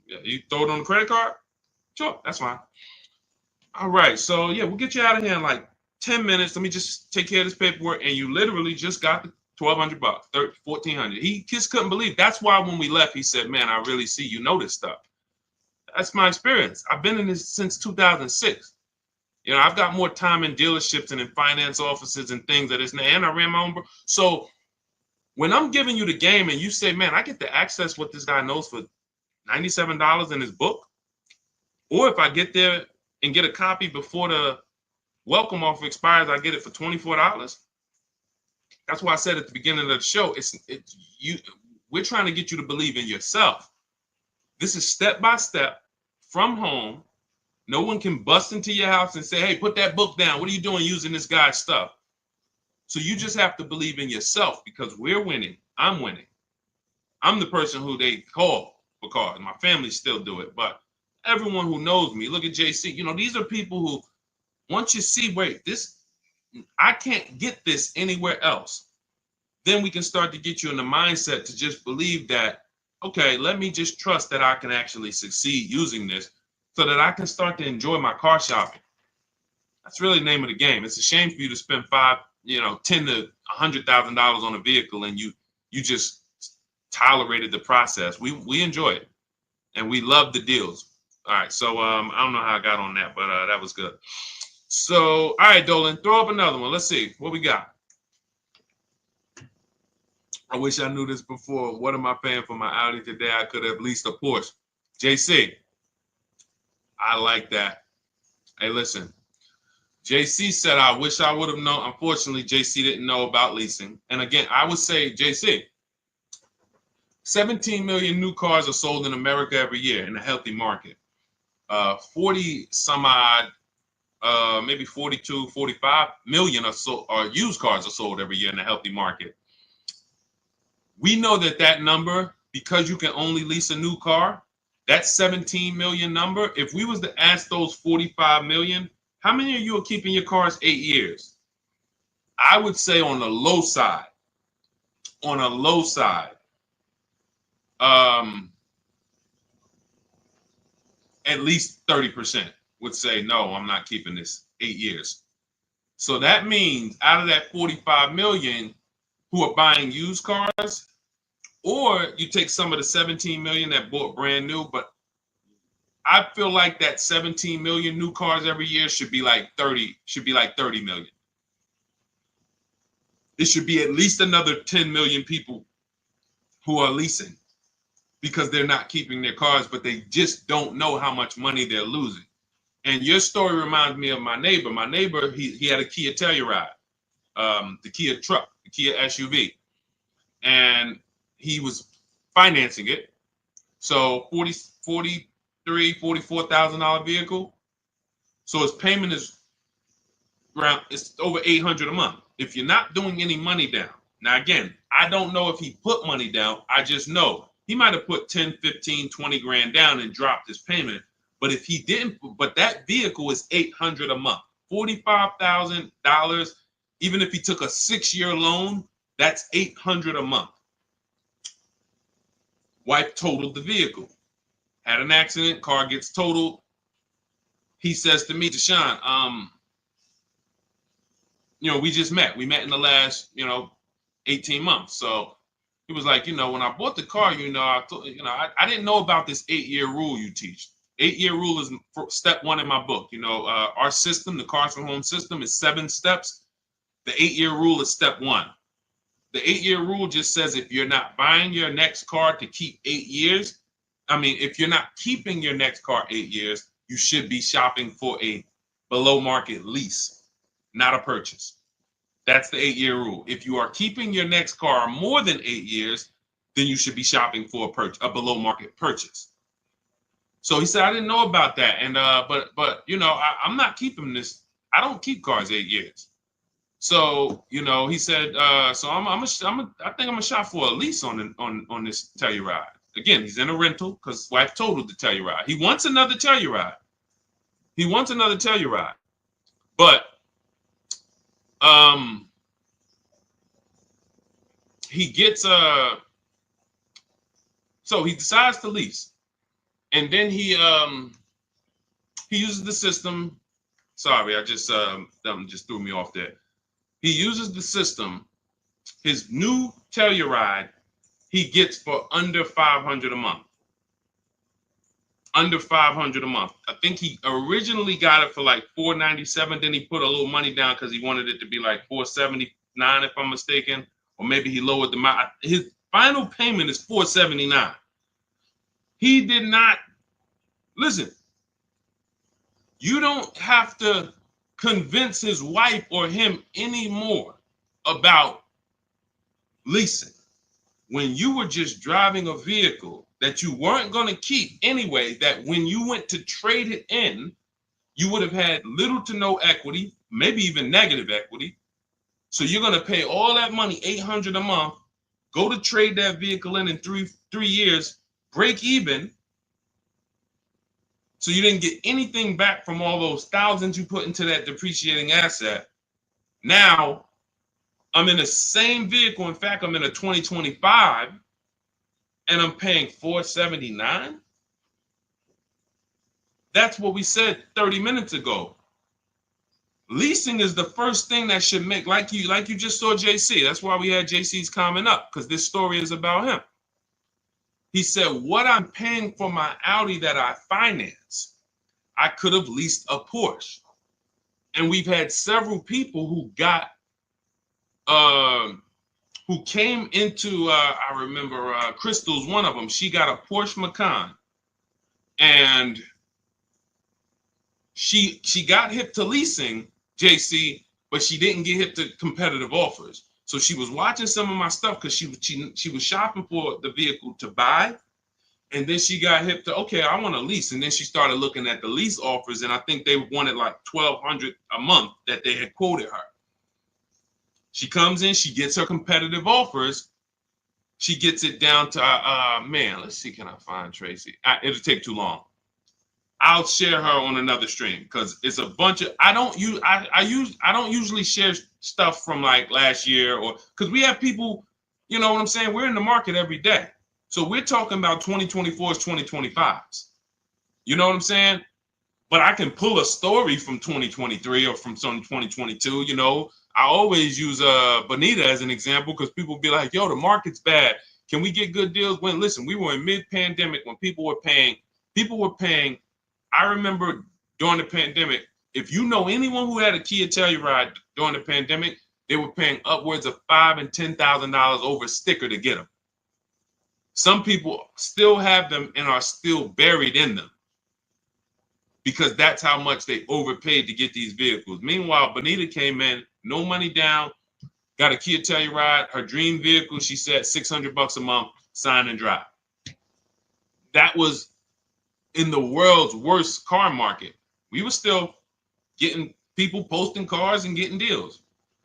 yeah, you throw it on the credit card? Sure, that's fine. All right, so yeah, we'll get you out of here in like 10 minutes. Let me just take care of this paperwork, and you literally just got the $1,200, $1,400. He just couldn't believe. That's why when we left, he said, "Man, I really see you know this stuff." That's my experience. I've been in this since 2006. I've got more time in dealerships and in finance offices and things that isn't. And I ran my own. So when I'm giving you the game and you say, "Man, I get to access what this guy knows for $97 in his book," or if I get there and get a copy before the welcome offer expires, I get it for $24. That's why I said at the beginning of the show, we're trying to get you to believe in yourself. This is step by step from home. No one can bust into your house and say, "Hey, put that book down. What are you doing using this guy's stuff?" So you just have to believe in yourself because we're winning. I'm winning. I'm the person who they call for cars. My family still do it, but everyone who knows me, look at JC. These are people who, once you see, wait, I can't get this anywhere else. Then we can start to get you in the mindset to just believe that, okay, let me just trust that I can actually succeed using this so that I can start to enjoy my car shopping. That's really the name of the game. It's a shame for you to spend $10 to $100,000 on a vehicle and you just tolerated the process. We enjoy it and we love the deals. All right, so I don't know how I got on that, but that was good. So, all right, Dolan, throw up another one. Let's see what we got. I wish I knew this before. What am I paying for my Audi today? I could have leased a Porsche. JC, I like that. Hey, listen. JC said, I wish I would have known. Unfortunately, JC didn't know about leasing. And again, I would say, JC, 17 million new cars are sold in America every year in a healthy market. 40 some odd, maybe 42, 45 million are used cars are sold every year in a healthy market. We know that number, because you can only lease a new car, that 17 million number, if we was to ask those 45 million, how many of you are keeping your cars 8 years? I would say on the low side, at least 30% would say, no, I'm not keeping this 8 years. So that means out of that 45 million who are buying used cars, or you take some of the 17 million that bought brand new, but I feel like that 17 million new cars every year should be like 30 million. It should be at least another 10 million people who are leasing because they're not keeping their cars, but they just don't know how much money they're losing. And your story reminds me of my neighbor. My neighbor, he had a Kia Telluride, the Kia truck, the Kia SUV, and he was financing it. So $44,000 vehicle. So his payment is it's over $800 a month. If you're not doing any money down. Now, again, I don't know if he put money down. I just know he might have put 10, 15, 20 grand down and dropped his payment. But if he didn't, but that vehicle is $800 a month, $45,000. Even if he took a 6-year loan, that's $800 a month. Wife totaled the vehicle, had an accident, car gets totaled. He says to me, Deshone, we just met. We met in the last, 18 months. So he was like, when I bought the car, I didn't know about this 8-year rule you teach. 8-year rule is step 1 in my book. Our system, the Cars from Home system, is 7 steps. The 8-year rule is step 1. The 8-year rule just says if you're not buying your next car to keep 8 years, if you're not keeping your next car 8 years, you should be shopping for a below market lease, not a purchase. That's the 8-year rule. If you are keeping your next car more than 8 years, then you should be shopping for a below market purchase. So he said, I didn't know about that. And but I'm not keeping this. I don't keep cars 8 years. So, he said, so I think I'm gonna shop for a lease on this Telluride. Again, he's in a rental because his wife totaled the Telluride. He wants another Telluride. But he gets so he decides to lease, and then he uses the system. Sorry, I just just threw me off there. He uses the system. His new Telluride he gets for under $500 a month. Under $500 a month. I think he originally got it for like $497. Then he put a little money down because he wanted it to be like $479, if I'm mistaken, or maybe he lowered the amount. His final payment is $479. He did not listen. You don't have to convince his wife or him anymore about leasing. When you were just driving a vehicle that you weren't going to keep anyway, that when you went to trade it in, you would have had little to no equity, maybe even negative equity. So you're going to pay all that money, $800 a month, go to trade that vehicle in 3 years, break even. So you didn't get anything back from all those thousands you put into that depreciating asset. Now, I'm in the same vehicle. In fact, I'm in a 2025 and I'm paying $479. That's what we said 30 minutes ago. Leasing is the first thing that should make, like you just saw JC. That's why we had JC's comment up, because this story is about him. He said, what I'm paying for my Audi that I finance, I could have leased a Porsche. And we've had several people who got who came into, I remember Crystal's one of them. She got a Porsche Macan, and she got hip to leasing, JC, but she didn't get hip to competitive offers. So she was watching some of my stuff because she was shopping for the vehicle to buy, and then she got hip to, okay, I want to lease, and then she started looking at the lease offers, and I think they wanted like $1,200 a month that they had quoted her. She comes in, she gets her competitive offers. She gets it down to, man, let's see, can I find Tracy? It'll take too long. I'll share her on another stream because it's a bunch of, I don't usually share stuff from like last year, or because we have people, you know what I'm saying? We're in the market every day. So we're talking about 2024s, 2025s. You know what I'm saying? But I can pull a story from 2023 or from some 2022, you know. I always use Bonita as an example because people be like, yo, the market's bad. Can we get good deals? When, listen, we were in mid-pandemic when people were paying. I remember during the pandemic, if you know anyone who had a Kia Telluride during the pandemic, they were paying upwards of $5,000 and $10,000 over a sticker to get them. Some people still have them and are still buried in them because that's how much they overpaid to get these vehicles. Meanwhile, Bonita came in, no money down, got a Kia Telluride, her dream vehicle, she said $600 a month, sign and drive. That was in the world's worst car market. We were still getting people posting cars and getting deals.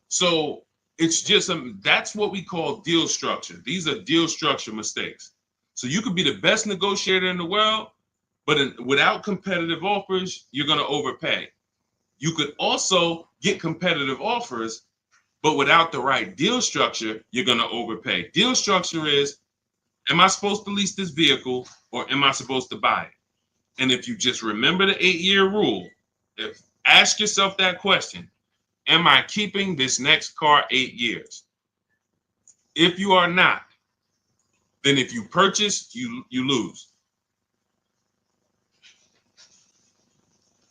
So it's just, that's what we call deal structure. These are deal structure mistakes. So you could be the best negotiator in the world, but without competitive offers, you're going to overpay. You could also get competitive offers, but without the right deal structure, you're going to overpay. Deal structure is, am I supposed to lease this vehicle or am I supposed to buy it? And if you just remember the 8-year rule, ask yourself that question, am I keeping this next car 8 years? If you are not, then if you purchase, you lose.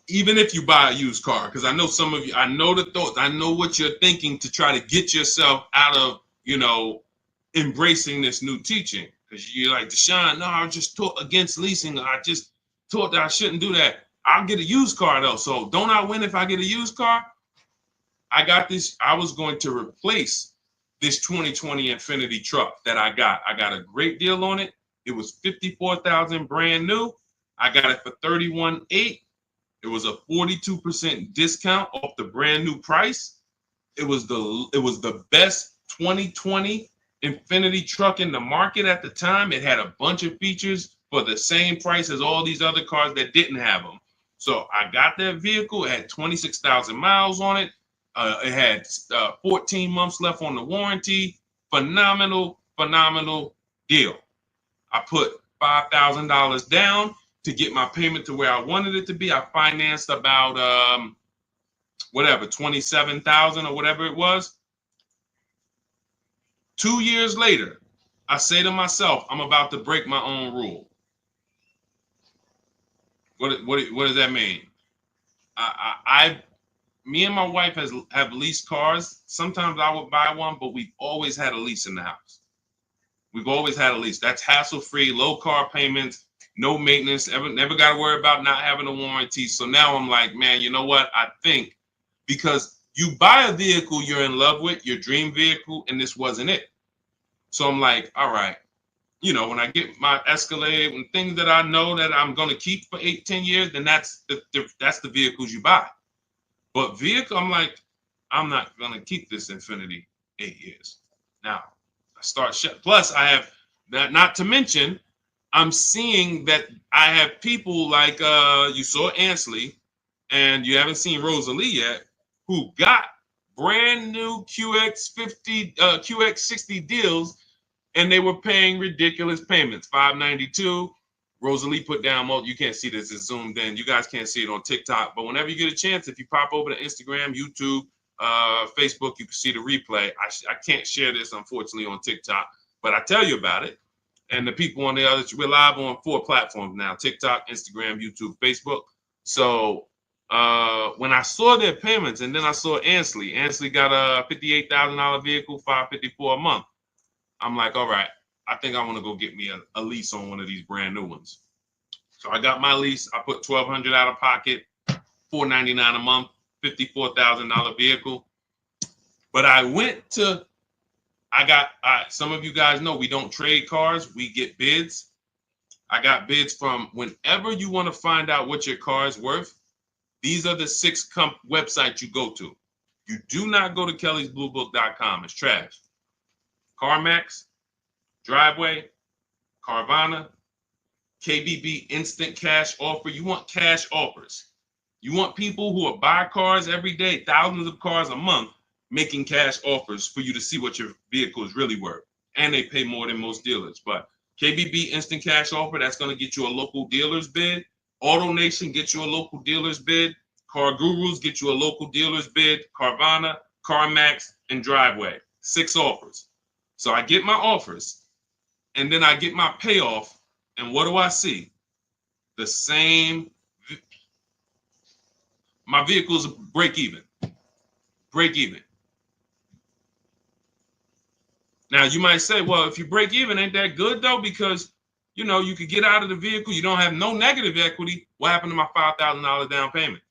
Even if you buy a used car, because I know some of you, I know the thoughts, I know what you're thinking to try to get yourself out of, you know, embracing this new teaching. Because you're like, Deshone, no, I just taught against leasing. I just taught that I shouldn't do that. I'll get a used car though. So don't I win if I get a used car? I got this. I was going to replace this 2020 Infiniti truck that I got. I got a great deal on it. It was $54,000 brand new. I got it for $31,800. It was a 42% discount off the brand new price. It was the best 2020 Infiniti truck in the market at the time. It had a bunch of features for the same price as all these other cars that didn't have them. So I got that vehicle. It had 26,000 miles on it. It had 14 months left on the warranty. Phenomenal deal. I put $5,000 down to get my payment to where I wanted it to be. I financed about whatever, 27,000 or whatever it was. 2 years later, I say to myself, I'm about to break my own rule. What does that mean? Me and my wife have leased cars. Sometimes I would buy one, but we've always had a lease in the house. We've always had a lease. That's hassle-free, low car payments, no maintenance, never got to worry about not having a warranty. So now I'm like, man, you know what? I think because you buy a vehicle you're in love with, your dream vehicle, and this wasn't it. So I'm like, all right, you know, when I get my Escalade and things that I know that I'm going to keep for 8-10 years, then that's the vehicles you buy. But vehicle, I'm like, I'm not going to keep this Infiniti 8 years. Now, I start plus I have that, not to mention, I'm seeing that I have people like you saw Ansley, and you haven't seen Rosalie yet, who got brand new QX50, QX60 deals, and they were paying ridiculous payments, $592. Rosalie put down, you can't see this, it's zoomed in. You guys can't see it on TikTok, but whenever you get a chance, if you pop over to Instagram, YouTube, Facebook, you can see the replay. I can't share this, unfortunately, on TikTok, but I tell you about it. And the people on the others, we're live on 4 platforms now: TikTok, Instagram, YouTube, Facebook. So when I saw their payments, and then I saw Ansley got a $58,000 vehicle, $554 a month. I'm like, all right, I think I want to go get me a lease on one of these brand new ones. So I got my lease. I put $1,200 out of pocket, $499 a month, $54,000 vehicle. But I went to, some of you guys know we don't trade cars. We get bids. I got bids from whenever you want to find out what your car is worth. These are the 6 websites you go to. You do not go to kellysbluebook.com. It's trash. CarMax, Driveway, Carvana, KBB Instant Cash Offer. You want cash offers. You want people who will buy cars every day, thousands of cars a month, making cash offers for you to see what your vehicle is really worth. And they pay more than most dealers. But KBB Instant Cash Offer, that's going to get you a local dealer's bid. AutoNation gets you a local dealer's bid. Car Gurus get you a local dealer's bid. Carvana, CarMax, and Driveway. 6 offers. So I get my offers, and then I get my payoff, and what do I see? The same. My vehicle's break even. Break even. Now you might say, well, if you break even, ain't that good though? Because you know you could get out of the vehicle, you don't have no negative equity. What happened to my $5,000 down payment?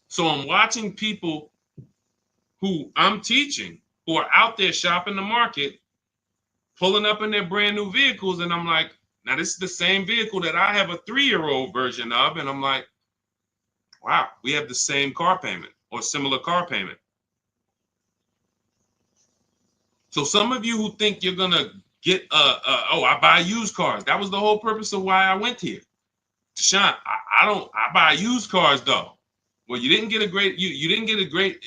So I'm watching people who I'm teaching who are out there shopping the market, pulling up in their brand new vehicles, and I'm like, now this is the same vehicle that I have a 3-year-old version of, and I'm like, wow, we have the same car payment or similar car payment. So some of you who think you're gonna get I buy used cars. That was the whole purpose of why I went here. Deshone, I buy used cars though. Well, you didn't get a great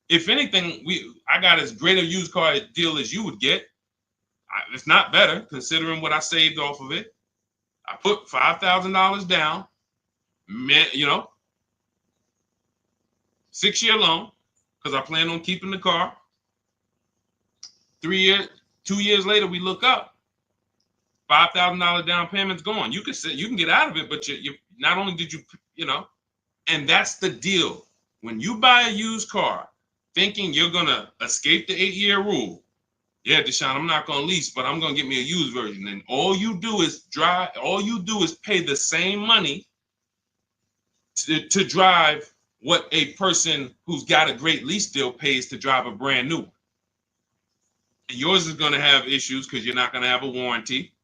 if anything, I got as great a used car deal as you would get. It's not better considering what I saved off of it. I put $5,000 down, 6-year loan, because I plan on keeping the car. 2 years later, we look up, $5,000 down payment's gone. You can get out of it, but you not only did and that's the deal. When you buy a used car, thinking you're gonna escape the 8-year rule, yeah, Deshone, I'm not gonna lease, but I'm gonna get me a used version. And all you do is pay the same money to drive what a person who's got a great lease deal pays to drive a brand new one. And yours is gonna have issues because you're not gonna have a warranty.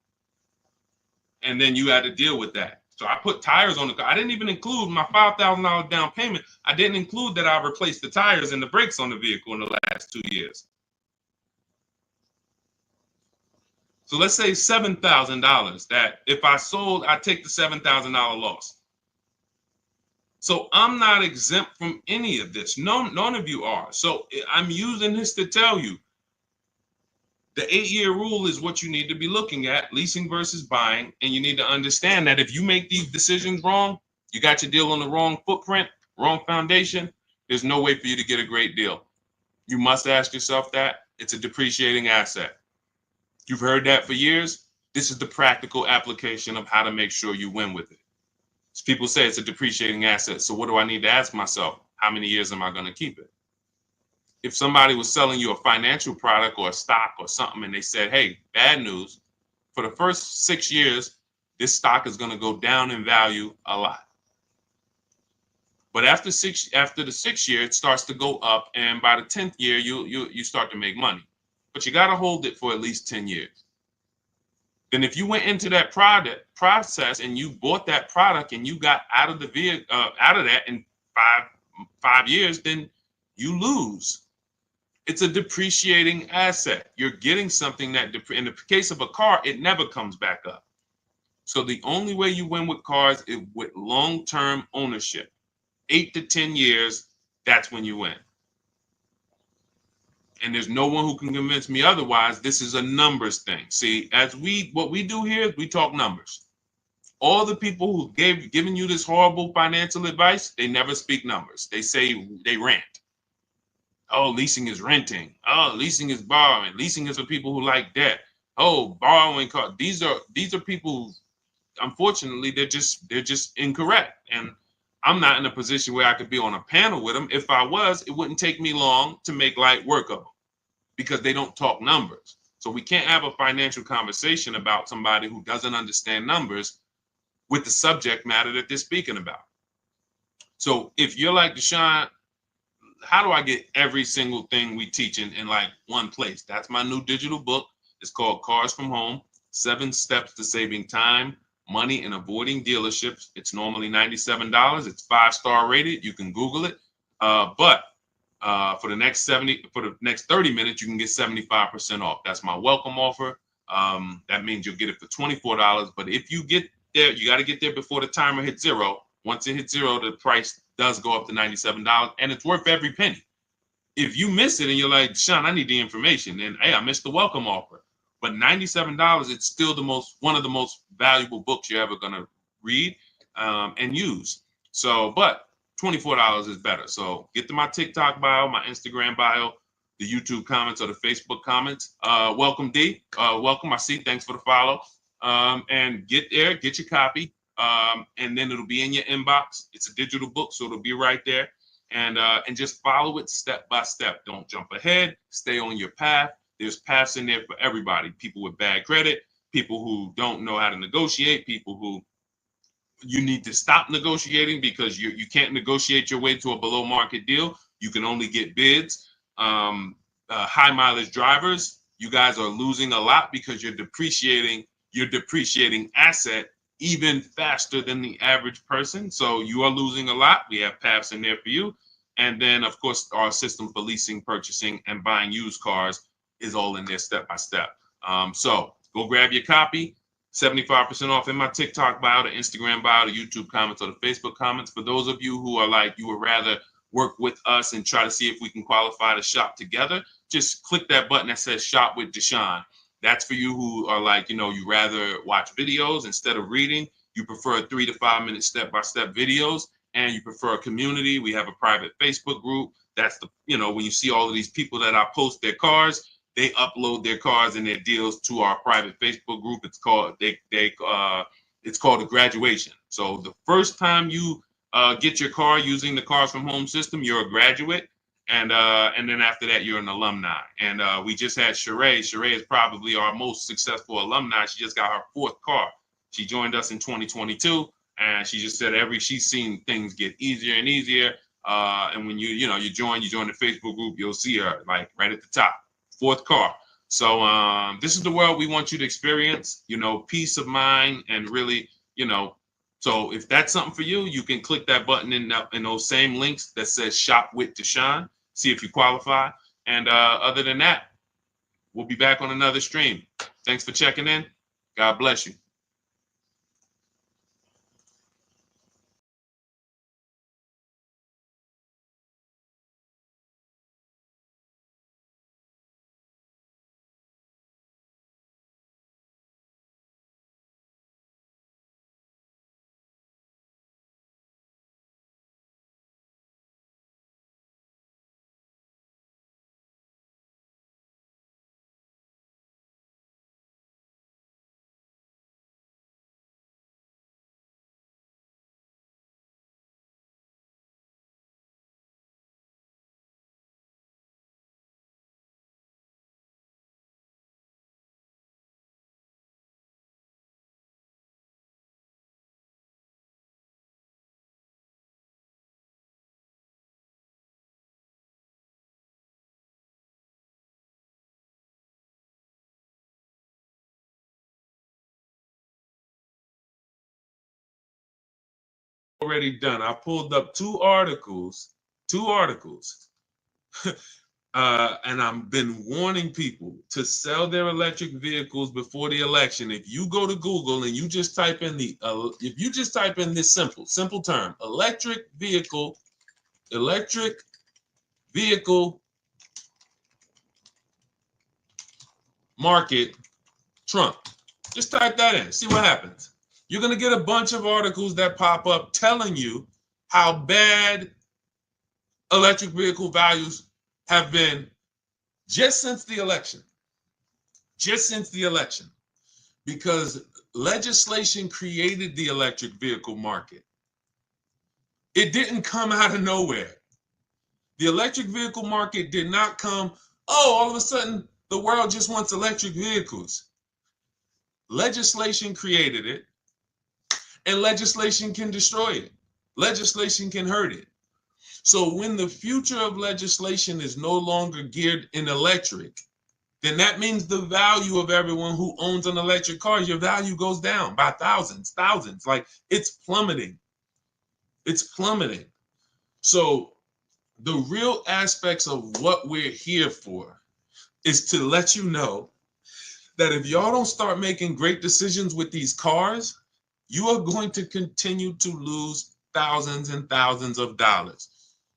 And then you had to deal with that. So I put tires on the car. I didn't even include my $5,000 down payment. I didn't include that I replaced the tires and the brakes on the vehicle in the last 2 years. So let's say $7,000 that if I sold, I take the $7,000 loss. So I'm not exempt from any of this. None of you are. So I'm using this to tell you the 8-year rule is what you need to be looking at, leasing versus buying. And you need to understand that if you make these decisions wrong, you got your deal on the wrong footprint, wrong foundation, there's no way for you to get a great deal. You must ask yourself that. It's a depreciating asset. You've heard that for years. This is the practical application of how to make sure you win with it. So people say it's a depreciating asset. So what do I need to ask myself? How many years am I going to keep it? If somebody was selling you a financial product or a stock or something and they said, hey, bad news, for the first 6 years, this stock is going to go down in value a lot. But after the 6th year, it starts to go up. And by the 10th year, you start to make money. But you got to hold it for at least 10 years. Then if you went into that process and you bought that product and you got out of that in five years, then you lose. It's a depreciating asset. You're getting something that, in the case of a car, it never comes back up. So the only way you win with cars is with long-term ownership. 8 to 10 years, that's when you win. And there's no one who can convince me otherwise. This is a numbers thing. See, what we do here is we talk numbers. All the people who given you this horrible financial advice, they never speak numbers. They rant. Oh, leasing is renting. Oh, leasing is borrowing. Leasing is for people who like debt. Oh, borrowing cars. These are people who, unfortunately, they're just incorrect. And I'm not in a position where I could be on a panel with them. If I was, it wouldn't take me long to make light work of them because they don't talk numbers. So we can't have a financial conversation about somebody who doesn't understand numbers with the subject matter that they're speaking about. So if you're like Deshone, how do I get every single thing we teach in like one place? That's my new digital book. It's called Cars from Home, 7 Steps to Saving Time, Money, and Avoiding Dealerships. It's normally $97. It's 5-star rated. You can Google it. But for the next 30 minutes, you can get 75% off. That's my welcome offer. That means you'll get it for $24. But if you get there, you got to get there before the timer hits zero. Once it hits zero, the price does go up to $97, and it's worth every penny. If you miss it and you're like, Deshone, I need the information, and hey, I missed the welcome offer. But $97, it's still one of the most valuable books you're ever gonna read and use. So, but $24 is better. So get to my TikTok bio, my Instagram bio, the YouTube comments or the Facebook comments. Welcome, D. Welcome. I see. Thanks for the follow. And get there, get your copy. And then it'll be in your inbox. It's a digital book, so it'll be right there. And just follow it step by step. Don't jump ahead. Stay on your path. There's paths in there for everybody. People with bad credit, people who don't know how to negotiate, people who you need to stop negotiating because you can't negotiate your way to a below market deal. You can only get bids. High mileage drivers, you guys are losing a lot because you're depreciating asset even faster than the average person. So you are losing a lot. We have paths in there for you. And then, of course, our system for leasing, purchasing, and buying used cars is all in there step by step. So go grab your copy. 75% off in my TikTok bio, the Instagram bio, the YouTube comments, or the Facebook comments. For those of you who are like, you would rather work with us and try to see if we can qualify to shop together, just click that button that says Shop with Deshone. That's for you who are like, you rather watch videos instead of reading. You prefer 3 to 5 minute step-by-step videos, and you prefer a community. We have a private Facebook group. That's when you see all of these people that I post their cars, they upload their cars and their deals to our private Facebook group. It's called it's called a graduation. So the first time you get your car using the Cars from Home system, you're a graduate. And then after that, you're an alumni. And we just had Sheree. Sheree is probably our most successful alumni. She just got her 4th car. She joined us in 2022, and she just said she's seen things get easier and easier. And when you join the Facebook group, you'll see her like right at the top, 4th car. So this is the world we want you to experience. Peace of mind and really, So if that's something for you, you can click that button in those same links that says Shop with Deshone. See if you qualify. And other than that, we'll be back on another stream. Thanks for checking in. God bless you. Already done. I pulled up two articles, and I've been warning people to sell their electric vehicles before the election. If you go to Google and you just type in this simple term, electric vehicle market Trump, just type that in, see what happens. You're going to get a bunch of articles that pop up telling you how bad electric vehicle values have been just since the election. Because legislation created the electric vehicle market. It didn't come out of nowhere. The electric vehicle market did not come, oh, all of a sudden the world just wants electric vehicles. Legislation created it, and legislation can destroy it. Legislation can hurt it. So when the future of legislation is no longer geared in electric, then that means the value of everyone who owns an electric car, your value goes down by thousands. Like it's plummeting. It's plummeting. So the real aspects of what we're here for is to let you know that if y'all don't start making great decisions with these cars, you are going to continue to lose thousands and thousands of dollars.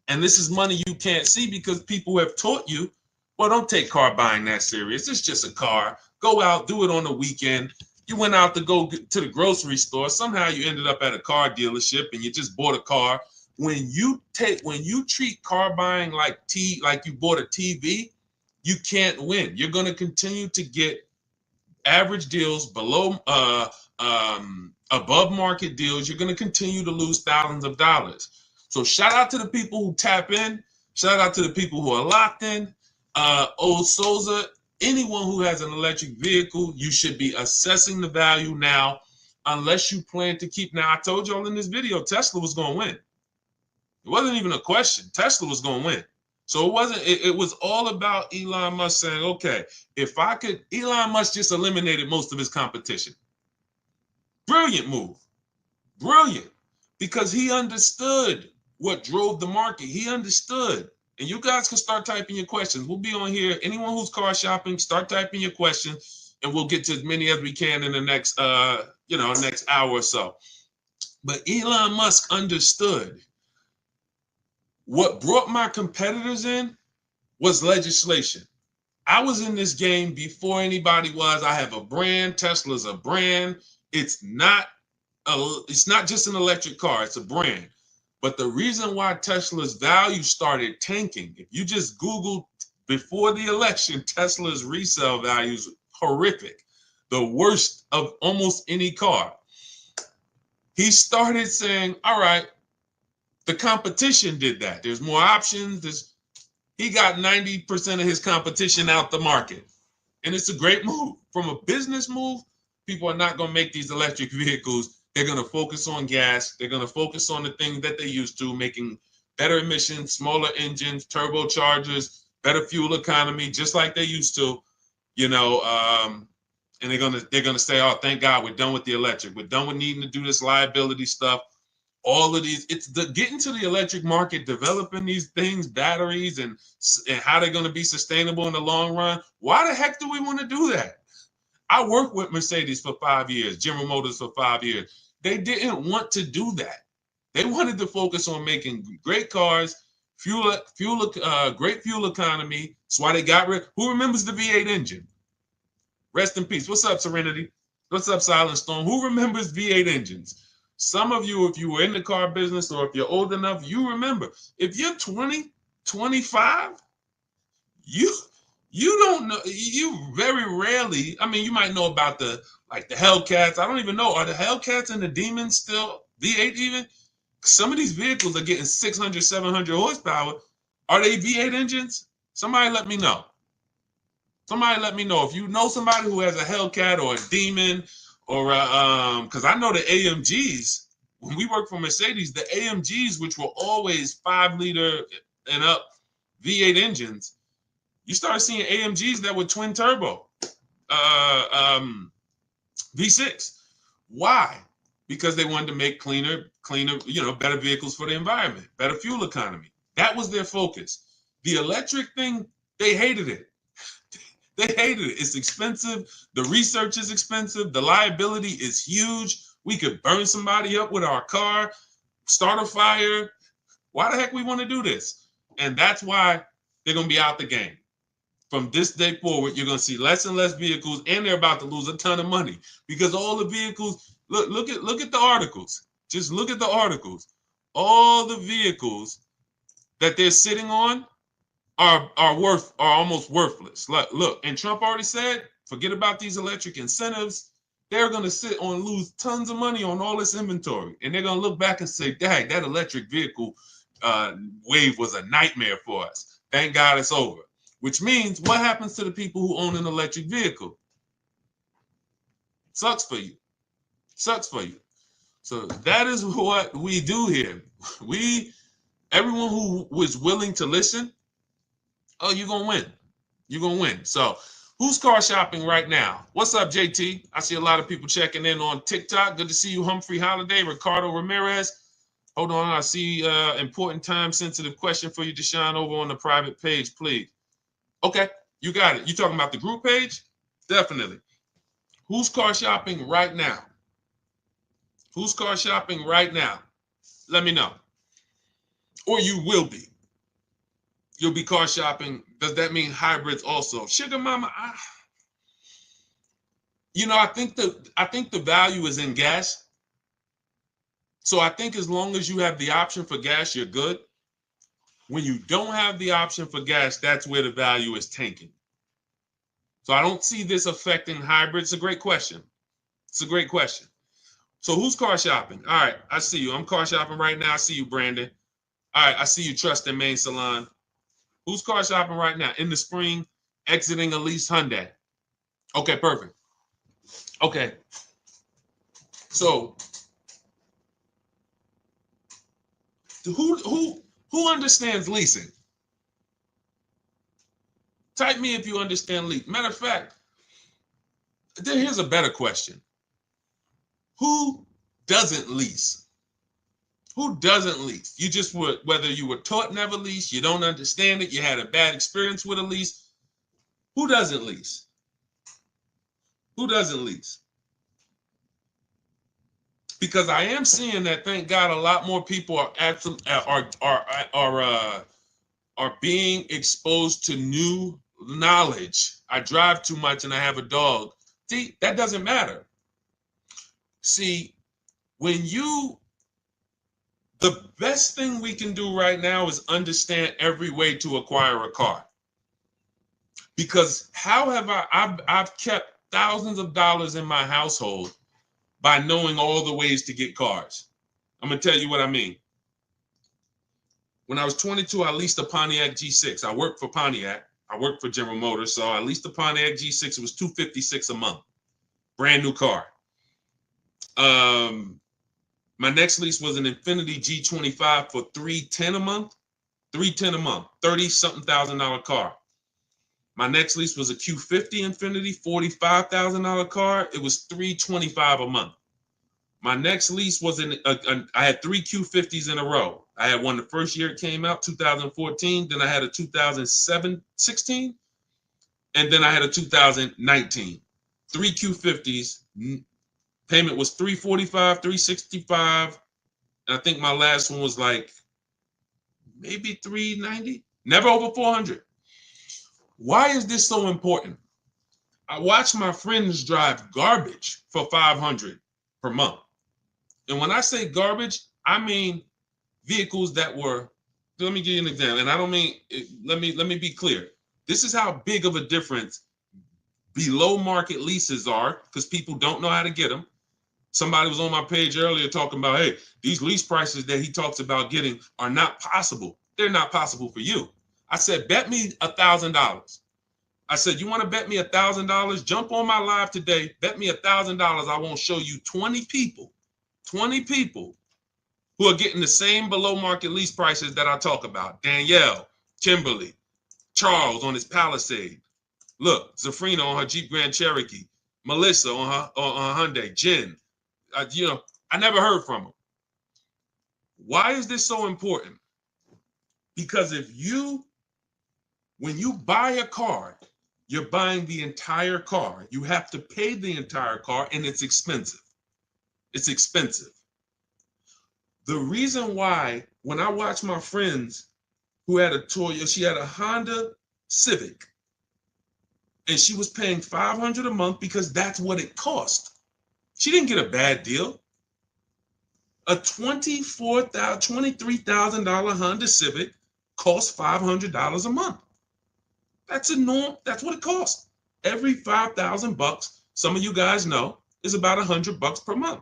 And this is money you can't see because people have taught you, well, don't take car buying that serious. It's just a car. Go out, do it on the weekend. You went out to go to the grocery store. Somehow you ended up at a car dealership and you just bought a car. When you treat car buying like you bought a TV, you can't win. You're going to continue to get average deals below above market deals. You're going to continue to lose thousands of dollars. So shout out to the people who tap in. Shout out to the people who are locked in. Old Souza, anyone who has an electric vehicle, you should be assessing the value now, unless you plan to keep. Now, I told y'all in this video, Tesla was going to win. It wasn't even a question. Tesla was going to win. So it wasn't. It was all about Elon Musk saying, okay, if I could, Elon Musk just eliminated most of his competition. Brilliant move. Brilliant. Because he understood what drove the market. He understood. And you guys can start typing your questions. We'll be on here. Anyone who's car shopping, start typing your questions, and we'll get to as many as we can in the next, next hour or so. But Elon Musk understood. What brought my competitors in was legislation. I was in this game before anybody was. I have a brand. Tesla's a brand. It's not just an electric car. It's a brand. But the reason why Tesla's value started tanking, if you just Google before the election, Tesla's resale values horrific, the worst of almost any car. He started saying, all right, the competition did that. There's more options. He got 90% of his competition out the market. And it's a great move. From a business move, people are not going to make these electric vehicles. They're going to focus on gas. They're going to focus on the things that they used to, making better emissions, smaller engines, turbochargers, better fuel economy, just like they used to, and they're going to say, oh, thank God we're done with the electric. We're done with needing to do this liability stuff. All of these, it's the getting to the electric market, developing these things, batteries, and how they're going to be sustainable in the long run. Why the heck do we want to do that? I worked with Mercedes for 5 years, General Motors for 5 years. They didn't want to do that. They wanted to focus on making great cars, great fuel economy. That's why they got rid. Who remembers the V8 engine? Rest in peace. What's up, Serenity? What's up, Silent Storm? Who remembers V8 engines? Some of you, if you were in the car business or if you're old enough, you remember. If you're 20, 25, you don't know. You very rarely, I mean, you might know about the Hellcats. I don't even know. Are the Hellcats and the Demons still V8 even? Some of these vehicles are getting 600, 700 horsepower. Are they V8 engines? Somebody let me know. Somebody let me know. If you know somebody who has a Hellcat or a Demon, or because I know the AMGs, when we worked for Mercedes, the AMGs, which were always 5-liter and up V8 engines, you started seeing AMGs that were twin turbo V6. Why? Because they wanted to make cleaner, better vehicles for the environment, better fuel economy. That was their focus. The electric thing, they hated it. They hated it. It's expensive. The research is expensive. The liability is huge. We could burn somebody up with our car, start a fire. Why the heck we want to do this? And that's why they're going to be out the game. From this day forward, you're going to see less and less vehicles, and they're about to lose a ton of money because all the vehicles, look at the articles. Just look at the articles. All the vehicles that they're sitting on are almost worthless. Look, and Trump already said, forget about these electric incentives. they're going to sit on and lose tons of money on all this inventory. And they're going to look back and say, dang, that electric vehicle wave was a nightmare for us. Thank God it's over. Which means what happens to the people who own an electric vehicle? Sucks for you. Sucks for you. So that is what we do here. Everyone who was willing to listen, oh, you're going to win. You're going to win. So who's car shopping right now? What's up, JT? I see a lot of people checking in on TikTok. Good to see you, Humphrey Holiday, Ricardo Ramirez. Hold on, I see important time-sensitive question for you, Deshone, over on the private page, please. Okay, you got it. You talking about the group page? Definitely. Who's car shopping right now? Who's car shopping right now? Let me know. Or you will be. You'll be car shopping. Does that mean hybrids also? Sugar mama, I think the value is in gas. So I think as long as you have the option for gas, you're good. When you don't have the option for gas, that's where the value is tanking. So I don't see this affecting hybrids. It's a great question. It's a great question. So who's car shopping? All right, I see you. I'm car shopping right now. I see you, Brandon. All right, I see you, Trust and Main Salon. Who's car shopping right now? In the spring, exiting a lease Hyundai. Okay, perfect. Okay. So who understands leasing? Type me if you understand leasing. Matter of fact, here's a better question. Who doesn't lease? Who doesn't lease? You just would, whether you were taught never lease, you don't understand it, you had a bad experience with a lease. Who doesn't lease? Who doesn't lease? Because I am seeing that, thank God, a lot more people are being exposed to new knowledge. I drive too much and I have a dog. See, that doesn't matter. See, the best thing we can do right now is understand every way to acquire a car. Because how have I've kept thousands of dollars in my household by knowing all the ways to get cars. I'm going to tell you what I mean. When I was 22, I leased a Pontiac G6. I worked for Pontiac. I worked for General Motors. So I leased a Pontiac G6. It was $256 a month. Brand new car. My next lease was an Infiniti G25 for $310 a month. $310 a month. 30-something $1,000 car. My next lease was a Q50 Infiniti, $45,000 car. It was $325 a month. My next lease was I had 3 Q50s in a row. I had one the first year it came out, 2014. Then I had a 2016, and then I had a 2019. 3 Q50s. Payment was $345, $365, and I think my last one was like maybe $390. Never over $400. Why is this so important? I watch my friends drive garbage for $500 per month. And when I say garbage, I mean vehicles that were, let me give you an example. And I don't mean, let me be clear. This is how big of a difference below market leases are, because people don't know how to get them. Somebody was on my page earlier talking about, hey, these lease prices that he talks about getting are not possible. They're not possible for you. I said, bet me $1,000. I said, you want to bet me $1,000? Jump on my live today. Bet me $1,000. I won't show you 20 people who are getting the same below market lease prices that I talk about. Danielle, Kimberly, Charles on his Palisade. Look, Zafrina on her Jeep Grand Cherokee. Melissa on her Hyundai. Jen. I never heard from them. Why is this so important? Because when you buy a car, you're buying the entire car. You have to pay the entire car, and it's expensive. It's expensive. The reason why, when I watch my friends who had a Toyota, she had a Honda Civic, and she was paying $500 a month because that's what it cost. She didn't get a bad deal. A $23,000 Honda Civic costs $500 a month. That's a norm. That's what it costs. Every $5,000, some of you guys know, is about $100 per month.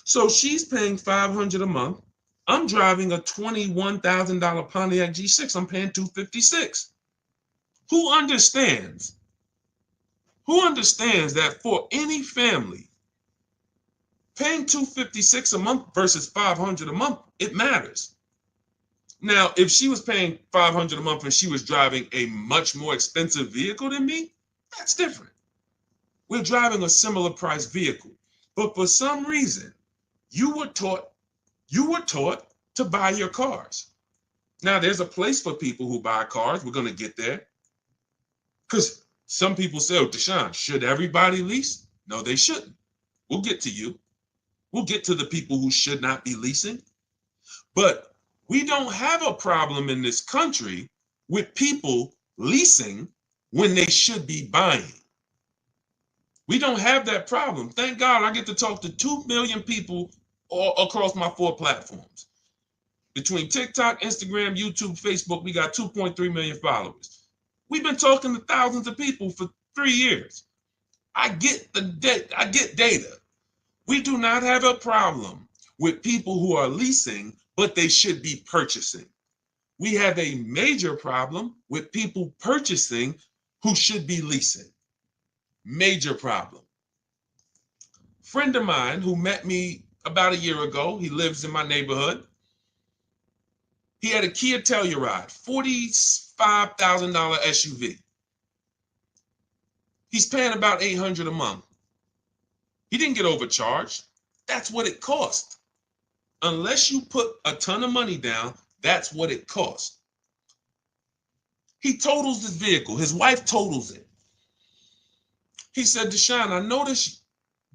So she's paying $500 a month. I'm driving a $21,000 Pontiac G6. I'm paying $256. Who understands? Who understands that for any family, paying $256 a month versus $500 a month, it matters. Now, if she was paying $500 a month and she was driving a much more expensive vehicle than me, that's different. We're driving a similar price vehicle. But for some reason, you were taught to buy your cars. Now, there's a place for people who buy cars. We're going to get there. Because some people say, oh, Deshone, should everybody lease? No, they shouldn't. We'll get to you. We'll get to the people who should not be leasing. But we don't have a problem in this country with people leasing when they should be buying. We don't have that problem. Thank God I get to talk to 2 million people all across my 4 platforms. Between TikTok, Instagram, YouTube, Facebook, we got 2.3 million followers. We've been talking to thousands of people for 3 years. I get data. We do not have a problem with people who are leasing, but they should be purchasing. We have a major problem with people purchasing who should be leasing. Major problem. Friend of mine who met me about a year ago, he lives in my neighborhood. He had a Kia Telluride, $45,000 SUV. He's paying about $800 a month. He didn't get overcharged. That's what it cost. Unless you put a ton of money down, that's what it cost. He totals his vehicle. His wife totals it. He said, Deshone, I noticed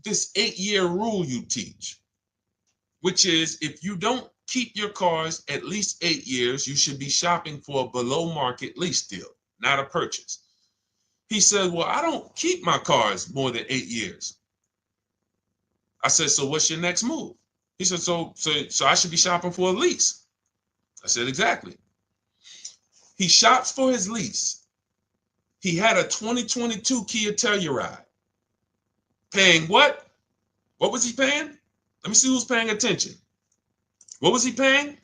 this 8-year rule you teach, which is if you don't keep your cars at least 8 years, you should be shopping for a below market lease deal, not a purchase. He said, well, I don't keep my cars more than 8 years. I said, so what's your next move? He said, so I should be shopping for a lease. I said, exactly. He shops for his lease. He had a 2022 Kia Telluride. Paying what? What was he paying? Let me see who's paying attention. What was he paying?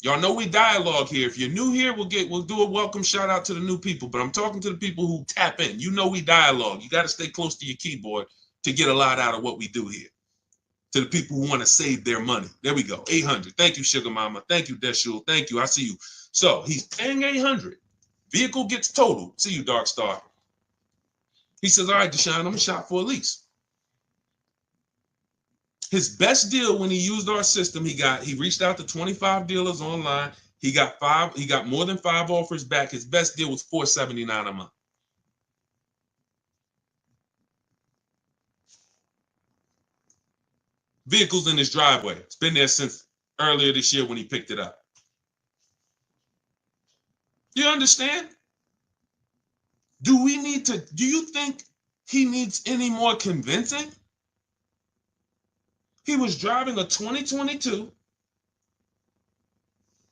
Y'all know we dialogue here. If you're new here, we'll do a welcome shout out to the new people. But I'm talking to the people who tap in. You know we dialogue. You got to stay close to your keyboard to get a lot out of what we do here. To the people who want to save their money. There we go. 800. Thank you, Sugar Mama. Thank you, Deshone. Thank you. I see you. So he's paying 800. Vehicle gets totaled. See you, Dark Star. He says, all right, Deshone, I'm going to shop for a lease. His best deal when he used our system, he reached out to 25 dealers online. He got more than 5 offers back. His best deal was $479 a month. Vehicles in his driveway. It's been there since earlier this year when he picked it up. You understand? Do you think he needs any more convincing? He was driving a 2022,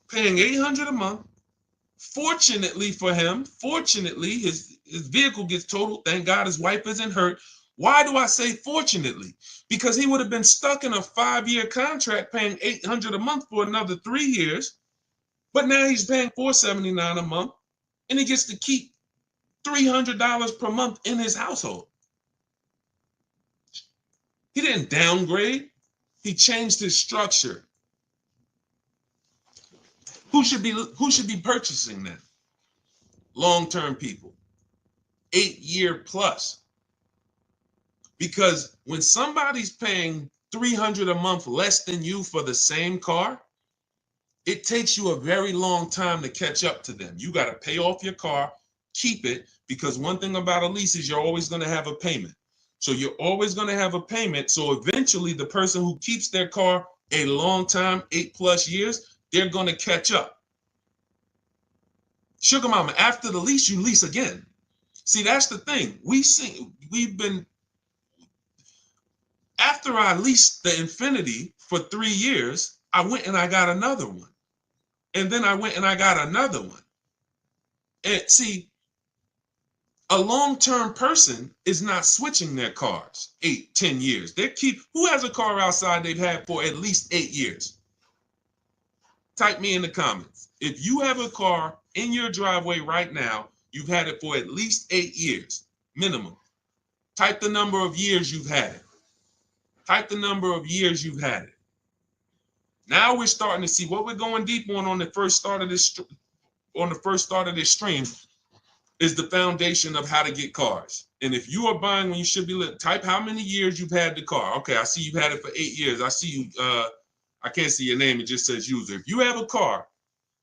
paying $800 a month. Fortunately for him, his vehicle gets totaled. Thank God his wife isn't hurt. Why do I say fortunately? Because he would have been stuck in a 5-year contract paying $800 a month for another 3 years. But now he's paying $479 a month, and he gets to keep $300 per month in his household. He didn't downgrade. He changed his structure. Who should be purchasing that? Long-term people. 8-year plus. Because when somebody's paying $300 a month less than you for the same car, it takes you a very long time to catch up to them. You got to pay off your car, keep it, because one thing about a lease is you're always going to have a payment. So you're always going to have a payment. So eventually the person who keeps their car a long time, 8+ years, they're going to catch up. Sugar Mama, after the lease, you lease again. See, that's the thing. After I leased the Infinity for 3 years, I went and I got another one. And then I went and I got another one. And see, A long-term person is not switching their cars 8, 10 years. Who has a car outside they've had for at least 8 years? Type me in the comments. If you have a car in your driveway right now, you've had it for at least 8 years, minimum. Type the number of years you've had it. Type the number of years you've had it. Now we're starting to see what we're going deep on the first start of this stream is the foundation of how to get cars. And if you are buying when you should be, type how many years you've had the car. Okay, I see you've had it for 8 years. I see you, I can't see your name, it just says user. If you have a car,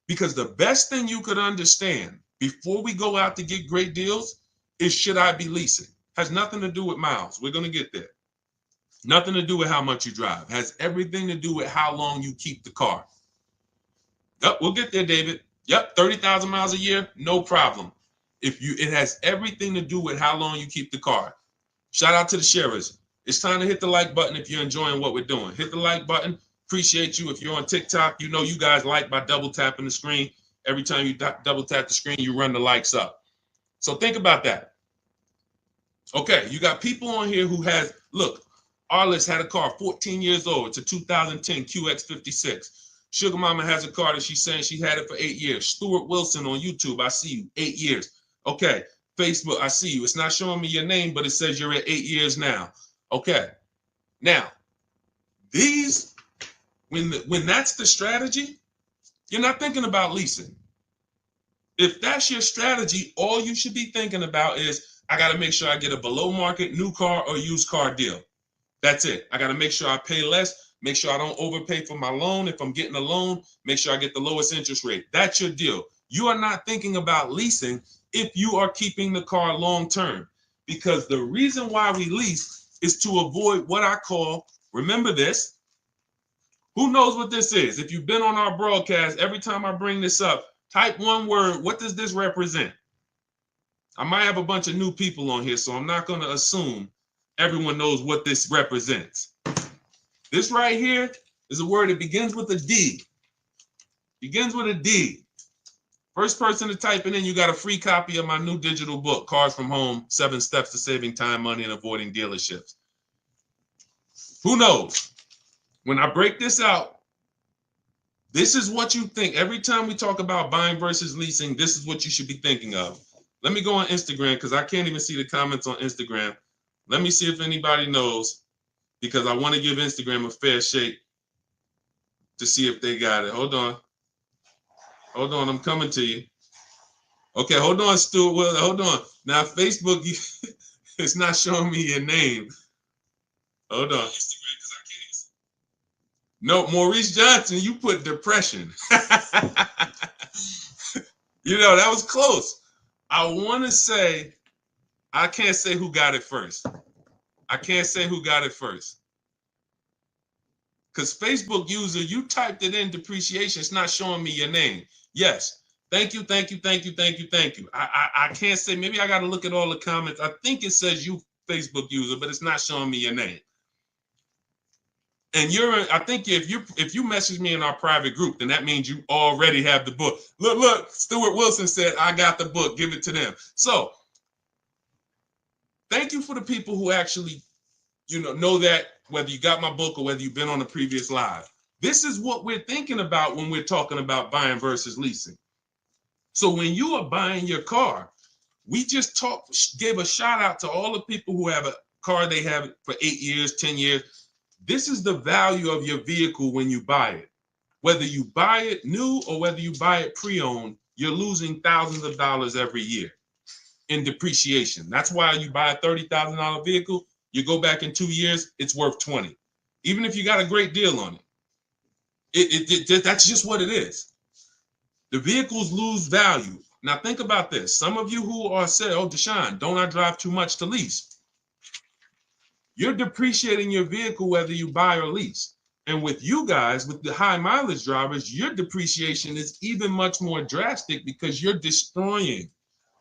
because the best thing you could understand before we go out to get great deals is, should I be leasing? Has nothing to do with miles. We're going to get there. Nothing to do with how much you drive. Has everything to do with how long you keep the car. Yep, we'll get there, David. Yep, 30,000 miles a year, no problem. It has everything to do with how long you keep the car. Shout out to the sharers. It's time to hit the like button if you're enjoying what we're doing. Hit the like button. Appreciate you. If you're on TikTok, you know you guys like by double tapping the screen. Every time you double tap the screen, you run the likes up. So think about that. Okay, you got people on here who has, look, Arliss had a car, 14 years old. It's a 2010 QX56. Sugar Mama has a car that she's saying she had it for 8 years. Stuart Wilson on YouTube, I see you, 8 years. Okay, Facebook, I see you. It's not showing me your name, but it says you're at 8 years now. Okay, now, when that's the strategy, you're not thinking about leasing. If that's your strategy, all you should be thinking about is, I got to make sure I get a below market new car or used car deal. That's it. I got to make sure I pay less, make sure I don't overpay for my loan. If I'm getting a loan, make sure I get the lowest interest rate. That's your deal. You are not thinking about leasing if you are keeping the car long term, because the reason why we lease is to avoid what I call, remember this, who knows what this is? If you've been on our broadcast, every time I bring this up, type one word. What does this represent? I might have a bunch of new people on here, so I'm not going to assume everyone knows what this represents. This right here is a word that begins with a D. Begins with a D. First person to type it in, you got a free copy of my new digital book, Cars from Home, 7 Steps to Saving Time, Money, and Avoiding Dealerships. Who knows? When I break this out, this is what you think. Every time we talk about buying versus leasing, this is what you should be thinking of. Let me go on Instagram because I can't even see the comments on Instagram. Let me see if anybody knows, because I want to give Instagram a fair shake to see if they got it. Hold on. Hold on, I'm coming to you. Okay, hold on, Stuart. Well, hold on. Now, Facebook, it's not showing me your name. Hold on. No, Maurice Johnson, you put depression. You know, that was close. I want to say, I can't say who got it first. I can't say who got it first. Because Facebook user, you typed it in depreciation. It's not showing me your name. Yes. Thank you, thank you, thank you, thank you, thank you. I can't say, maybe I got to look at all the comments. I think it says you Facebook user, but it's not showing me your name. And I think if you message me in our private group, then that means you already have the book. Look, Stuart Wilson said, I got the book, give it to them. So thank you for the people who actually, know that, whether you got my book or whether you've been on the previous live. This is what we're thinking about when we're talking about buying versus leasing. So when you are buying your car, we just gave a shout out to all the people who have a car they have for 8 years, 10 years. This is the value of your vehicle when you buy it. Whether you buy it new or whether you buy it pre-owned, you're losing thousands of dollars every year in depreciation. That's why you buy a $30,000 vehicle, you go back in 2 years, it's worth 20. Even if you got a great deal on it. That's just what it is. The vehicles lose value. Now think about this. Some of you who are saying, oh, Deshone, don't I drive too much to lease? You're depreciating your vehicle whether you buy or lease. And with you guys, with the high mileage drivers, your depreciation is even much more drastic because you're destroying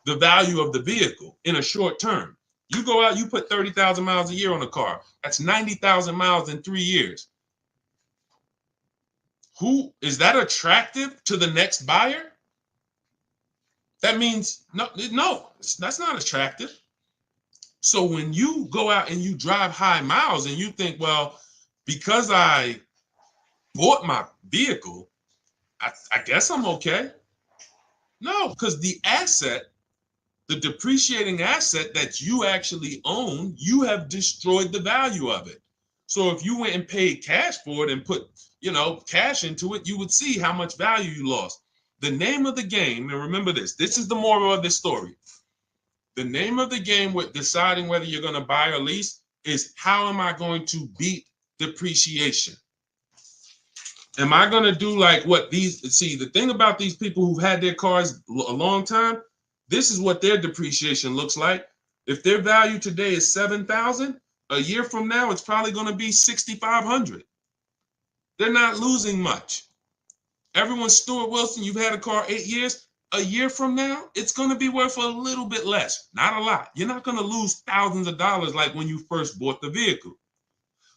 the value of the vehicle in a short term. You go out, you put 30,000 miles a year on a car. That's 90,000 miles in 3 years. Who is that attractive to the next buyer? That means no, that's not attractive. So when you go out and you drive high miles and you think, well, because I bought my vehicle, I guess I'm okay. No, because the asset, the depreciating asset that you actually own, you have destroyed the value of it. So if you went and paid cash for it and put, cash into it, you would see how much value you lost. The name of the game, and remember this is the moral of this story. The name of the game with deciding whether you're going to buy or lease is, how am I going to beat depreciation? Am I going to do like what the thing about these people who've had their cars a long time, this is what their depreciation looks like. If their value today is 7,000, a year from now, it's probably going to be 6,500. They're not losing much. Everyone, Stuart Wilson, you've had a car 8 years. A year from now, it's going to be worth a little bit less, not a lot. You're not going to lose thousands of dollars like when you first bought the vehicle.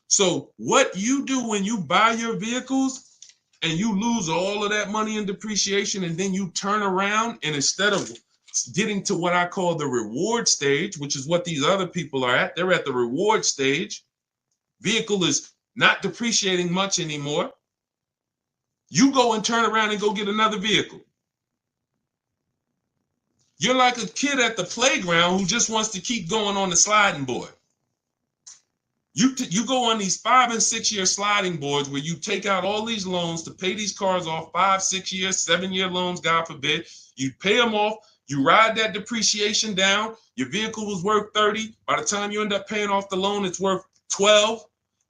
So what you do when you buy your vehicles and you lose all of that money in depreciation, and then you turn around and instead of getting to what I call the reward stage, which is what these other people are at, they're at the reward stage. Vehicle is not depreciating much anymore. You go and turn around and go get another vehicle. You're like a kid at the playground who just wants to keep going on the sliding board. You go on these 5 and 6 year sliding boards where you take out all these loans to pay these cars off, 5, 6 years, 7-year loans, God forbid. You pay them off. You ride that depreciation down. Your vehicle was worth 30. By the time you end up paying off the loan, it's worth 12.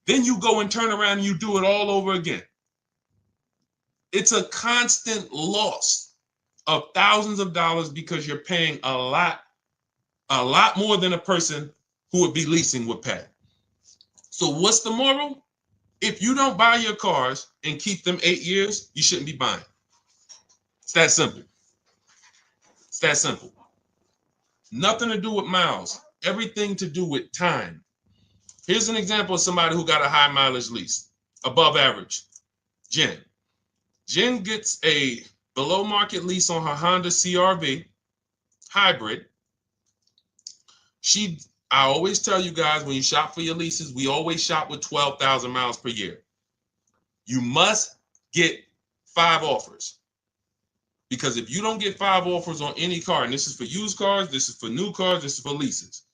Then you go and turn around and you do it all over again. It's a constant loss of thousands of dollars because you're paying a lot more than a person who would be leasing would pay. So what's the moral? If you don't buy your cars and keep them 8 years, you shouldn't be buying. It's that simple. It's that simple. Nothing to do with miles. Everything to do with time. Here's an example of somebody who got a high mileage lease, above average. Jen. Jen gets a below market lease on her Honda CR-V hybrid. I always tell you guys, when you shop for your leases, we always shop with 12,000 miles per year. You must get 5 offers. Because if you don't get 5 offers on any car, and this is for used cars, this is for new cars, this is for leases.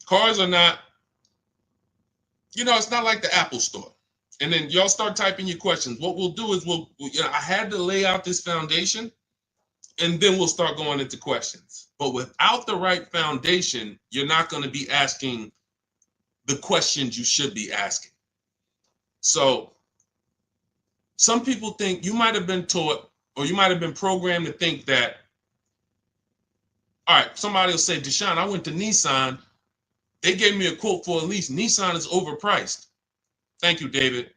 Cars are not, it's not like the Apple store. And then y'all start typing your questions. What we'll do is I had to lay out this foundation, and then we'll start going into questions. But without the right foundation, you're not going to be asking the questions you should be asking. So some people think, you might have been taught, or you might have been programmed to think that, all right, somebody will say, Deshone, I went to Nissan. They gave me a quote for a lease. Nissan is overpriced. Thank you, David.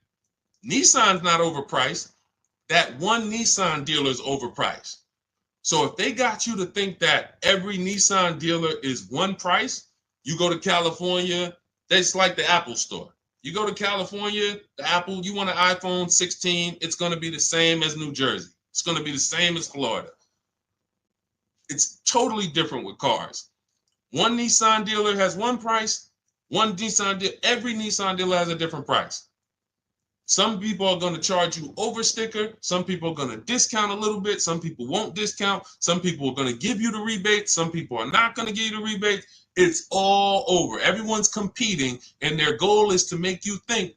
Nissan's not overpriced. That one Nissan dealer is overpriced. So if they got you to think that every Nissan dealer is one price, you go to California, that's like the Apple store. You go to California, the Apple, you want an iPhone 16, it's going to be the same as New Jersey. It's going to be the same as Florida. It's totally different with cars. One Nissan dealer has one price. Every Nissan dealer has a different price. Some people are going to charge you over sticker. Some people are going to discount a little bit. Some people won't discount. Some people are going to give you the rebate. Some people are not going to give you the rebate. It's all over. Everyone's competing, and their goal is to make you think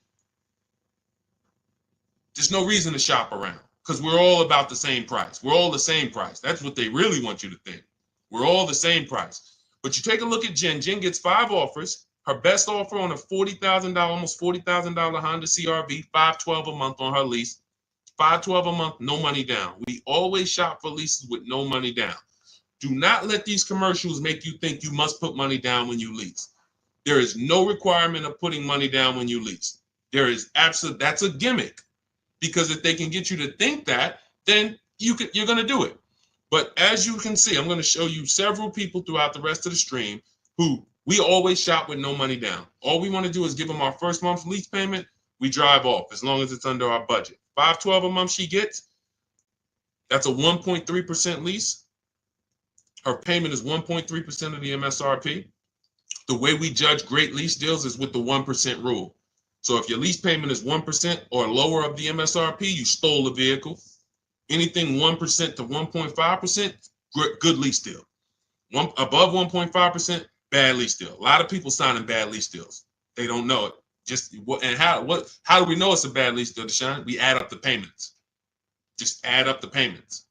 there's no reason to shop around because we're all about the same price. We're all the same price. That's what they really want you to think. We're all the same price. But you take a look at Jen. Jen gets 5 offers. Her best offer on a $40,000, almost $40,000 Honda CR-V, $512 a month on her lease. $512 a month, no money down. We always shop for leases with no money down. Do not let these commercials make you think you must put money down when you lease. There is no requirement of putting money down when you lease. That's a gimmick. Because if they can get you to think that, then you're going to do it. But as you can see, I'm going to show you several people throughout the rest of the stream who we always shop with no money down. All we want to do is give them our first month's lease payment. We drive off as long as it's under our budget. $512 a month she gets. That's a 1.3% lease. Her payment is 1.3% of the MSRP. The way we judge great lease deals is with the 1% rule. So if your lease payment is 1% or lower of the MSRP, you stole the vehicle. Anything 1% to 1.5%, good lease deal. Above 1.5%, bad lease deal. A lot of people signing bad lease deals. They don't know it. How do we know it's a bad lease deal, Deshone? We add up the payments. Just add up the payments.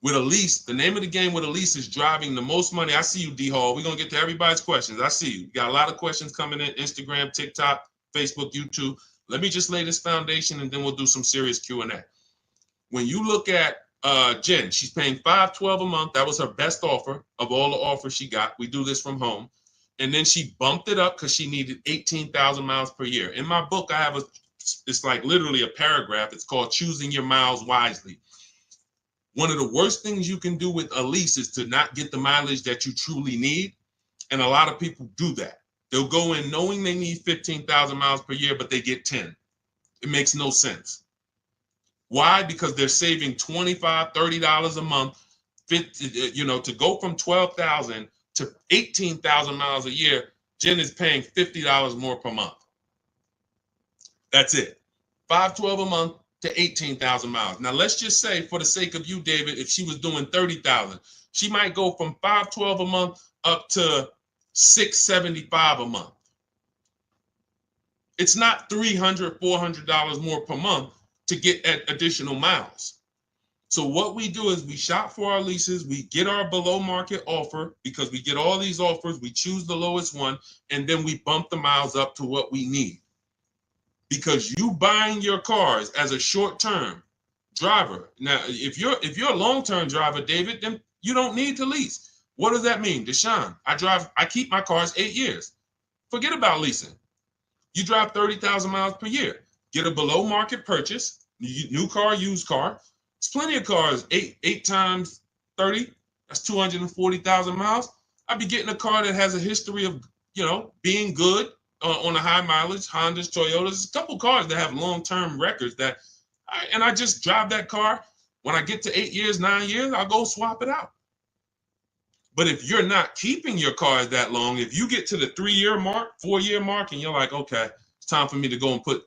With a lease, the name of the game with a lease is driving the most money. I see you, D Hall. We're gonna get to everybody's questions. I see you. We got a lot of questions coming in: Instagram, TikTok, Facebook, YouTube. Let me just lay this foundation, and then we'll do some serious Q&A. When you look at Jen, she's paying $512 a month. That was her best offer of all the offers she got. We do this from home. And then she bumped it up because she needed 18,000 miles per year. In my book, I have it's like literally a paragraph. It's called Choosing Your Miles Wisely. One of the worst things you can do with a lease is to not get the mileage that you truly need. And a lot of people do that. They'll go in knowing they need 15,000 miles per year, but they get 10. It makes no sense. Why? Because they're saving $25, $30 a month, to go from 12,000 to 18,000 miles a year. Jen is paying $50 more per month. That's it. $512 a month to 18,000 miles. Now let's just say, for the sake of you, David, if she was doing 30,000, she might go from $512 a month up to $675 a month. It's not $300, $400 more per month to get additional miles. So what we do is we shop for our leases, we get our below market offer, because we get all these offers, we choose the lowest one, and then we bump the miles up to what we need. Because you buying your cars as a short-term driver. Now, if you're a long-term driver, David, then you don't need to lease. What does that mean? Deshone, I keep my cars 8 years. Forget about leasing. You drive 30,000 miles per year. Get a below market purchase, new car, used car. There's plenty of cars, 8 times 30, that's 240,000 miles. I'd be getting a car that has a history of, being good on a high mileage, Hondas, Toyotas. There's a couple cars that have long-term records and I just drive that car. When I get to 8 years, 9 years, I'll go swap it out. But if you're not keeping your cars that long, if you get to the 3-year mark, 4-year mark, and you're like, okay, it's time for me to go and put,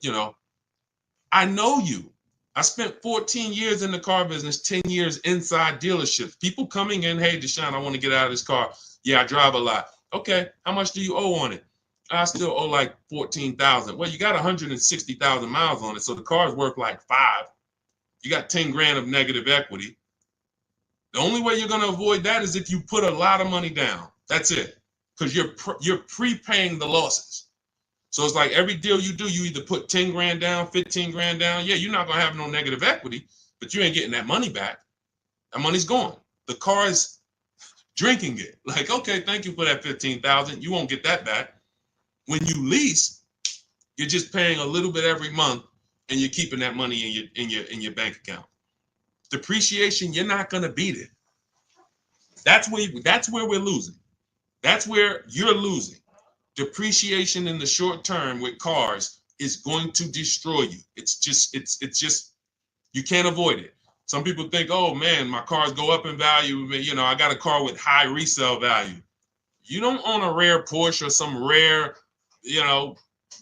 I know you. I spent 14 years in the car business, 10 years inside dealerships. People coming in, hey, Deshone, I want to get out of this car. Yeah, I drive a lot. Okay, how much do you owe on it? I still owe like 14,000. Well, you got 160,000 miles on it, so the car's worth like 5. You got 10 grand of negative equity. The only way you're going to avoid that is if you put a lot of money down. That's it, because you're prepaying the losses. So it's like every deal you do, you either put 10 grand down, 15 grand down. Yeah, you're not going to have no negative equity, but you ain't getting that money back. That money's gone. The car is drinking it. Like, okay, thank you for that 15,000. You won't get that back. When you lease, you're just paying a little bit every month, and you're keeping that money in your bank account. Depreciation, you're not going to beat it. That's where we're losing. That's where you're losing. Depreciation in the short term with cars is going to destroy you. It's just you can't avoid it. Some people think, oh man, my cars go up in value. I got a car with high resale value. You don't own a rare Porsche or some rare,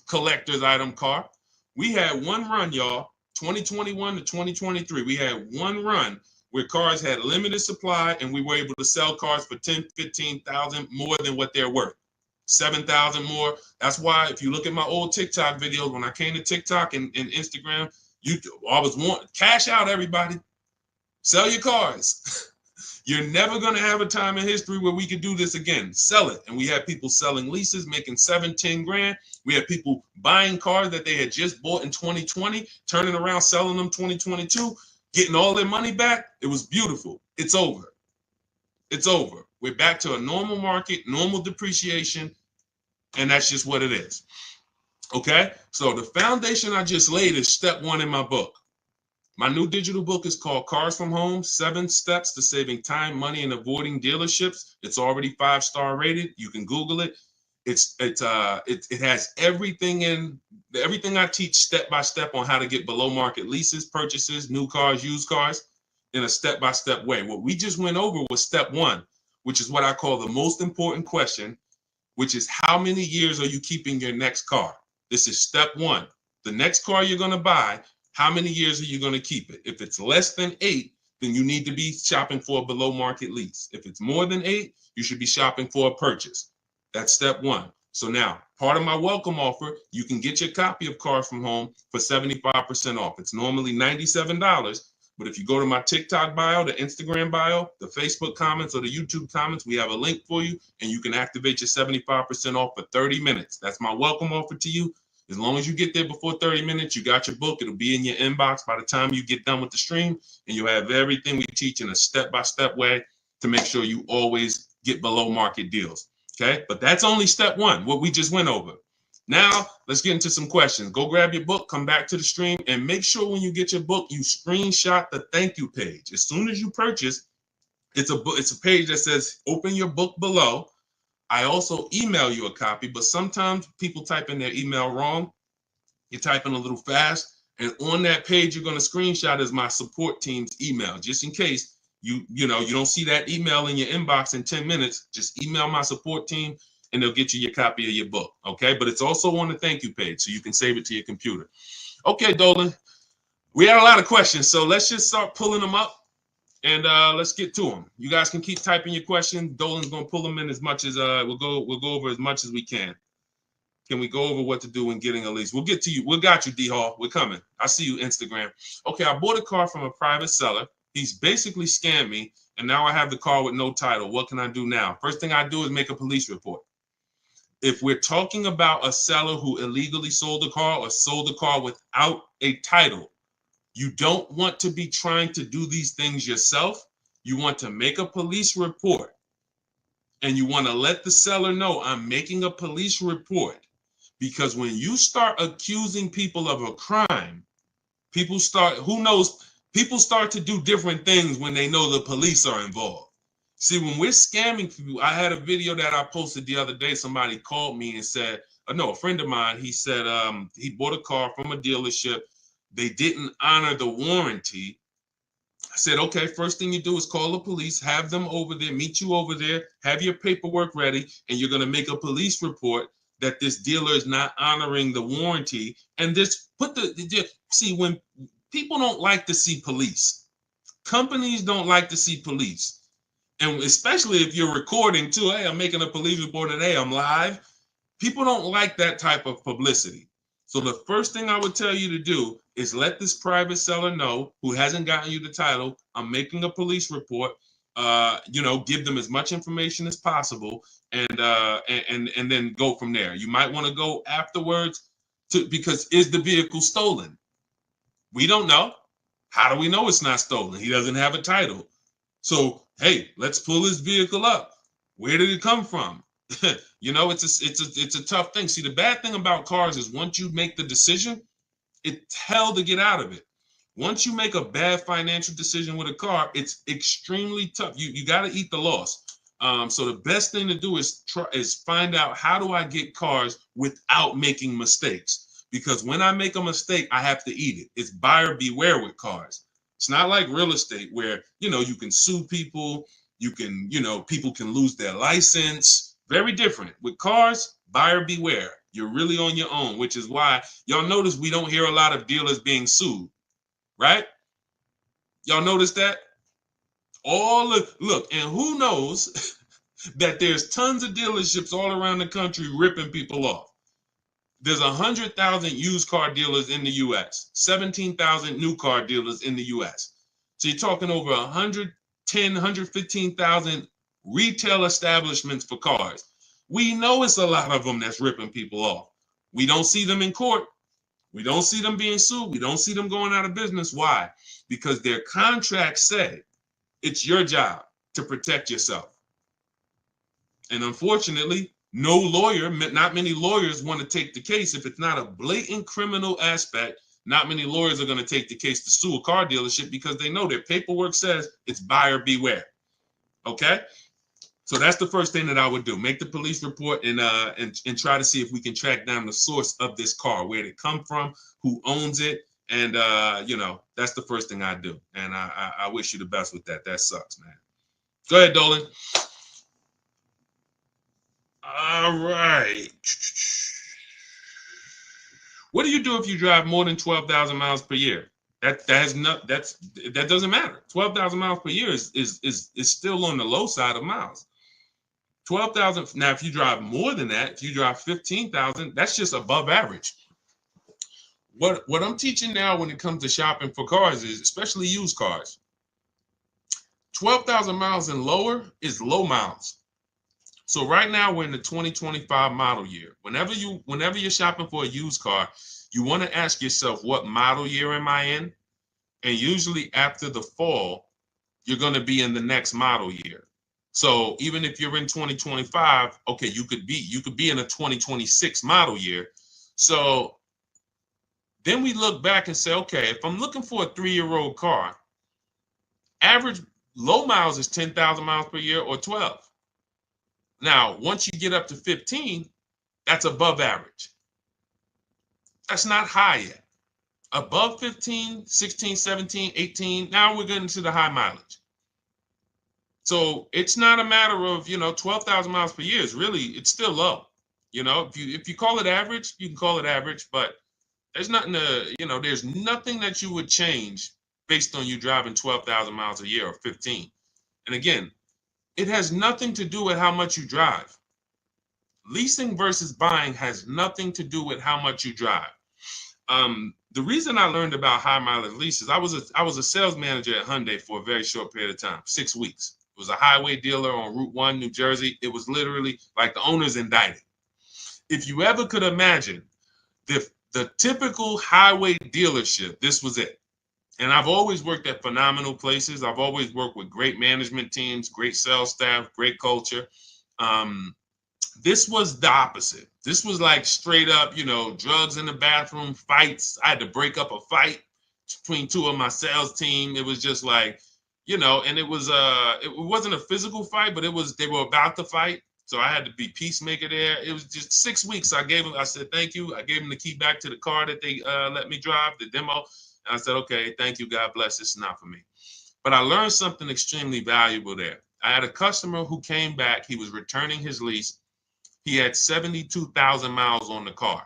collector's item car. We had one run, y'all, 2021 to 2023. We had one run where cars had limited supply, and we were able to sell cars for 10, 15,000 more than what they're worth. 7,000 more. That's why if you look at my old TikTok videos, when I came to TikTok and Instagram, I was wanting cash out, everybody. Sell your cars. You're never going to have a time in history where we could do this again. Sell it. And we had people selling leases, making 7, 10 grand. We had people buying cars that they had just bought in 2020, turning around, selling them 2022, getting all their money back. It was beautiful. It's over. It's over. We're back to a normal market, normal depreciation, and that's just what it is. Okay? So the foundation I just laid is step 1 in my book. My new digital book is called Cars from Home, 7 Steps to Saving Time, Money, and Avoiding Dealerships. It's already 5-star rated. You can Google it. It has everything I teach step by step on how to get below market leases, purchases, new cars, used cars. in a step-by-step way. What we just went over was step one, which is what I call the most important question, which is how many years are you keeping your next car? This is step one. The next car you're going to buy, how many years are you going to keep it? If it's less than 8, then you need to be shopping for a below market lease. If it's more than 8, you should be shopping for a purchase. That's step one. So now, part of my welcome offer, you can get your copy of Car From Home for 75% off. It's normally $97, but if you go to my TikTok bio, the Instagram bio, the Facebook comments, or the YouTube comments, we have a link for you, and you can activate your 75% off for 30 minutes. That's my welcome offer to you. As long as you get there before 30 minutes, you got your book. It'll be in your inbox by the time you get done with the stream, and you'll have everything we teach in a step-by-step way to make sure you always get below market deals. Okay, but that's only step one, what we just went over. Now, let's get into some questions. Go grab your book, come back to the stream, and make sure when you get your book, you screenshot the thank you page. As soon as you purchase, it's a page that says open your book below. I also email you a copy, but sometimes people type in their email wrong. You're typing a little fast, and on that page you're going to screenshot is my support team's email, just in case you don't see that email in your inbox in 10 minutes. Just email my support team and they'll get you your copy of your book. Okay, but it's also on the thank you page, so you can save it to your computer. Okay, Dolan, we had a lot of questions, so let's just start pulling them up and let's get to them. You guys can keep typing your questions. Dolan's going to pull them in as much as we'll go over as much as we can. Can we go over what to do when getting a lease? We'll get to you. We got you, D Hall. We're coming. I see you, Instagram. Okay, I bought a car from a private seller. He's basically scammed me, and now I have the car with no title. What can I do now? First thing I do is make a police report. If we're talking about a seller who illegally sold a car or sold a car without a title, you don't want to be trying to do these things yourself. You want to make a police report, and you want to let the seller know I'm making a police report. Because when you start accusing people of a crime, people start to do different things when they know the police are involved. See, when we're scamming people, I had a video that I posted the other day. Somebody called me and said, a friend of mine, he said he bought a car from a dealership. They didn't honor the warranty. I said, okay, first thing you do is call the police, have them over there, meet you over there, have your paperwork ready, and you're going to make a police report that this dealer is not honoring the warranty. And this see, when people don't like to see police, companies don't like to see police. And especially if you're recording too, hey, I'm making a police report today, I'm live. People don't like that type of publicity. So the first thing I would tell you to do is let this private seller know who hasn't gotten you the title, I'm making a police report. Give them as much information as possible, and then go from there. You might want to go afterwards because is the vehicle stolen? We don't know. How do we know it's not stolen? He doesn't have a title. So, hey, let's pull his vehicle up. Where did it come from? It's a tough thing. See, the bad thing about cars is once you make the decision, it's hell to get out of it. Once you make a bad financial decision with a car, it's extremely tough. You got to eat the loss. So the best thing to do is find out, how do I get cars without making mistakes? Because when I make a mistake, I have to eat it. It's buyer beware with cars. It's not like real estate where, you can sue people. People can lose their license. Very different. With cars, buyer beware. You're really on your own, which is why y'all notice we don't hear a lot of dealers being sued. Right? Y'all notice that? Look, and who knows that there's tons of dealerships all around the country ripping people off. There's 100,000 used car dealers in the U.S., 17,000 new car dealers in the U.S. So you're talking over 110, 115,000 retail establishments for cars. We know it's a lot of them that's ripping people off. We don't see them in court. We don't see them being sued. We don't see them going out of business. Why? Because their contracts say it's your job to protect yourself. And unfortunately, not many lawyers want to take the case. If it's not a blatant criminal aspect, not many lawyers are going to take the case to sue a car dealership because they know their paperwork says it's buyer beware. Okay? So that's the first thing that I would do. Make the police report and try to see if we can track down the source of this car, where did it come from, who owns it, And you know, that's the first thing I do. And I wish you the best with that. That sucks, man. Go ahead, Dolan. All right. What do you do if you drive more than 12,000 miles per year? That doesn't matter. 12,000 miles per year is still on the low side of miles. 12,000. Now, if you drive more than that, if you drive 15,000, that's just above average. What I'm teaching now when it comes to shopping for cars is, especially used cars, 12,000 miles and lower is low miles. So right now we're in the 2025 model year. Whenever you're shopping for a used car, you want to ask yourself, what model year am I in? And usually after the fall, you're going to be in the next model year. So even if you're in 2025, okay, you could be in a 2026 model year. So then we look back and say, okay, if I'm looking for a 3-year-old car, average low miles is 10,000 miles per year or 12. Now, once you get up to 15, that's above average. That's not high yet. Above 15, 16, 17, 18, now we're getting to the high mileage. So it's not a matter of, 12,000 miles per year is really, it's still low. If you call it average, you can call it average, but there's nothing there's nothing that you would change based on you driving 12,000 miles a year or 15. And again, it has nothing to do with how much you drive. Leasing versus buying has nothing to do with how much you drive. The reason I learned about high mileage leases, I was a sales manager at Hyundai for a very short period of time, 6 weeks. It was a highway dealer on Route 1, New Jersey. It was literally like the owner's indicted. If you ever could imagine the typical highway dealership, this was it. And I've always worked at phenomenal places. I've always worked with great management teams, great sales staff, great culture. This was the opposite. This was like straight up, drugs in the bathroom, fights. I had to break up a fight between two of my sales team. It was just like, and it wasn't a physical fight, but they were about to fight. So I had to be peacemaker there. It was just 6 weeks. I said, thank you. I gave them the key back to the car that they let me drive, the demo. And I said, okay, thank you. God bless. This is not for me. But I learned something extremely valuable there. I had a customer who came back. He was returning his lease. He had 72,000 miles on the car.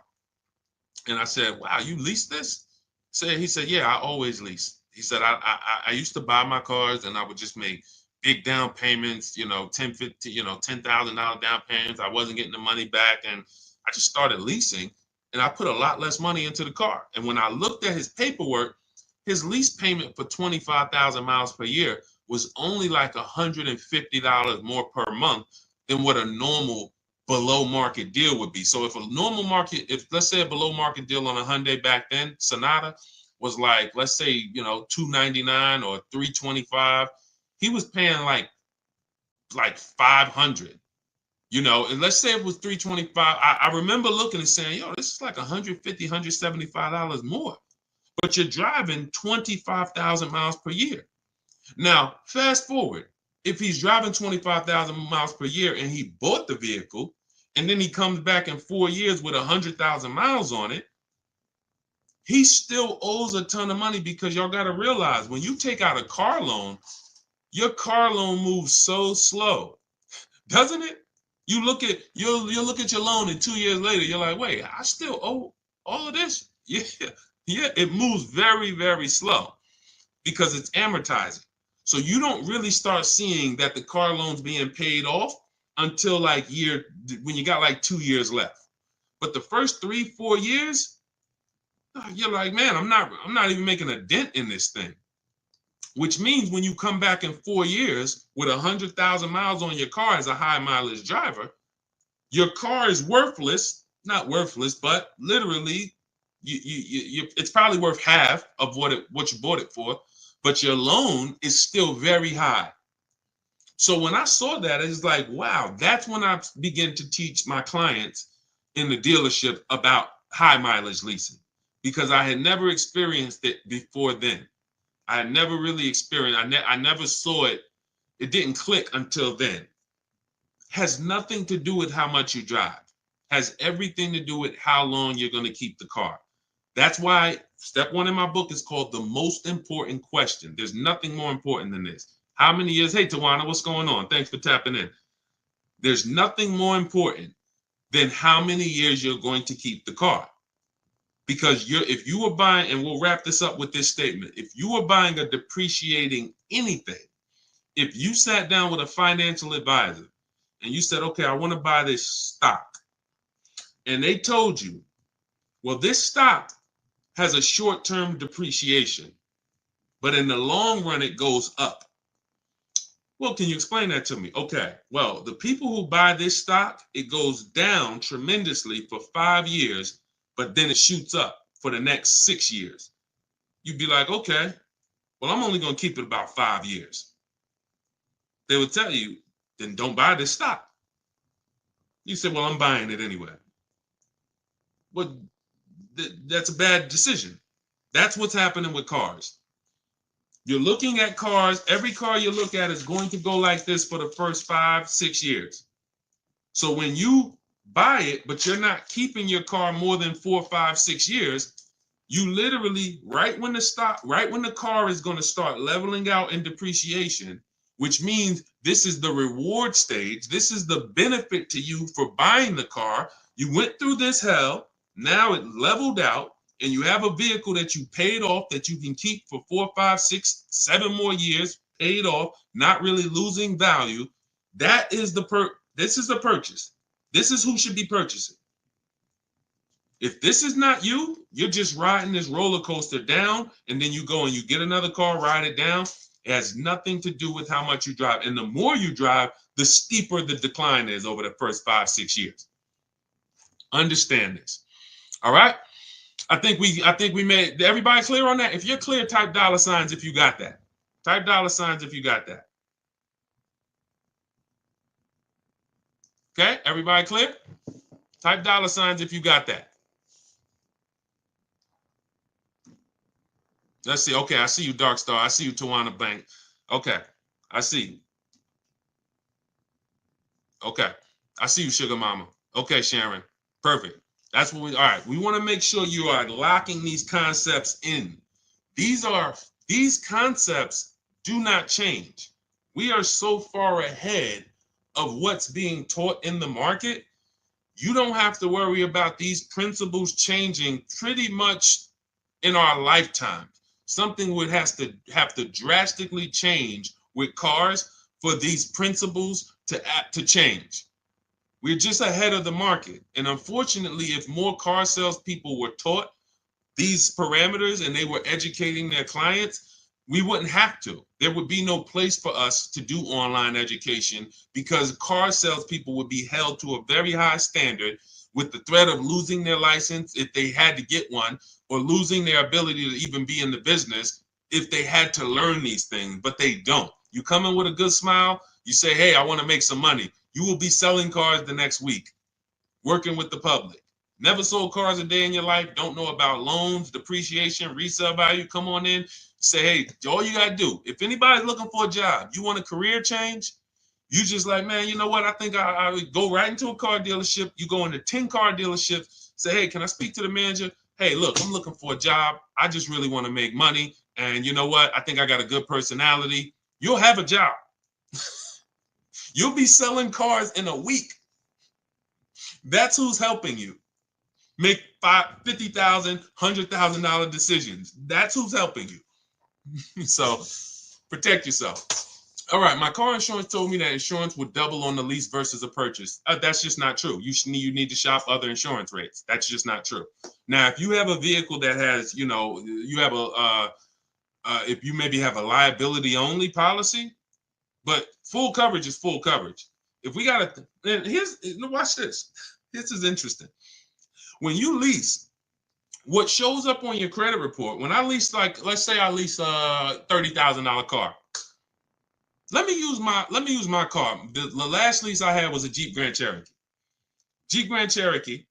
And I said, wow, you leased this? He said, yeah, I always lease. He said, I used to buy my cars and I would just make big down payments, $10,000 down payments. I wasn't getting the money back. And I just started leasing and I put a lot less money into the car. And when I looked at his paperwork, his lease payment for 25,000 miles per year was only like $150 more per month than what a normal below market deal would be. So if let's say a below market deal on a Hyundai back then, Sonata was like, let's say, $299 or $325, he was paying like $500, and let's say it was $325. I remember looking and saying, this is like $150, $175 more, but you're driving 25,000 miles per year. Now, fast forward, if he's driving 25,000 miles per year and he bought the vehicle, and then he comes back in 4 years with 100,000 miles on it, he still owes a ton of money, because y'all got to realize when you take out a car loan, your car loan moves so slow, doesn't it? You look at your loan, and 2 years later, you're like, wait, I still owe all of this? Yeah, it moves very, very slow because it's amortizing. So you don't really start seeing that the car loan's being paid off until when you got like 2 years left. But the first 3-4 years, you're like, man, I'm not even making a dent in this thing. Which means when you come back in 4 years with 100,000 miles on your car as a high mileage driver, your car is worthless, not worthless, but literally it's probably worth half of what you bought it for, but your loan is still very high. So when I saw that, it's like, wow, that's when I began to teach my clients in the dealership about high mileage leasing, because I had never experienced it before then. I had never really experienced, I never saw it. It didn't click until then. Has nothing to do with how much you drive. Has everything to do with how long you're going to keep the car. That's why Step one in my book is called the most important question. There's nothing more important than this. How many years? Hey, Tawana, what's going on? Thanks for tapping in. There's nothing more important than how many years you're going to keep the car. Because if you were buying, and we'll wrap this up with this statement, if you were buying a depreciating anything, if you sat down with a financial advisor and you said, okay, I want to buy this stock, and they told you, well, this stock has a short-term depreciation, but in the long run, it goes up. Well, can you explain that to me? Okay, well, the people who buy this stock, it goes down tremendously for 5 years, but then it shoots up for the next 6 years. You'd be like, okay, well, I'm only going to keep it about 5 years. They would tell you, then don't buy this stock. You say, well, I'm buying it anyway. Well, that's a bad decision. That's what's happening with cars. You're looking at cars. Every car you look at is going to go like this for the first 5, 6 years. So when you buy it, but you're not keeping your car more than 4, 5, 6 years, you literally, right when the car is going to start leveling out in depreciation, which means this is the reward stage. This is the benefit to you for buying the car. You went through this hell. Now it leveled out, and you have a vehicle that you paid off that you can keep for 4, 5, 6, 7 more years, paid off, not really losing value. That is this is the purchase. This is who should be purchasing. If this is not you, you're just riding this roller coaster down, and then you go and you get another car, ride it down. It has nothing to do with how much you drive. And the more you drive, the steeper the decline is over the first 5, 6 years. Understand this. All right. I think we made everybody clear on that. If you're clear, type $signs if you got that. Type $signs if you got that. Okay, everybody clear? Type $signs if you got that. Let's see. Okay, I see you, Dark Star. I see you, Tawana Bank. Okay, I see you. Okay, I see you, Sugar Mama. Okay, Sharon. Perfect. That's what all right. We want to make sure you are locking these concepts in. These concepts do not change. We are so far ahead of what's being taught in the market. You don't have to worry about these principles changing pretty much in our lifetime. Something would have to drastically change with cars for these principles to change. We're just ahead of the market. And unfortunately, if more car salespeople were taught these parameters and they were educating their clients, we wouldn't have to. There would be no place for us to do online education because car salespeople would be held to a very high standard with the threat of losing their license if they had to get one, or losing their ability to even be in the business if they had to learn these things, but they don't. You come in with a good smile, you say, hey, I want to make some money. You will be selling cars the next week, working with the public. Never sold cars a day in your life, don't know about loans, depreciation, resale value. Come on in, say, hey, all you got to do, if anybody's looking for a job, you want a career change, you just like, man, you know what? I think I would go right into a car dealership. You go into 10 car dealerships, say, hey, can I speak to the manager? Hey, look, I'm looking for a job. I just really want to make money. And you know what? I think I got a good personality. You'll have a job. You'll be selling cars in a week. That's who's helping you make $50,000, $100,000 decisions. That's who's helping you. So protect yourself. All right, my car insurance told me that insurance would double on the lease versus a purchase. That's just not true. You need to shop other insurance rates. That's just not true. Now, if you have a vehicle that has, you have if you maybe have a liability only policy, but full coverage is full coverage. If we got to, watch this. This is interesting. When you lease, what shows up on your credit report, when I lease, like, let's say I lease a $30,000 car. Let me use my car. The last lease I had was a Jeep Grand Cherokee. Jeep Grand Cherokee.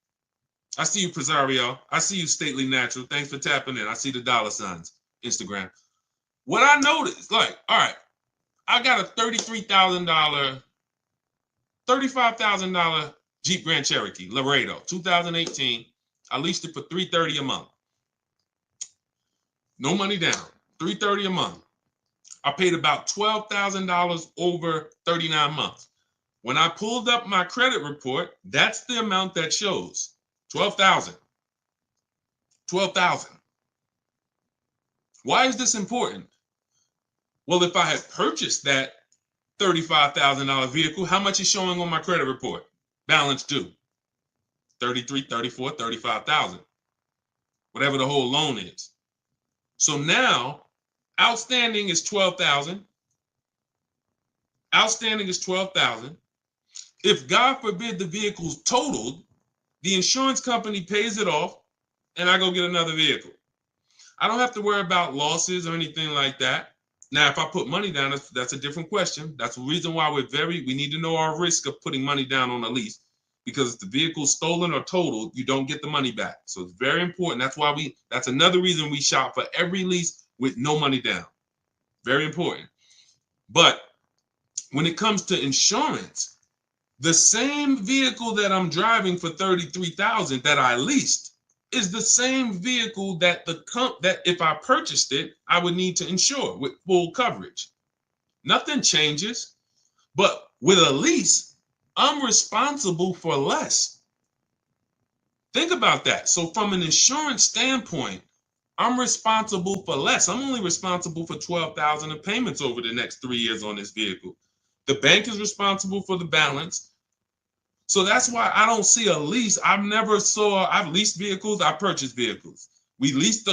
I see you, Presario. I see you, Stately Natural. Thanks for tapping in. I see the $signs, Instagram. What I noticed, like, all right, I got a $33,000, $35,000 Jeep Grand Cherokee Laredo, 2018. I leased it for $330 a month. No money down, $330 a month. I paid about $12,000 over 39 months. When I pulled up my credit report, that's the amount that shows. 12,000. 12,000. Why is this important? Well, if I had purchased that $35,000 vehicle, how much is showing on my credit report? Balance due. 33, 34, 35,000. Whatever the whole loan is. So now outstanding is 12,000. Outstanding is 12,000. If God forbid the vehicle's totaled, the insurance company pays it off and I go get another vehicle. I don't have to worry about losses or anything like that. Now, if I put money down, that's a different question. That's the reason why we need to know our risk of putting money down on a lease, because if the vehicle's stolen or totaled, you don't get the money back. So it's very important. That's another reason we shop for every lease with no money down. Very important. But when it comes to insurance, the same vehicle that I'm driving for $33,000 that I leased is the same vehicle that that if I purchased it, I would need to insure with full coverage. Nothing changes, but with a lease, I'm responsible for less. Think about that. So from an insurance standpoint, I'm responsible for less. I'm only responsible for $12,000 of payments over the next 3 years on this vehicle. The bank is responsible for the balance. So that's why I don't see a lease. I've leased vehicles. I purchased vehicles. We leased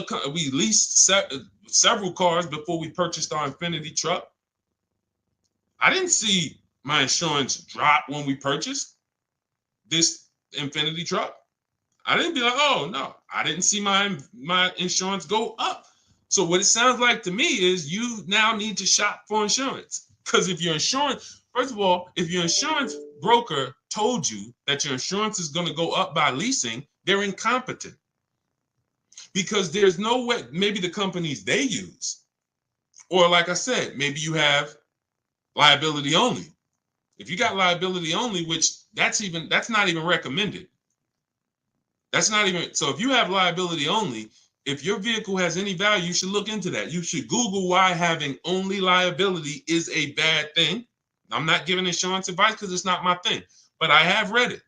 several cars before we purchased our Infiniti truck. I didn't see my insurance drop when we purchased this Infiniti truck. I didn't be like, oh no, I didn't see my insurance go up. So what it sounds like to me is you now need to shop for insurance. Because if your insurance broker told you that your insurance is going to go up by leasing, they're incompetent. Because there's no way, maybe the companies they use, or like I said, maybe you have liability only. If you got liability only, which that's not even recommended. So if you have liability only, if your vehicle has any value, you should look into that. You should Google why having only liability is a bad thing. I'm not giving insurance advice because it's not my thing, but I have read it.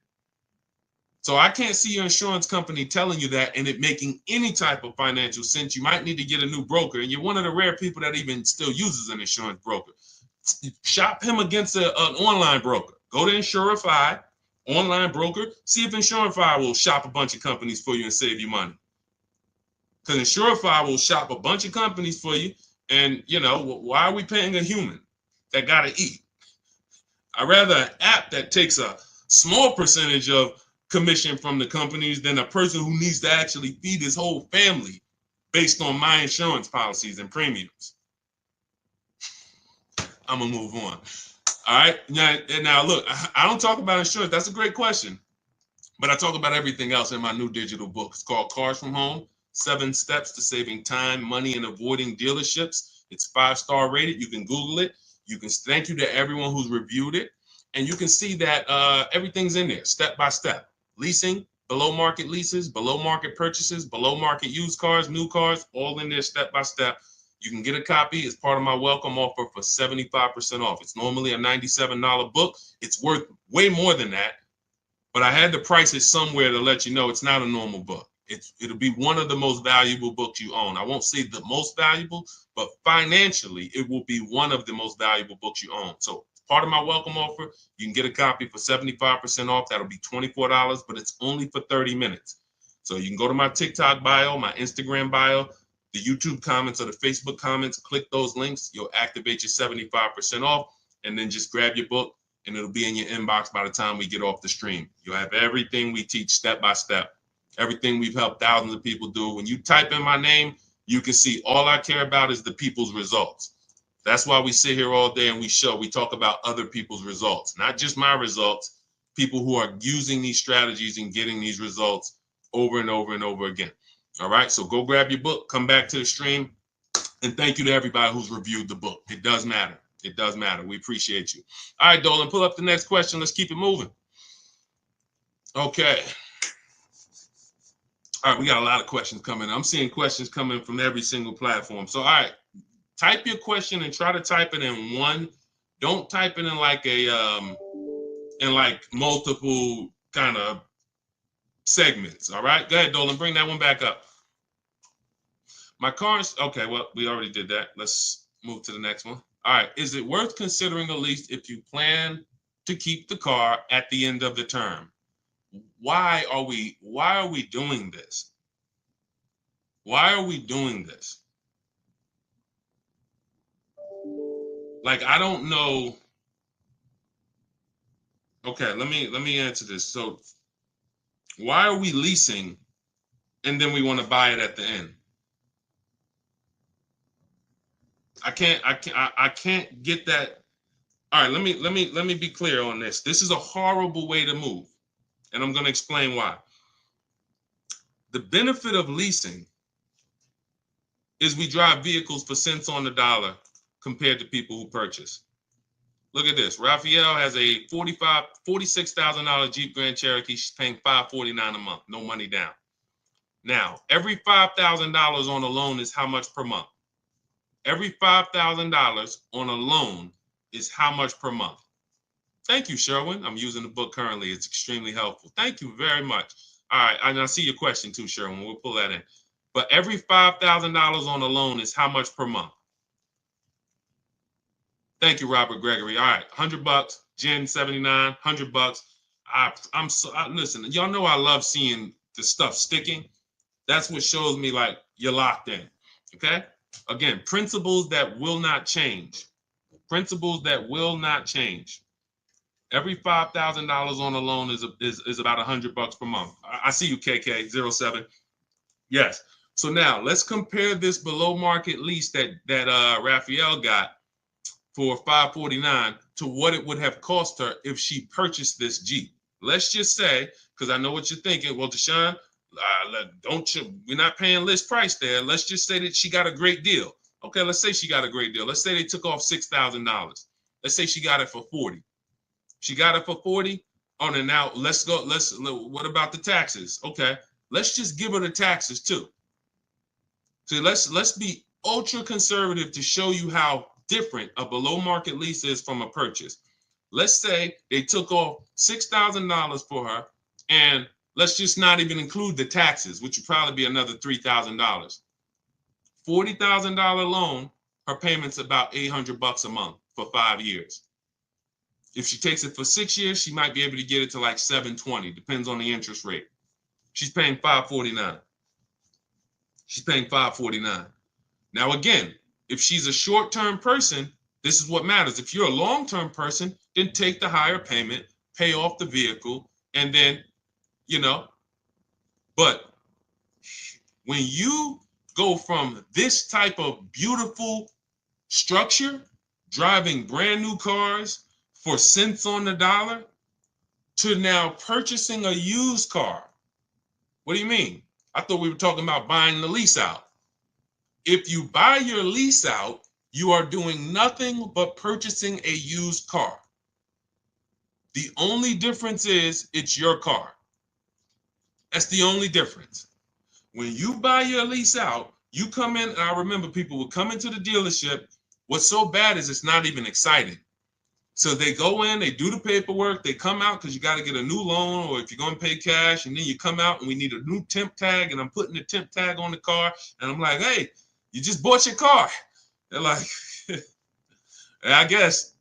So I can't see your insurance company telling you that and it making any type of financial sense. You might need to get a new broker, and you're one of the rare people that even still uses an insurance broker. Shop him against an online broker. Go to Insurify, online broker. See if Insurify will shop a bunch of companies for you and save you money. Because Insurify will shop a bunch of companies for you, and why are we paying a human that got to eat? I'd rather an app that takes a small percentage of commission from the companies than a person who needs to actually feed his whole family based on my insurance policies and premiums. I'm gonna move on. All right. Now look, I don't talk about insurance. That's a great question. But I talk about everything else in my new digital book. It's called Cars from Home, 7 Steps to Saving Time, Money, and Avoiding Dealerships. It's 5-star rated. You can Google it. You can thank you to everyone who's reviewed it. And you can see that everything's in there, step by step. Leasing, below market leases, below market purchases, below market used cars, new cars, all in there step by step. You can get a copy as part of my welcome offer for 75% off. It's normally a $97 book. It's worth way more than that. But I had to price it somewhere to let you know it's not a normal book. It'll be one of the most valuable books you own. I won't say the most valuable, but financially, it will be one of the most valuable books you own. So part of my welcome offer, you can get a copy for 75% off. That'll be $24, but it's only for 30 minutes. So you can go to my TikTok bio, my Instagram bio, the YouTube comments or the Facebook comments, click those links. You'll activate your 75% off, and then just grab your book, and it'll be in your inbox by the time we get off the stream. You'll have everything we teach step by step, everything we've helped thousands of people do. When you type in my name, you can see all I care about is the people's results. That's why we sit here all day and we talk about other people's results, not just my results, people who are using these strategies and getting these results over and over and over again. All right, so go grab your book, come back to the stream, and thank you to everybody who's reviewed the book. It does matter. It does matter. We appreciate you. All right, Dolan, pull up the next question. Let's keep it moving. Okay. All right, we got a lot of questions coming. I'm seeing questions coming from every single platform. So, all right, type your question and try to type it in one. Don't type it in like multiple kind of segments. All right, go ahead, Dolan, bring that one back up. My car's okay. Well, we already did that. Let's move to the next one. All right, is it worth considering a lease if you plan to keep the car at the end of the term? Why are we doing this? Why are we doing this? Like, I don't know. Okay, let me answer this. So, why are we leasing and then we want to buy it at the end? I can't get that. All right, let me be clear on this. This is a horrible way to move, and I'm going to explain why. The benefit of leasing is we drive vehicles for cents on the dollar compared to people who purchase. Look at this. Raphael has a $46,000 Jeep Grand Cherokee. She's paying $549 a month, no money down. Now, every $5,000 on a loan is how much per month? Every $5,000 on a loan is how much per month? Thank you, Sherwin. I'm using the book currently. It's extremely helpful. Thank you very much. All right, and I see your question too, Sherwin. We'll pull that in. But every $5,000 on a loan is how much per month? Thank you, Robert Gregory. All right, $100. Jen 79, $100. Listen. Y'all know I love seeing the stuff sticking. That's what shows me like you're locked in. Okay. Again, principles that will not change. Principles that will not change. Every $5,000 on a loan is about $100 per month. I see you, KK07. Yes. So now let's compare this below market lease that Raphael got for $549 to what it would have cost her if she purchased this Jeep. Let's just say, because I know what you're thinking. Well, Deshone, we're not paying list price there. Let's just say that she got a great deal. Okay, let's say she got a great deal. Let's say they took off $6,000. Let's say she got it for $40. She got it for $40. Oh, and now what about the taxes? Okay, let's just give her the taxes too. So let's be ultra conservative to show you how different a below market lease is from a purchase. Let's say they took off $6,000 for her, and let's just not even include the taxes, which would probably be another $3,000. $40,000 loan, her payment's about $800 a month for 5 years. If she takes it for 6 years, she might be able to get it to like $720, depends on the interest rate. She's paying $549. She's paying $549. Now, again, if she's a short-term person, this is what matters. If you're a long-term person, then take the higher payment, pay off the vehicle, and then, but when you go from this type of beautiful structure, driving brand new cars for cents on the dollar, to now purchasing a used car. What do you mean? I thought we were talking about buying the lease out. If you buy your lease out, you are doing nothing but purchasing a used car. The only difference is it's your car. That's the only difference. When you buy your lease out, you come in, and I remember people would come into the dealership. What's so bad is it's not even exciting. So they go in, they do the paperwork, they come out because you got to get a new loan, or if you're going to pay cash, and then you come out and we need a new temp tag, and I'm putting the temp tag on the car, and I'm like, hey, you just bought your car. They're like, I guess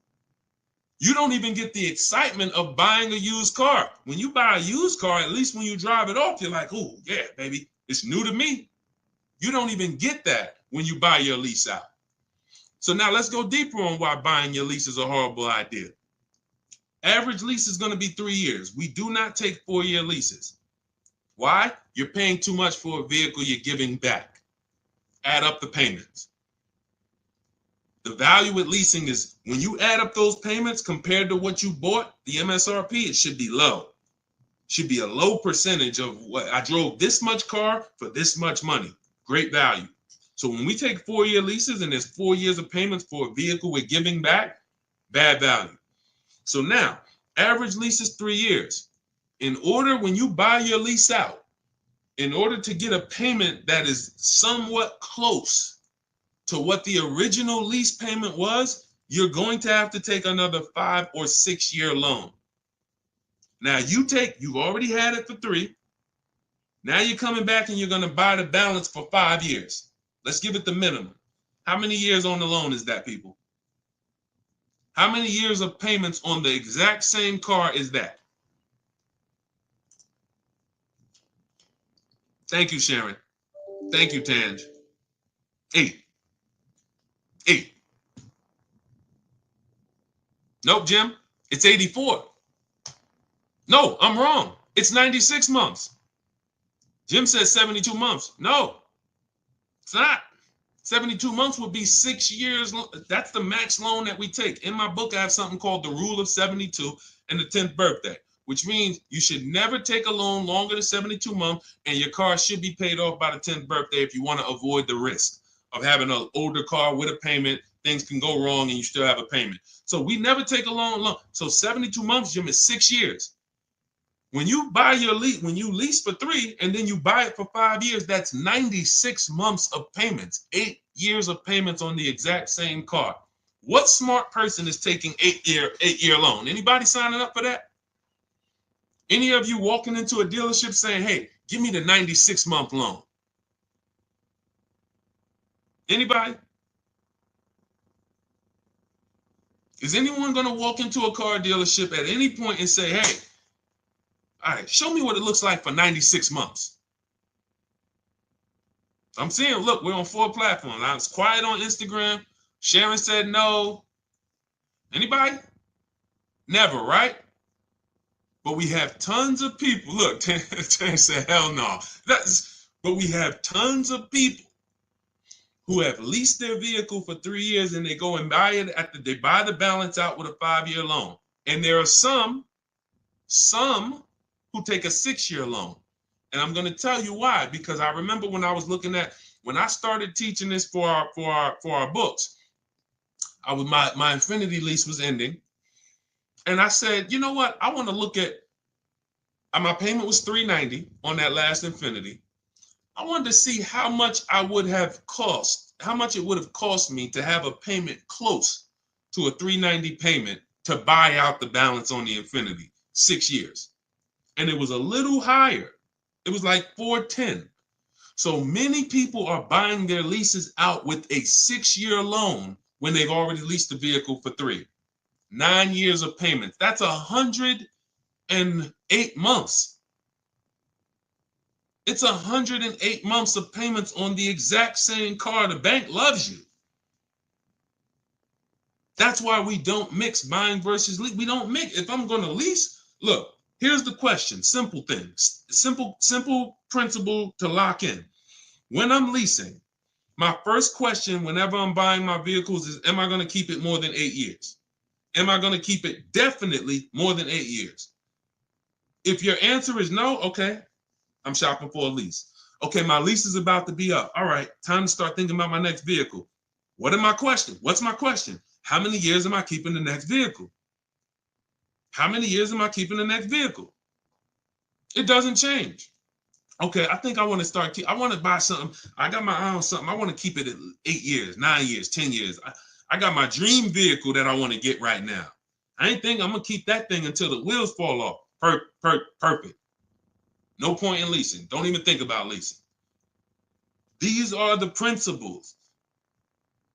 you don't even get the excitement of buying a used car. When you buy a used car, at least when you drive it off, you're like, oh, yeah, baby, it's new to me. You don't even get that when you buy your lease out. So now let's go deeper on why buying your lease is a horrible idea. Average lease is going to be 3 years. We do not take 4-year leases. Why? You're paying too much for a vehicle you're giving back. Add up the payments. The value with leasing is when you add up those payments compared to what you bought, the MSRP, it should be low. Should be a low percentage of what I drove this much car for this much money. Great value. So when we take 4-year leases and there's 4 years of payments for a vehicle we're giving back, bad value. So now, average lease is 3 years. In order, when you buy your lease out, in order to get a payment that is somewhat close to what the original lease payment was, you're going to have to take another 5 or 6 year loan. Now you've already had it for 3. Now you're coming back and you're going to buy the balance for 5 years. Let's give it the minimum. How many years on the loan is that, people? How many years of payments on the exact same car is that? Thank you, Sharon. Thank you, Tanj. 8. 8. Nope, Jim. It's 84. No, I'm wrong. It's 96 months. Jim says 72 months. No, it's not. 72 months would be 6 years. That's the max loan that we take. In my book, I have something called the rule of 72 and the 10th birthday, which means you should never take a loan longer than 72 months, and your car should be paid off by the 10th birthday if you want to avoid the risk of having an older car with a payment. Things can go wrong and you still have a payment. So we never take a loan. So 72 months, Jim, is 6 years. When you buy your lease, when you lease for 3 and then you buy it for 5 years, that's 96 months of payments, 8 years of payments on the exact same car. What smart person is taking 8-year loan? Anybody signing up for that? Any of you walking into a dealership saying, hey, give me the 96-month loan? Anybody? Is anyone going to walk into a car dealership at any point and say, hey, all right, show me what it looks like for 96 months? I'm seeing, look, we're on 4 platforms. I was quiet on Instagram. Sharon said no. Anybody? Never, right? But we have tons of people. Look, Tan said, hell no. But we have tons of people who have leased their vehicle for 3 years and they go and buy it they buy the balance out with a 5-year loan. And there are some who take a 6-year loan. And I'm going to tell you why, because I remember when I started teaching this for our books, my Infinity lease was ending. And I said, you know what? I want to look at, my payment was $390 on that last Infinity. I wanted to see how much it would have cost me to have a payment close to a $390 payment to buy out the balance on the Infinity, 6 years. And it was a little higher. It was like $410. So many people are buying their leases out with a 6-year loan when they've already leased the vehicle for 3. 9 years of payments. That's 108 months. It's 108 months of payments on the exact same car. The bank loves you. That's why we don't mix buying versus lease. We don't mix. If I'm going to lease, look, here's the question. Simple things. Simple principle to lock in. When I'm leasing, my first question whenever I'm buying my vehicles is, am I going to keep it more than 8 years? Am I going to keep it definitely more than 8 years? If your answer is no, okay, I'm shopping for a lease. Okay, my lease is about to be up. All right, time to start thinking about my next vehicle. What's my question? How many years am I keeping the next vehicle? How many years am I keeping the next vehicle? It doesn't change. Okay, I think I want to I want to buy something. I got my eye on something. I want to keep it at 8 years, 9 years, 10 years. I got my dream vehicle that I want to get right now. I ain't think I'm going to keep that thing until the wheels fall off. Perfect. No point in leasing. Don't even think about leasing. These are the principles.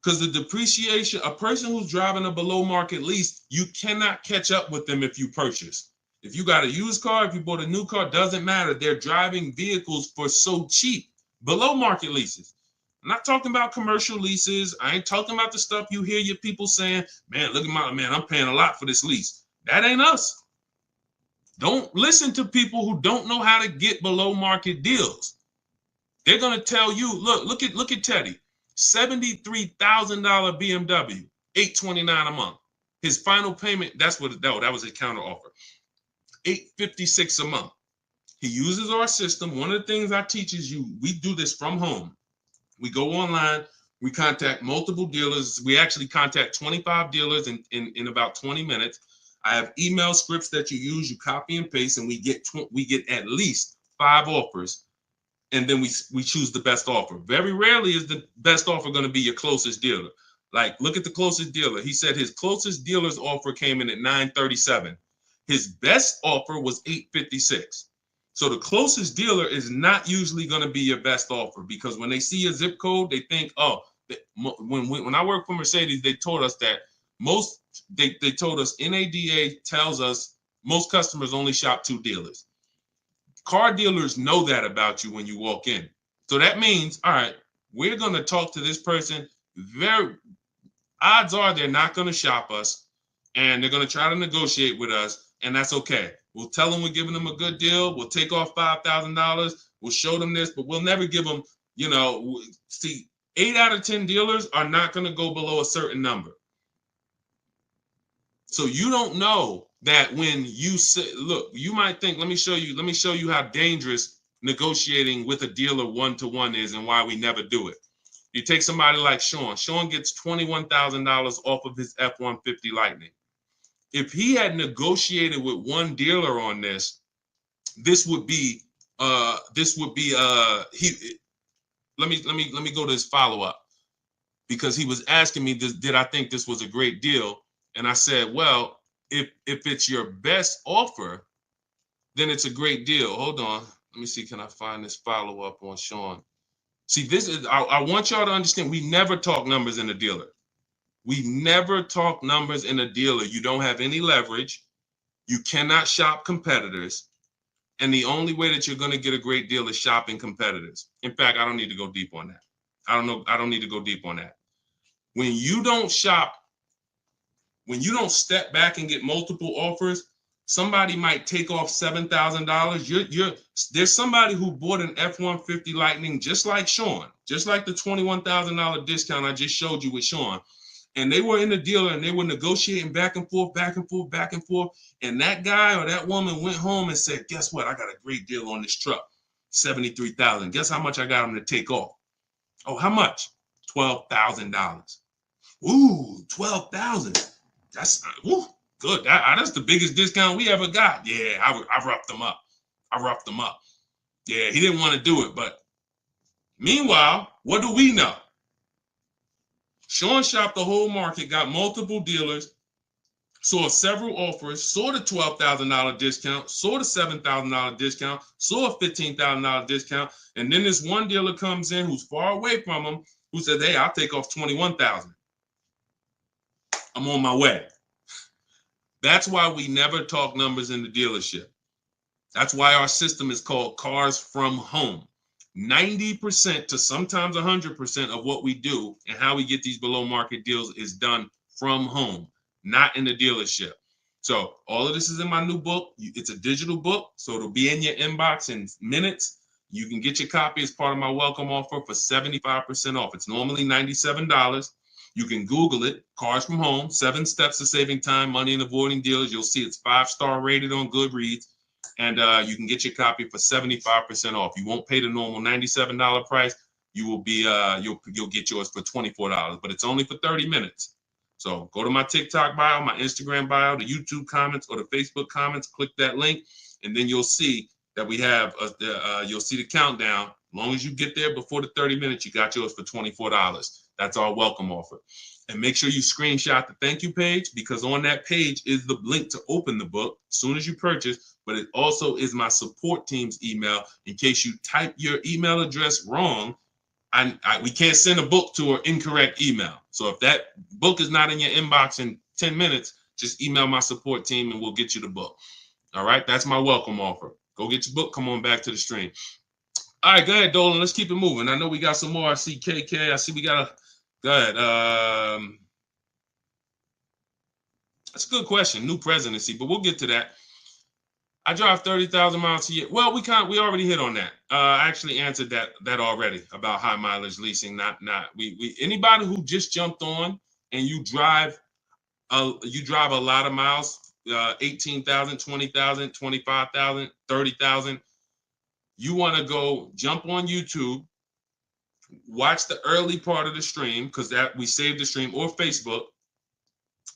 Because the depreciation, a person who's driving a below market lease, you cannot catch up with them if you purchase. If you got a used car, if you bought a new car, doesn't matter. They're driving vehicles for so cheap. Below market leases. I'm not talking about commercial leases. I ain't talking about the stuff you hear your people saying, man, look at I'm paying a lot for this lease. That ain't us. Don't listen to people who don't know how to get below market deals. They're going to tell you, look at Teddy, $73,000 BMW, $829 a month. His final payment, that was his counter offer, $856 a month. He uses our system. One of the things I teach is we do this from home. We go online, we contact multiple dealers. We actually contact 25 dealers in about 20 minutes. I have email scripts that you use, you copy and paste, and we get at least 5 offers and then we choose the best offer. Very rarely is the best offer going to be your closest dealer. Like, look at the closest dealer. He said his closest dealer's offer came in at 937. His best offer was 856. So the closest dealer is not usually going to be your best offer, because when they see a zip code, they think, oh, when I worked for Mercedes, they told us that they told us NADA tells us most customers only shop 2 dealers. Car dealers know that about you when you walk in. So that means, all right, we're going to talk to this person. Odds are they're not going to shop us, and they're going to try to negotiate with us, and that's okay. We'll tell them we're giving them a good deal. We'll take off $5,000. We'll show them this, but we'll never give them, see, 8 out of 10 dealers are not going to go below a certain number. So you don't know that when you say, look, you might think, let me show you how dangerous negotiating with a dealer one-to-one is and why we never do it. You take somebody like Sean. Sean gets $21,000 off of his F-150 Lightning. If he had negotiated with one dealer on this, let me go to his follow-up, because he was asking me, did I think this was a great deal? And I said, well, if it's your best offer, then it's a great deal. Hold on. Let me see. Can I find this follow-up on Sean? See, I want y'all to understand, we never talk numbers in a dealer. We never talk numbers in a dealer. You don't have any leverage. You cannot shop competitors. And the only way that you're going to get a great deal is shopping competitors. In fact, I don't need to go deep on that. I don't need to go deep on that. When you don't shop, when you don't step back and get multiple offers, somebody might take off $7,000. There's somebody who bought an F-150 Lightning just like Sean, just like the $21,000 discount I just showed you with Sean. And they were in the dealer and they were negotiating back and forth, back and forth, back and forth. And that guy or that woman went home and said, guess what? I got a great deal on this truck, $73,000. Guess how much I got him to take off? Oh, how much? $12,000. Ooh, $12,000. That's good. That's the biggest discount we ever got. Yeah, I roughed him up. Yeah, he didn't want to do it. But meanwhile, what do we know? Sean shopped the whole market, got multiple dealers, saw several offers, saw the $12,000 discount, saw the $7,000 discount, saw a $15,000 discount. And then this one dealer comes in who's far away from him, who said, hey, I'll take off $21,000. I'm on my way. That's why we never talk numbers in the dealership. That's why our system is called Cars from Home. 90% to sometimes 100% of what we do and how we get these below market deals is done from home, not in the dealership. So all of this is in my new book. It's a digital book, so it'll be in your inbox in minutes. You can get your copy as part of my welcome offer for 75% off. It's normally $97. You can Google it, Cars from Home, 7 Steps to Saving Time, Money, and Avoiding Dealers. You'll see it's 5-star rated on Goodreads. And you can get your copy for 75% off. You won't pay the normal $97 price. You will be you'll get yours for $24, but it's only for 30 minutes. So go to my TikTok bio, my Instagram bio, the YouTube comments, or the Facebook comments. Click that link, and then you'll see that we have you'll see the countdown. As long as you get there before the 30 minutes, you got yours for $24. That's our welcome offer. And make sure you screenshot the thank you page, because on that page is the link to open the book as soon as you purchase, but it also is my support team's email in case you type your email address wrong. We can't send a book to an incorrect email. So if that book is not in your inbox in 10 minutes, just email my support team and we'll get you the book. All right, that's my welcome offer. Go get your book. Come on back to the stream. All right, go ahead, Dolan. Let's keep it moving. I know we got some more. I see KK. I see we got a... Go ahead. That's a good question. New presidency, but we'll get to that. I drive 30,000 miles a year. Well, we already hit on that. I actually answered that already about high mileage leasing. Not we anybody who just jumped on and you drive a lot of miles, 18,000, 20,000, 25,000, 30,000. You want to go jump on YouTube. Watch the early part of the stream, because that we saved the stream, or Facebook,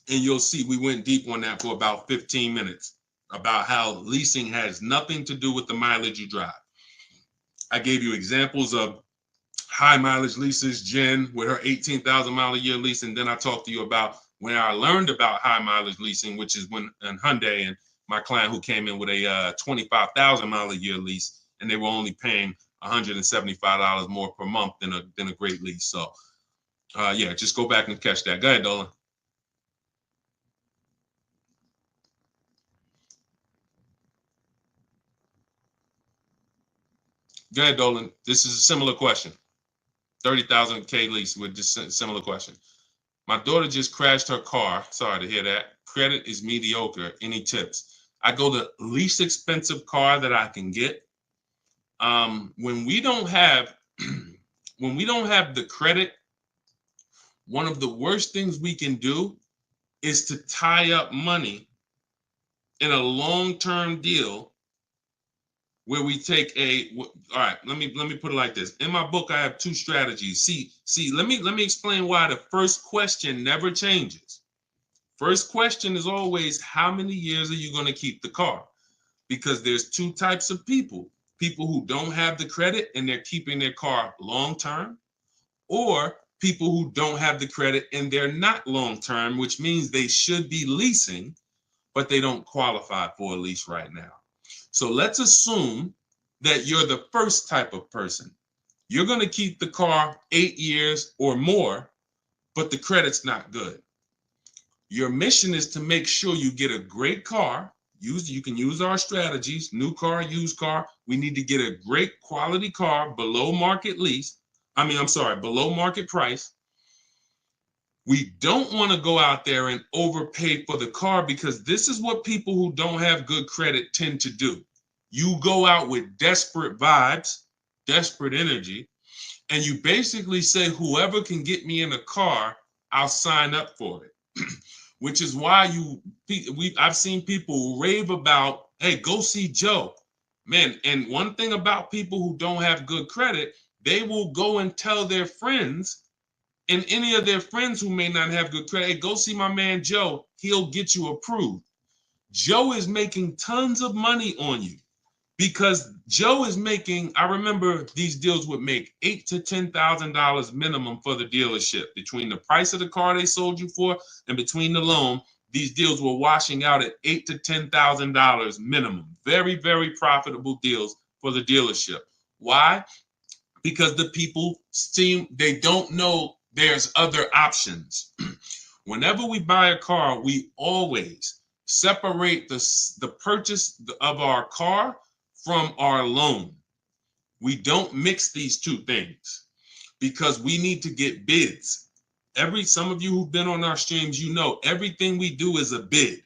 and you'll see we went deep on that for about 15 minutes about how leasing has nothing to do with the mileage you drive. I gave you examples of high mileage leases, Jen with her 18,000 mile a year lease. And then I talked to you about when I learned about high mileage leasing, which is when in Hyundai and my client who came in with a 25,000 mile a year lease, and they were only paying $175 more per month than a great lease. So yeah, just go back and catch that. Go ahead, Dolan. Go ahead, Dolan. This is a similar question. 30,000 K lease with just a similar question. My daughter just crashed her car. Sorry to hear that. Credit is mediocre. Any tips? I go the least expensive car that I can get. When we don't have when we don't have the credit, one of the worst things we can do is to tie up money in a long-term deal where we take all right, let me put it like this. In my book, I have two strategies. See, let me explain why the first question never changes. First question is always, how many years are you going to keep the car? Because there's two types of people who don't have the credit and they're keeping their car long term, or people who don't have the credit and they're not long term, which means they should be leasing, but they don't qualify for a lease right now. So let's assume that you're the first type of person. You're going to keep the car 8 years or more, but the credit's not good. Your mission is to make sure you get a great car. You can use our strategies, new car, used car. We need to get a great quality car below market below market price. We don't want to go out there and overpay for the car, because this is what people who don't have good credit tend to do. You go out with desperate vibes, desperate energy, and you basically say, whoever can get me in a car, I'll sign up for it. Which is why I've seen people rave about, hey, go see Joe. Man, and one thing about people who don't have good credit, they will go and tell their friends, and any of their friends who may not have good credit, hey, go see my man Joe, he'll get you approved. Joe is making tons of money on you, because Joe is making, I remember these deals would make $8,000 to $10,000 minimum for the dealership. Between the price of the car they sold you for and between the loan, these deals were washing out at $8,000 to $10,000 minimum. Very, very profitable deals for the dealership. Why? Because the people they don't know there's other options. Whenever we buy a car, we always separate the purchase of our car from our loan. We don't mix these two things, because we need to get bids. Some of you who've been on our streams, you know everything we do is a bid.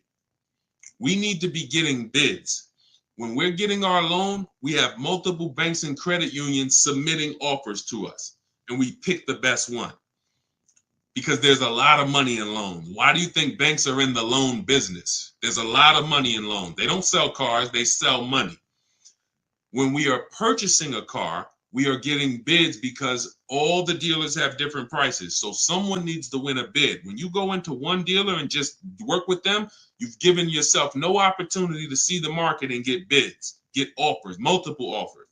We need to be getting bids. When we're getting our loan, we have multiple banks and credit unions submitting offers to us, and we pick the best one, because there's a lot of money in loans. Why do you think banks are in the loan business? There's a lot of money in loans. They don't sell cars, they sell money. When we are purchasing a car, we are getting bids because all the dealers have different prices. So someone needs to win a bid. When you go into one dealer and just work with them, you've given yourself no opportunity to see the market and get bids, get offers, multiple offers.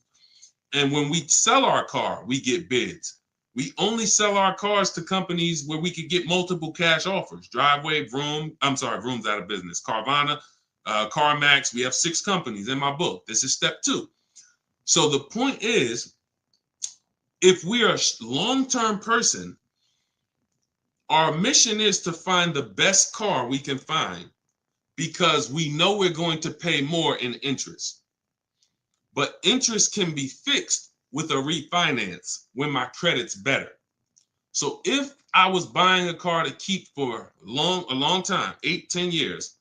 And when we sell our car, we get bids. We only sell our cars to companies where we could get multiple cash offers. Driveway, Vroom's out of business. Carvana, CarMax. We have 6 companies in my book. This is step 2. So the point is, if we are a long-term person, our mission is to find the best car we can find, because we know we're going to pay more in interest. But interest can be fixed with a refinance when my credit's better. So if I was buying a car to keep for a long time, 8, 10 years,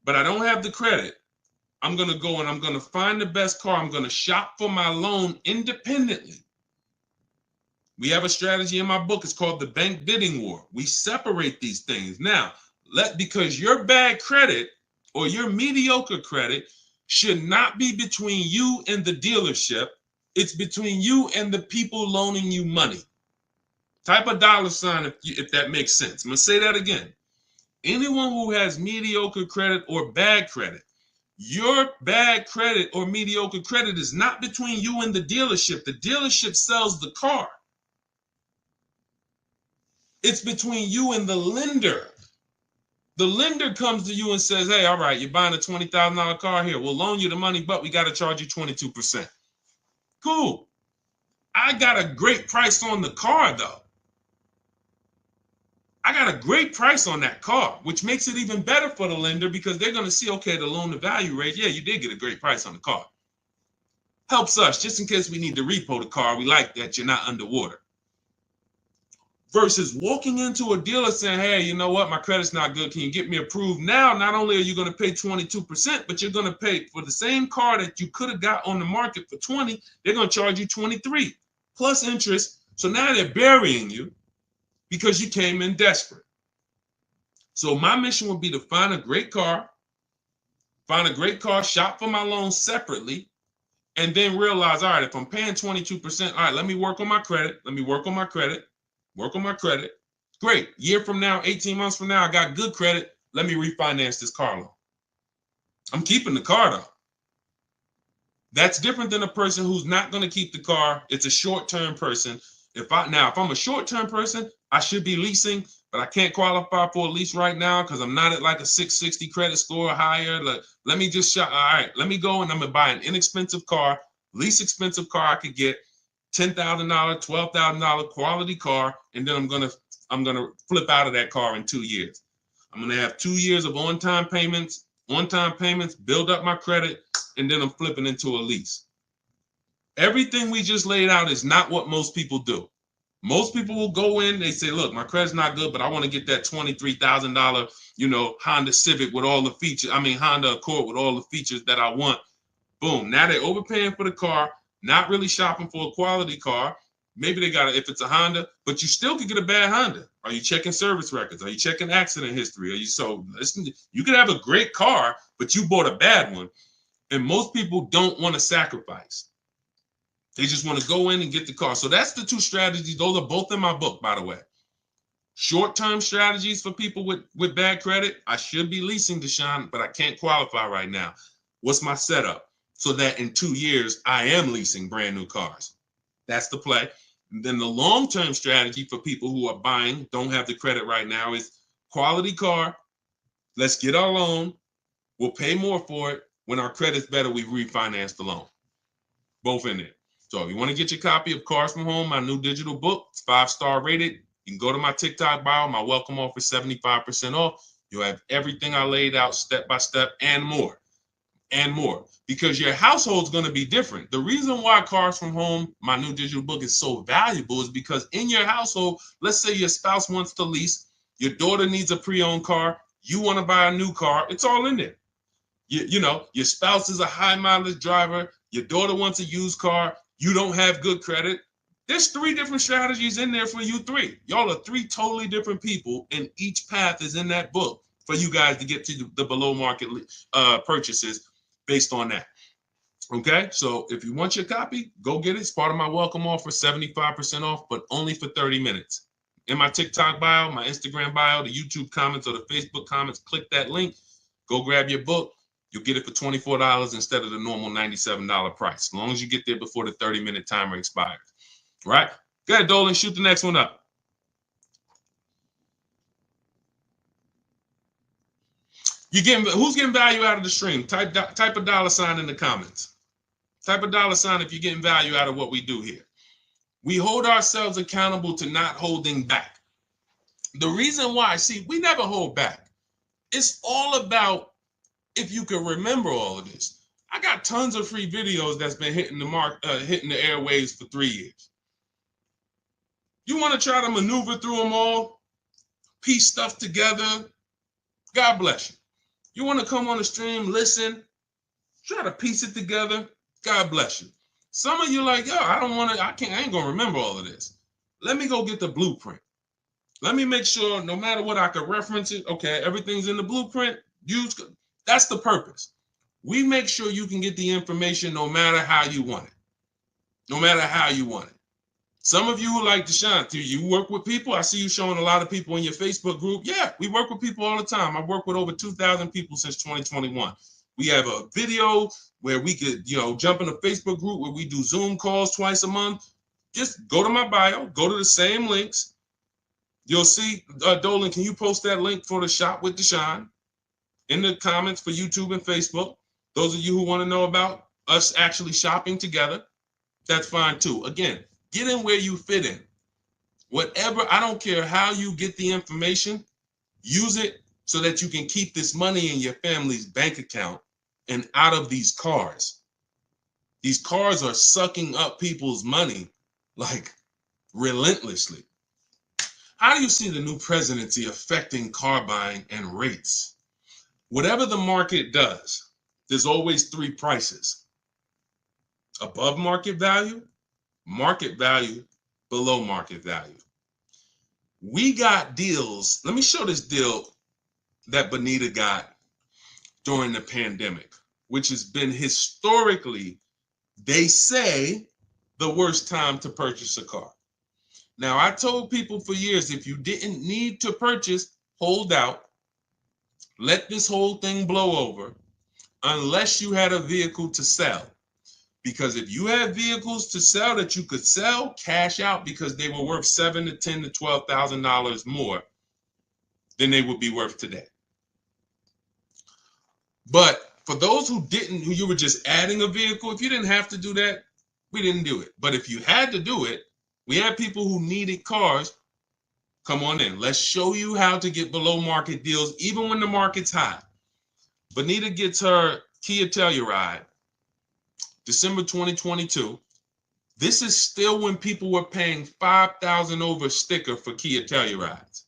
but I don't have the credit, I'm going to go and I'm going to find the best car. I'm going to shop for my loan independently. We have a strategy in my book. It's called the bank bidding war. We separate these things. Now, because your bad credit or your mediocre credit should not be between you and the dealership. It's between you and the people loaning you money. Type a $sign if that makes sense. I'm going to say that again. Anyone who has mediocre credit or bad credit Your bad credit or mediocre credit is not between you and the dealership. The dealership sells the car. It's between you and the lender. The lender comes to you and says, hey, all right, you're buying a $20,000 car here. We'll loan you the money, but we got to charge you 22%. Cool. I got a great price on the car, though. I got a great price on that car, which makes it even better for the lender because they're going to see, okay, the loan to value rate. Yeah, you did get a great price on the car. Helps us just in case we need to repo the car. We like that you're not underwater. Versus walking into a dealer saying, hey, you know what? My credit's not good. Can you get me approved? Now, not only are you going to pay 22%, but you're going to pay for the same car that you could have got on the market for 20. They're going to charge you 23 plus interest. So now they're burying you because you came in desperate. So my mission would be to find a great car, shop for my loan separately, and then realize, all right, if I'm paying 22%, all right, let me work on my credit. Work on my credit. Great. Year from now, 18 months from now, I got good credit. Let me refinance this car loan. I'm keeping the car though. That's different than a person who's not going to keep the car. It's a short-term person. If I'm a short-term person, I should be leasing, but I can't qualify for a lease right now because I'm not at like a 660 credit score or higher. Let me just shop. All right, let me go and I'm gonna buy an inexpensive car, least expensive car I could get, $10,000, $12,000 quality car, and then I'm gonna flip out of that car in 2 years. I'm gonna have 2 years of on-time payments, build up my credit, and then I'm flipping into a lease. Everything we just laid out is not what most people do. Most people will go in, they say, look, my credit's not good, but I want to get that $23,000, Honda Civic with all the features. Honda Accord with all the features that I want. Boom. Now they're overpaying for the car, not really shopping for a quality car. Maybe they got it if it's a Honda, but you still could get a bad Honda. Are you checking service records? Are you checking accident history? You could have a great car, but you bought a bad one. And most people don't want to sacrifice. They just want to go in and get the car. So that's the two strategies. Those are both in my book, by the way. Short-term strategies for people with bad credit. I should be leasing, Deshone, but I can't qualify right now. What's my setup? So that in 2 years, I am leasing brand new cars. That's the play. And then the long-term strategy for people who are buying, don't have the credit right now, is quality car. Let's get our loan. We'll pay more for it. When our credit's better, we refinance the loan. Both in there. So if you want to get your copy of Cars from Home, my new digital book, it's 5-star rated. You can go to my TikTok bio, my welcome offer, 75% off. You'll have everything I laid out step by step and more. Because your household's going to be different. The reason why Cars from Home, my new digital book, is so valuable is because in your household, let's say your spouse wants to lease, your daughter needs a pre-owned car, you want to buy a new car, it's all in there. Your spouse is a high mileage driver, your daughter wants a used car, you don't have good credit. There's 3 different strategies in there for you 3. Y'all are 3 totally different people, and each path is in that book for you guys to get to the below market purchases based on that. Okay, so if you want your copy, go get it. It's part of my welcome offer, 75% off, but only for 30 minutes. In my TikTok bio, my Instagram bio, the YouTube comments, or the Facebook comments, click that link, go grab your book. You'll get it for $24 instead of the normal $97 price, as long as you get there before the 30-minute timer expires. Right? Go ahead, Dolan, shoot the next one up. Who's getting value out of the stream? Type a dollar sign in the comments. Type a dollar sign if you're getting value out of what we do here. We hold ourselves accountable to not holding back. The reason why, we never hold back. It's all about, if you can remember all of this. I got tons of free videos that's been hitting the airwaves for 3 years. You want to try to maneuver through them all, piece stuff together, God bless you. You want to come on the stream, listen, try to piece it together, God bless you. Some of you like, yo, I ain't gonna remember all of this. Let me go get the blueprint. Let me make sure no matter what I can reference it. Okay, everything's in the blueprint. That's the purpose. We make sure you can get the information no matter how you want it. No matter how you want it. Some of you who like Deshone, you work with people. I see you showing a lot of people in your Facebook group. Yeah, we work with people all the time. I've worked with over 2,000 people since 2021. We have a video where we could, jump in a Facebook group where we do Zoom calls twice a month. Just go to my bio, go to the same links. You'll see, Dolan, can you post that link for the Shop with Deshone in the comments for YouTube and Facebook? Those of you who want to know about us actually shopping together, that's fine too. Again, get in where you fit in. Whatever, I don't care how you get the information, use it so that you can keep this money in your family's bank account and out of these cars. These cars are sucking up people's money like relentlessly. How do you see the new presidency affecting car buying and rates? Whatever the market does, there's always three prices: above market value, below market value. We got deals. Let me show this deal that Bonita got during the pandemic, which has been historically, they say, the worst time to purchase a car. Now, I told people for years, if you didn't need to purchase, hold out, let this whole thing blow over, unless you had a vehicle to sell. Because if you had vehicles to sell that you could sell, cash out, because they were worth $7,000 to $10,000 to $12,000 more than they would be worth today. But for those who you were just adding a vehicle, if you didn't have to do that, we didn't do it. But if you had to do it, we had people who needed cars. Come on in. Let's show you how to get below market deals, even when the market's high. Bonita gets her Kia Telluride, December 2022. This is still when people were paying $5,000 over sticker for Kia Tellurides.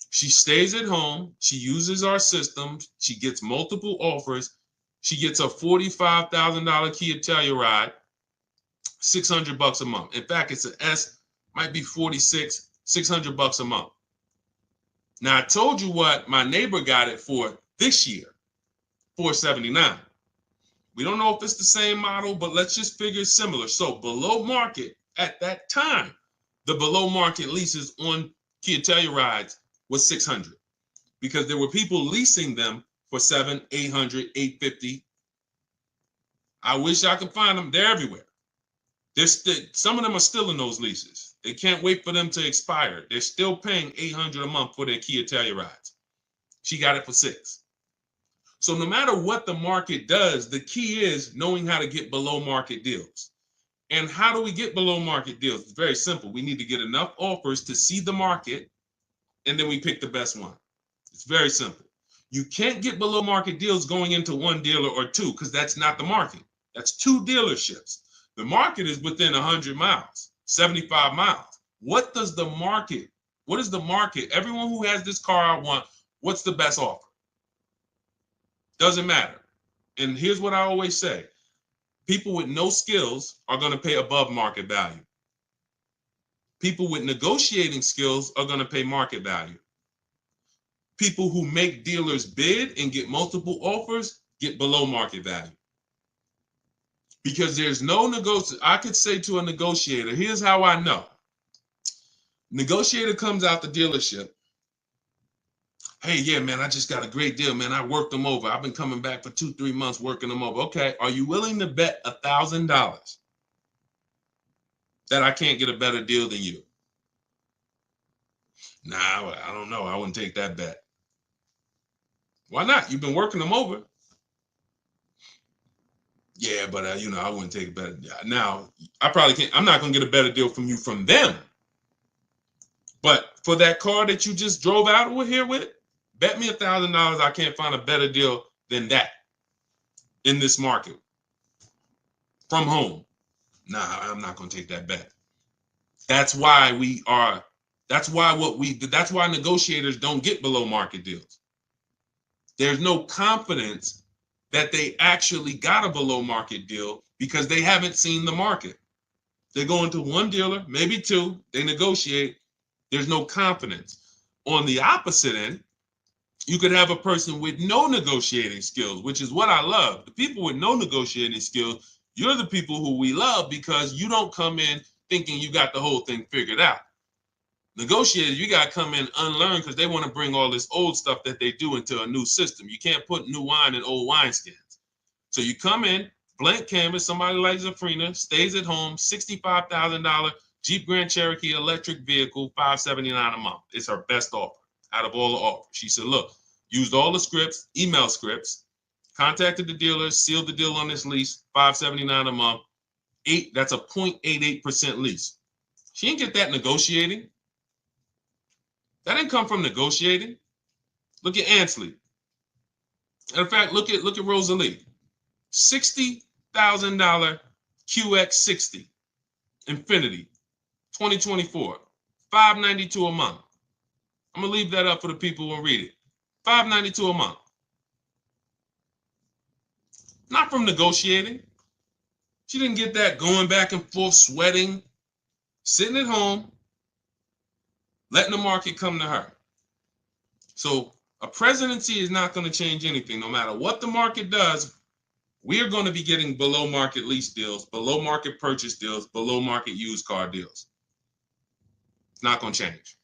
She stays at home. She uses our system. She gets multiple offers. She gets a $45,000 Kia Telluride, $600 a month. In fact, it's an S, might be 46, $600 a month. Now, I told you what my neighbor got it for this year, $479. We don't know if it's the same model, but let's just figure it's similar. So below market at that time, the below market leases on Kia Tellurides was $600, because there were people leasing them for $700, $800, $850. I wish I could find them. They're everywhere. Some of them are still in those leases. They can't wait for them to expire. They're still paying $800 a month for their Kia Tellurides. She got it for $600. So no matter what the market does, the key is knowing how to get below market deals. And how do we get below market deals? It's very simple. We need to get enough offers to see the market, and then we pick the best one. It's very simple. You can't get below market deals going into one dealer or two, because that's not the market. That's two dealerships. The market is within 100 miles, 75 miles. What is the market? Everyone who has this car I want, what's the best offer? Doesn't matter. And here's what I always say. People with no skills are going to pay above market value. People with negotiating skills are going to pay market value. People who make dealers bid and get multiple offers get below market value. Because there's no I could say to a negotiator, here's how I know. Negotiator comes out the dealership. Hey, yeah, man, I just got a great deal, man. I worked them over. I've been coming back for 2-3 months working them over. Okay, are you willing to bet $1,000 that I can't get a better deal than you? Nah, I don't know. I wouldn't take that bet. Why not? You've been working them over. Yeah, but I wouldn't take a better. Now, I probably can't. I'm not gonna get a better deal from you from them. But for that car that you just drove out here with, bet me $1,000 I can't find a better deal than that in this market from home. Nah, I'm not gonna take that bet. That's why negotiators don't get below market deals. There's no confidence that they actually got a below market deal because they haven't seen the market. They go into one dealer, maybe two, they negotiate. There's no confidence. On the opposite end, you could have a person with no negotiating skills, which is what I love. The people with no negotiating skills, you're the people who we love, because you don't come in thinking you got the whole thing figured out. Negotiators, you got to come in unlearn because they want to bring all this old stuff that they do into a new system. You can't put new wine in old wineskins. So you come in, blank canvas, somebody like Zafrina, stays at home, $65,000 Jeep Grand Cherokee electric vehicle, $579 a month. It's her best offer out of all the offers. She said, look, used all the scripts, email scripts, contacted the dealer, sealed the deal on this lease, $579 a month. That's a 0.88% lease. She didn't get that negotiating. That didn't come from negotiating. Look at Ansley. In fact, look at Rosalie. $60,000 QX60 Infinity 2024, $592 a month. I'm gonna leave that up for the people who will read it. $592 a month. Not from negotiating. She didn't get that going back and forth, sweating, sitting at home, letting the market come to her. So a presidency is not going to change anything. No matter what the market does, we are going to be getting below market lease deals, below market purchase deals, below market used car deals. It's not going to change.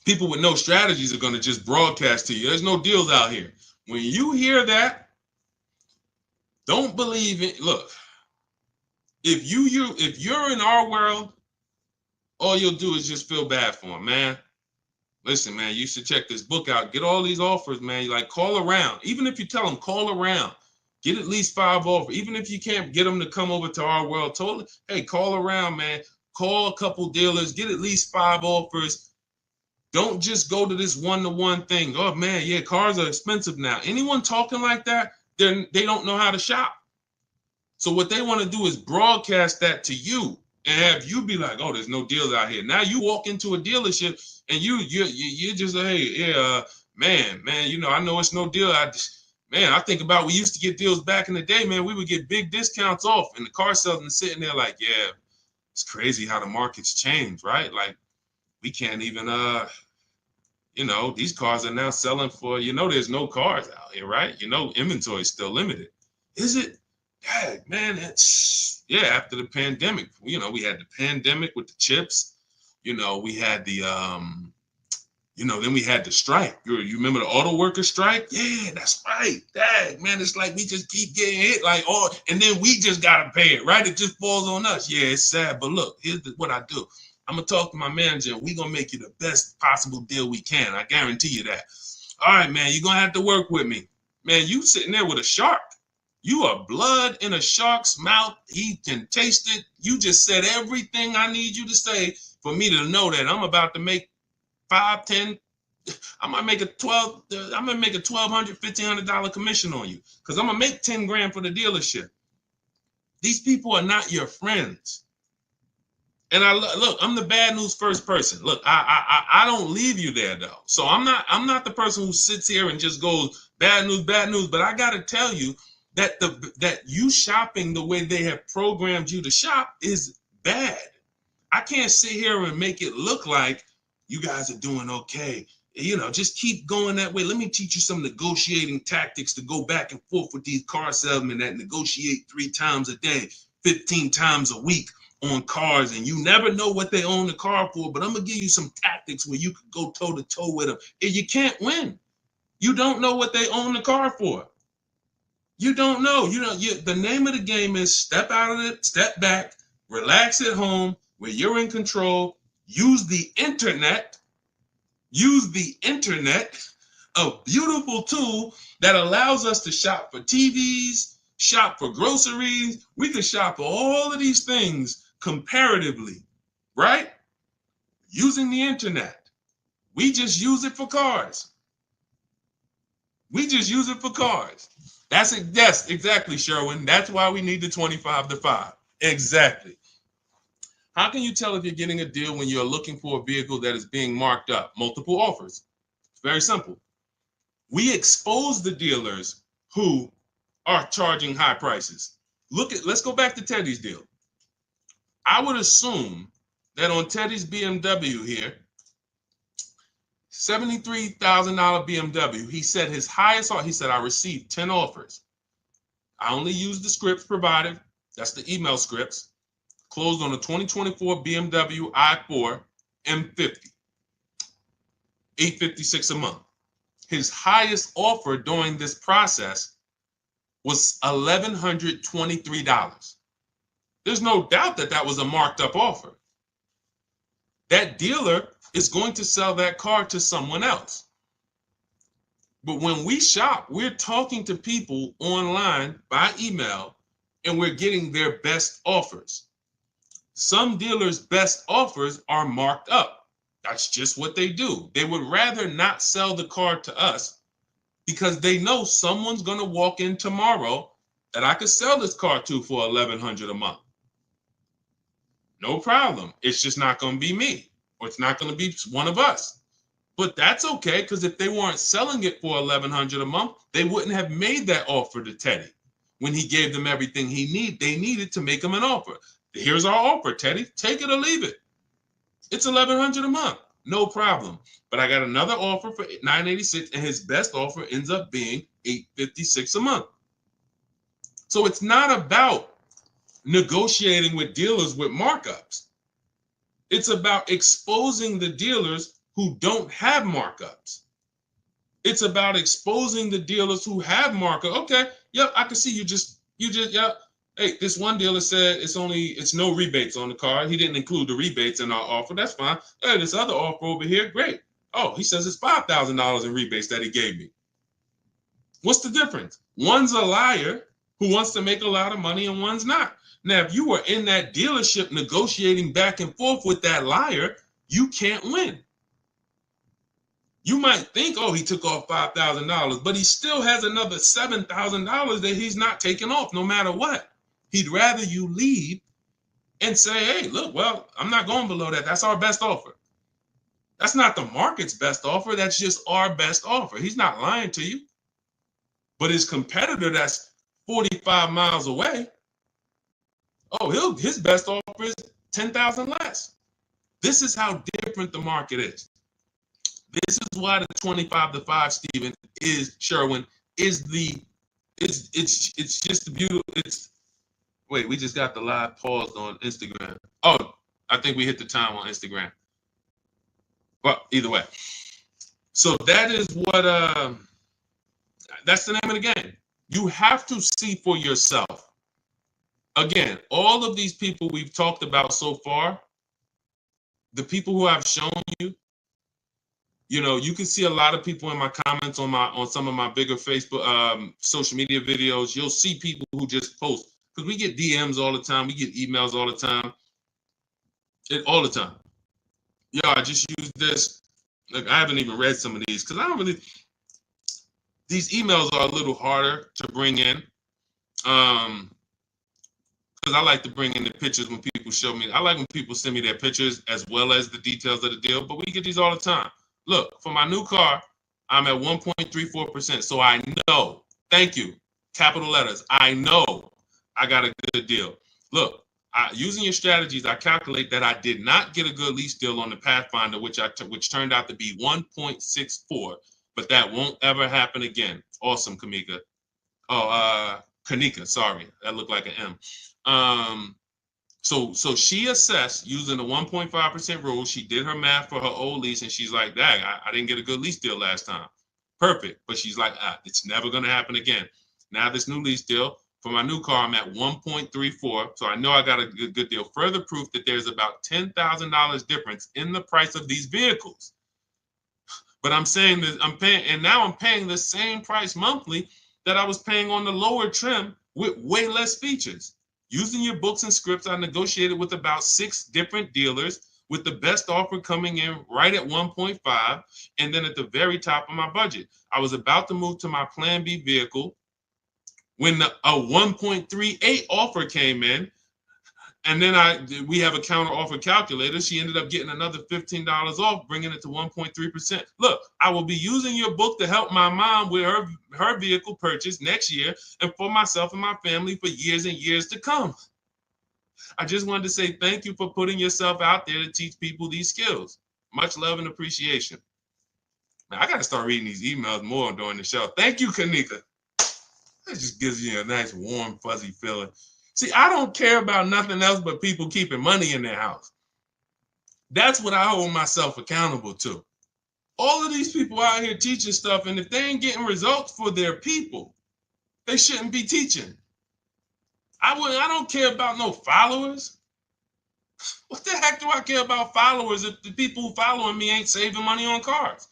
People with no strategies are going to just broadcast to you. There's no deals out here. When you hear that, don't believe it. Look, if you're in our world, all you'll do is just feel bad for them, man. Listen, man, you should check this book out. Get all these offers, man. You like call around. Even if you tell them, call around. Get at least 5 offers. Even if you can't get them to come over to our world, totally. Hey, call around, man. Call a couple dealers. Get at least 5 offers. Don't just go to this one-to-one thing. Oh, man, yeah, cars are expensive now. Anyone talking like that, they don't know how to shop. So what they want to do is broadcast that to you and have you be like, oh, there's no deals out here. Now you walk into a dealership and you just like, hey, yeah, man, you know, I know it's no deal. I think about we used to get deals back in the day, man. We would get big discounts off, and the car salesman sitting there like, yeah, it's crazy how the market's changed, right? Like we can't even, you know, these cars are now selling for, you know, there's no cars out here, right? You know, inventory is still limited. Is it? Yeah, man, it's, yeah, after the pandemic, you know, we had the pandemic with the chips, you know, we had the, you know, then we had the strike. You remember the auto worker strike? Yeah, that's right. Dang, man, it's like we just keep getting hit like, oh, and then we just got to pay it, right? It just falls on us. Yeah, it's sad, but look, here's what I do. I'm going to talk to my manager, and we're going to make you the best possible deal we can. I guarantee you that. All right, man, you're going to have to work with me. Man, you sitting there with a shark. You are blood in a shark's mouth. He can taste it. You just said everything I need you to say for me to know that I'm about to make 5, 10. I might make a $1,200, $1,500 commission on you because I'm gonna make 10 grand for the dealership. These people are not your friends. And look, I'm the bad news first person. Look, I don't leave you there though. So I'm not the person who sits here and just goes bad news. But I gotta tell you that that you shopping the way they have programmed you to shop is bad. I can't sit here and make it look like you guys are doing okay. You know, just keep going that way. Let me teach you some negotiating tactics to go back and forth with these car salesmen that negotiate 3 times a day, 15 times a week on cars, and you never know what they own the car for, but I'm going to give you some tactics where you could go toe-to-toe with them, and you can't win. You don't know what they own the car for. You don't know. The name of the game is step out of it, step back, relax at home where you're in control, use the internet, a beautiful tool that allows us to shop for TVs, shop for groceries. We can shop for all of these things comparatively, right? Using the internet. We just use it for cars. That's exactly, Sherwin. That's why we need the 25-5. Exactly. How can you tell if you're getting a deal when you're looking for a vehicle that is being marked up? Multiple offers. It's very simple. We expose the dealers who are charging high prices. Let's go back to Teddy's deal. I would assume that on Teddy's BMW here, $73,000 BMW, he said his highest offer, he said, I received 10 offers. I only used the scripts provided. That's the email scripts. closed on a 2024 BMW i4 M50, $856 a month. His highest offer during this process was $1,123. There's no doubt that that was a marked up offer. That dealer is going to sell that car to someone else. But when we shop, we're talking to people online by email, and we're getting their best offers. Some dealers' best offers are marked up. That's just what they do. They would rather not sell the car to us because they know someone's going to walk in tomorrow that I could sell this car to for $1,100 a month. No problem. It's just not going to be me, or it's not going to be one of us. But that's okay, because if they weren't selling it for $1,100 a month, they wouldn't have made that offer to Teddy when he gave them everything they needed to make him an offer. Here's our offer, Teddy. Take it or leave it. It's $1,100 a month. No problem. But I got another offer for $986, and his best offer ends up being $856 a month. So it's not about negotiating with dealers with markups. It's about exposing the dealers who don't have markups. It's about exposing the dealers who have markup. Okay, yep, I can see you just, yep. Hey, this one dealer said it's no rebates on the car. He didn't include the rebates in our offer. That's fine. Hey, this other offer over here, great. Oh, he says it's $5,000 in rebates that he gave me. What's the difference? One's a liar who wants to make a lot of money, and one's not. Now, if you were in that dealership negotiating back and forth with that liar, you can't win. You might think, oh, he took off $5,000, but he still has another $7,000 that he's not taking off no matter what. He'd rather you leave and say, hey, look, well, I'm not going below that. That's our best offer. That's not the market's best offer. That's just our best offer. He's not lying to you. But his competitor that's 45 miles away, oh, his best offer is $10,000 less. This is how different the market is. This is why the 25-5, Stephen, is Sherwin, is it's just the beautiful. Wait, we just got the live paused on Instagram. Oh, I think we hit the time on Instagram. Well, either way. So that is what that's the name of the game. You have to see for yourself. Again, all of these people we've talked about so far, the people who I've shown you, you can see a lot of people in my comments on some of my bigger Facebook social media videos. You'll see people who just post, because we get DMs all the time, we get emails all the time, all the time. Yeah, I just used this. Like, I haven't even read some of these because I don't really. These emails are a little harder to bring in, because I like to bring in the pictures when people show me. I like when people send me their pictures as well as the details of the deal. But we get these all the time. Look, for my new car, I'm at 1.34%. So I know, thank you, capital letters, I know I got a good deal. Look, using your strategies, I calculate that I did not get a good lease deal on the Pathfinder, which turned out to be 1.64, but that won't ever happen again. Awesome, Kamika. Oh, Kanika, sorry, that looked like an M. So she assessed using the 1.5% rule. She did her math for her old lease, and she's like, dang, I didn't get a good lease deal last time. Perfect. But she's like, it's never going to happen again. Now this new lease deal, for my new car, I'm at 1.34. So I know I got a good deal. Further proof that there's about $10,000 difference in the price of these vehicles. But I'm saying that I'm paying the same price monthly that I was paying on the lower trim with way less features. Using your books and scripts, I negotiated with about 6 different dealers, with the best offer coming in right at 1.5, and then at the very top of my budget. I was about to move to my Plan B vehicle when a 1.38 offer came in, and then we have a counter offer calculator. She ended up getting another $15 off, bringing it to 1.3%. Look, I will be using your book to help my mom with her vehicle purchase next year, and for myself and my family for years and years to come. I just wanted to say thank you for putting yourself out there to teach people these skills. Much love and appreciation. Now, I got to start reading these emails more during the show. Thank you, Kanika. That just gives you a nice, warm, fuzzy feeling. See, I don't care about nothing else but people keeping money in their house. That's what I hold myself accountable to. All of these people out here teaching stuff, and if they ain't getting results for their people, they shouldn't be teaching. I don't care about no followers. What the heck do I care about followers if the people who following me ain't saving money on cars?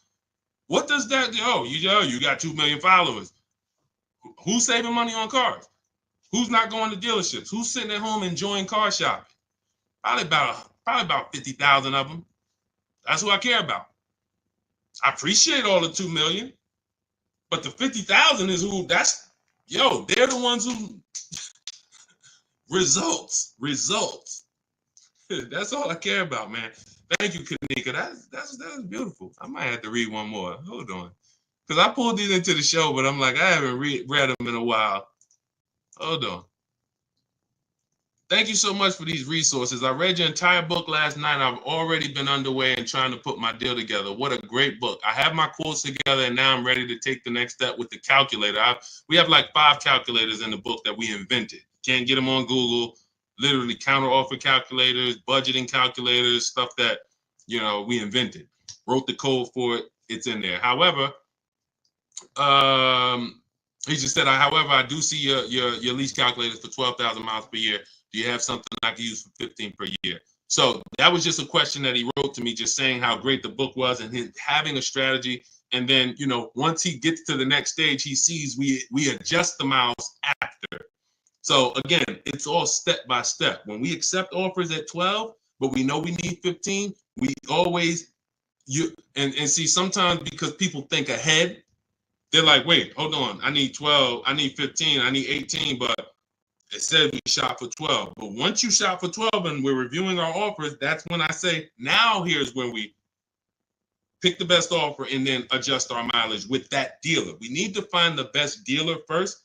What does that do? Oh, you got 2 million followers. Who's saving money on cars? Who's not going to dealerships? Who's sitting at home enjoying car shopping? Probably about 50,000 of them. That's who I care about. I appreciate all the 2 million, but the 50,000 is who. They're the ones who results. That's all I care about, man. Thank you, Kanika. That's beautiful. I might have to read one more. Hold on, because I pulled these into the show, but I'm like, I haven't read them in a while. Hold on. Thank you so much for these resources. I read your entire book last night. I've already been underway and trying to put my deal together. What a great book. I have my quotes together, and now I'm ready to take the next step with the calculator. We have like 5 calculators in the book that we invented. Can't get them on Google. Literally counter offer calculators, budgeting calculators, stuff that, we invented. Wrote the code for it. It's in there. However, he just said, however, I do see your lease calculators for 12,000 miles per year. Do you have something I can use for 15 per year? So that was just a question that he wrote to me, just saying how great the book was and him having a strategy. And then, once he gets to the next stage, he sees we adjust the miles after. So again, it's all step by step. When we accept offers at 12, but we know we need 15, we always see sometimes because people think ahead, they're like, wait, hold on, I need 12, I need 15, I need 18, but it said we shop for 12. But once you shop for 12 and we're reviewing our offers, that's when I say, now here's when we pick the best offer and then adjust our mileage with that dealer. We need to find the best dealer first,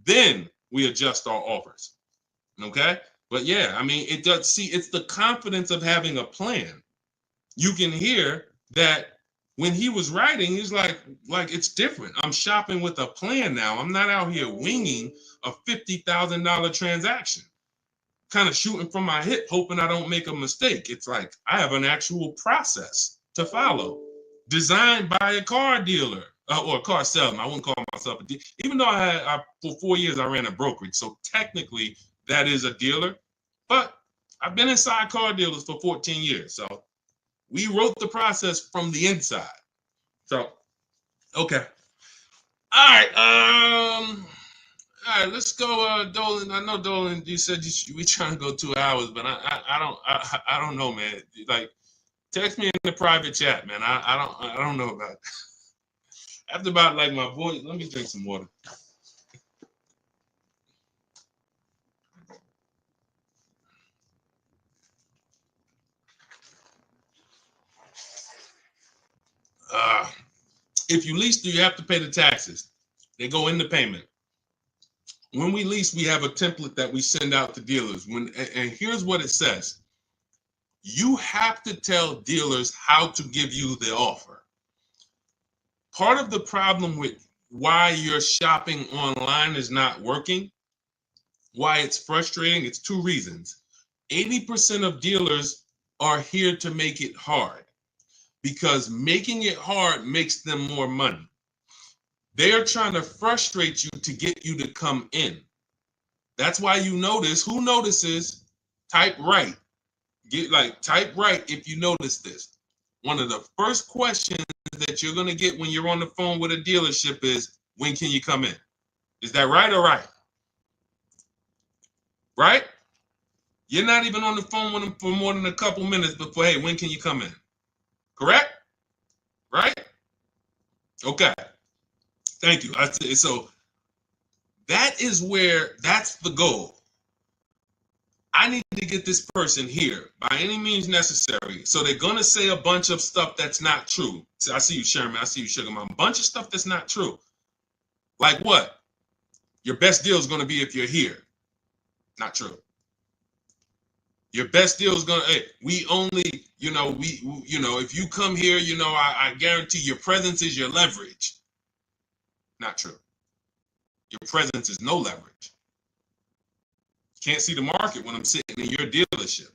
then we adjust our offers. Okay? But yeah, I mean, it does. See, it's the confidence of having a plan. You can hear that when he was writing, he's like it's different. I'm shopping with a plan now. I'm not out here winging a $50,000 transaction, kind of shooting from my hip, hoping I don't make a mistake. It's like I have an actual process to follow, designed by a car dealer or a car salesman. I wouldn't call myself a dealer, even though for 4 years I ran a brokerage. So technically that is a dealer, but I've been inside car dealers for 14 years. So we wrote the process from the inside. So, okay. All right. All right, let's go, Dolan. I know, Dolan, you said we trying to go 2 hours, but I don't know, man. Like, text me in the private chat, man. I don't know about it. After about like my voice, let me drink some water. If you lease, do you have to pay the taxes? They go in the payment. When we lease, we have a template that we send out to dealers. And here's what it says. You have to tell dealers how to give you the offer. Part of the problem with why your shopping online is not working, why it's frustrating, it's 2 reasons. 80% of dealers are here to make it hard because making it hard makes them more money. They are trying to frustrate you to get you to come in. That's why you notice, who notices, type right. Type right if you notice this. One of the first questions that you're going to get when you're on the phone with a dealership is, when can you come in? Is that right or right? Right? You're not even on the phone with them for more than a couple minutes before, hey, when can you come in? Correct? Right? Okay. Thank you. So that's the goal. I need to get this person here by any means necessary. So they're going to say a bunch of stuff that's not true. So I see you, Sherman. I see you, Sugar Mom. A bunch of stuff that's not true. Like what? Your best deal is going to be if you're here. Not true. Your best deal is going to, we only, if you come here, I guarantee your presence is your leverage. Not true. Your presence is no leverage. Can't see the market when I'm sitting in your dealership.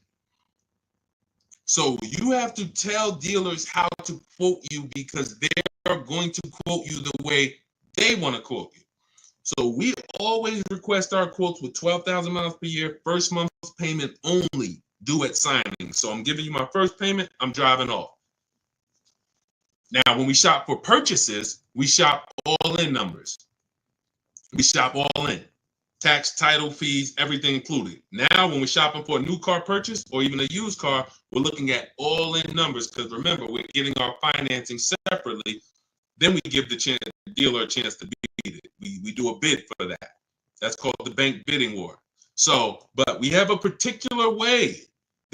So you have to tell dealers how to quote you because they're going to quote you the way they want to quote you. So we always request our quotes with 12,000 miles per year, first month's payment only, due at signing. So I'm giving you my first payment, I'm driving off. Now, when we shop for purchases, we shop all in numbers. We shop all in. Tax, title, fees, everything included. Now, when we're shopping for a new car purchase or even a used car, we're looking at all in numbers because remember, we're getting our financing separately. Then we give the dealer a chance to beat it. We do a bid for that. That's called the bank bidding war. So, but we have a particular way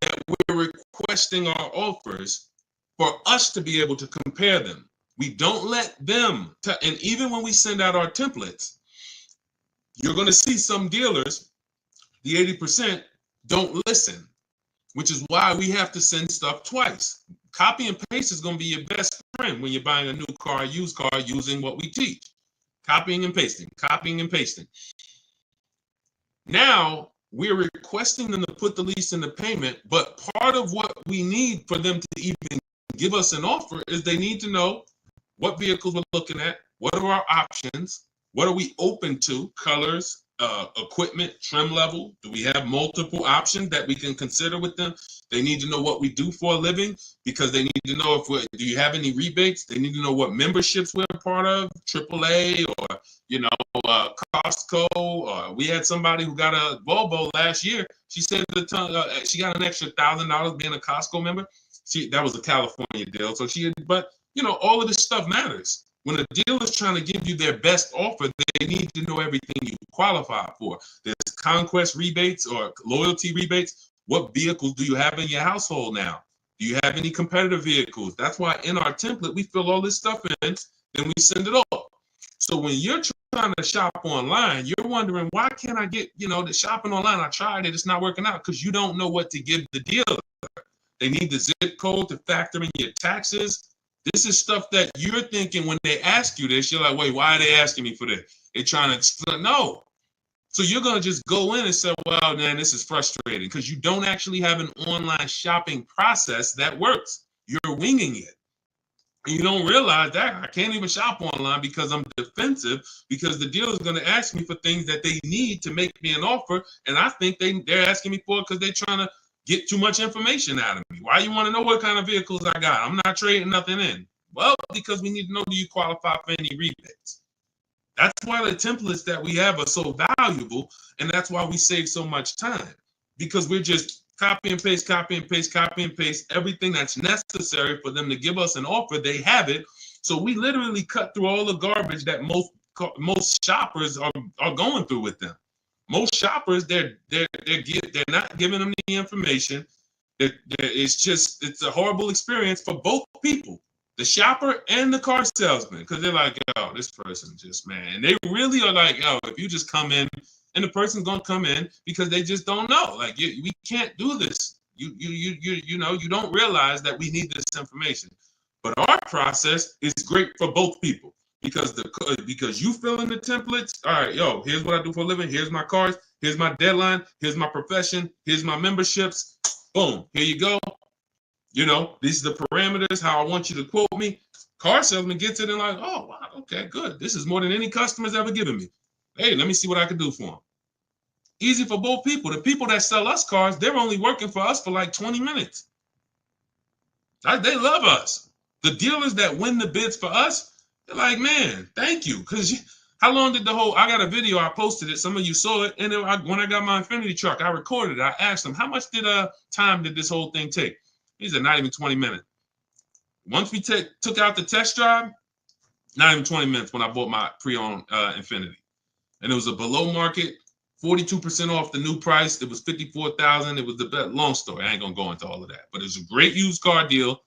that we're requesting our offers for us to be able to compare them. We don't let them, and even when we send out our templates, you're going to see some dealers, the 80%, don't listen, which is why we have to send stuff twice. Copy and paste is going to be your best friend when you're buying a new car, used car, using what we teach. Copying and pasting, copying and pasting. Now, we're requesting them to put the lease in the payment, but part of what we need for them to even give us an offer is they need to know what vehicles we're looking at, what are our options, what are we open to, colors, equipment, trim level. Do we have multiple options that we can consider with them? They need to know what we do for a living because they need to know if do you have any rebates? They need to know what memberships we're a part of, AAA or, Costco. We had somebody who got a Volvo last year. She said she got an extra $1,000 being a Costco member. That was a California deal. So all of this stuff matters. When a dealer is trying to give you their best offer, they need to know everything you qualify for. There's conquest rebates or loyalty rebates. What vehicles do you have in your household now? Do you have any competitive vehicles? That's why in our template, we fill all this stuff in, then we send it off. So when you're trying to shop online, you're wondering, why can't I get, the shopping online? I tried it, it's not working out because you don't know what to give the dealer. They need the zip code to factor in your taxes. This is stuff that you're thinking when they ask you this, you're like, wait, why are they asking me for this? They're trying to explain. No. So you're going to just go in and say, well, man, this is frustrating because you don't actually have an online shopping process that works. You're winging it. And you don't realize that I can't even shop online because I'm defensive because the dealer is going to ask me for things that they need to make me an offer. And I think they're asking me for it because they're trying to get too much information out of me. Why you want to know what kind of vehicles I got? I'm not trading nothing in. Well, because we need to know, do you qualify for any rebates? That's why the templates that we have are so valuable, and that's why we save so much time, because we're just copy and paste, copy and paste, copy and paste, everything that's necessary for them to give us an offer, they have it. So we literally cut through all the garbage that most shoppers are going through with them. Most shoppers, they're not giving them the information. It's a horrible experience for both people, the shopper and the car salesman, because they're like, yo, this person just, man. And they really are like, yo, if you just come in, and the person's gonna come in because they just don't know. Like, we can't do this. You don't realize that we need this information. But our process is great for both people. Because you fill in the templates. All right, yo, here's what I do for a living. Here's my cars. Here's my deadline. Here's my profession. Here's my memberships. Boom, here you go. These are the parameters, how I want you to quote me. Car salesman gets it and like, oh, wow, okay, good. This is more than any customer's ever given me. Hey, let me see what I can do for them. Easy for both people. The people that sell us cars, they're only working for us for like 20 minutes. They love us. The dealers that win the bids for us, they're like, man, thank you. Because how long did I got a video, I posted it. Some of you saw it. And when I got my Infinity truck, I recorded it. I asked them, how much time did this whole thing take? He said, not even 20 minutes. Once we took out the test drive, not even 20 minutes when I bought my pre-owned Infinity. And it was a below market, 42% off the new price. It was $54,000. It was the best. Long story. I ain't going to go into all of that. But it was a great used car deal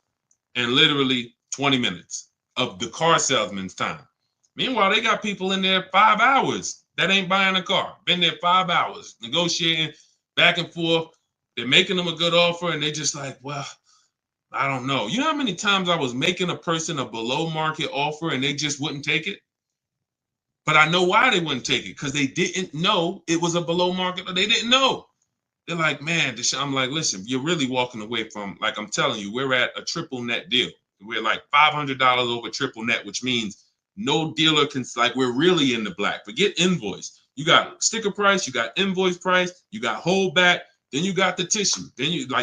and literally 20 minutes of the car salesman's time. Meanwhile, they got people in there 5 hours that ain't buying a car. Been there 5 hours, negotiating back and forth. They're making them a good offer, and they just like, well, I don't know. You know how many times I was making a person a below market offer and they just wouldn't take it? But I know why they wouldn't take it, because they didn't know it was a below market, or they didn't know. They're like, man, I'm like, listen, you're really walking away from, like, I'm telling you, we're at a triple net deal. We're like $500 over triple net, which means no dealer can, like, we're really in the black. Forget invoice. You got sticker price, you got invoice price, you got holdback, then you got the tissue. Then you, like,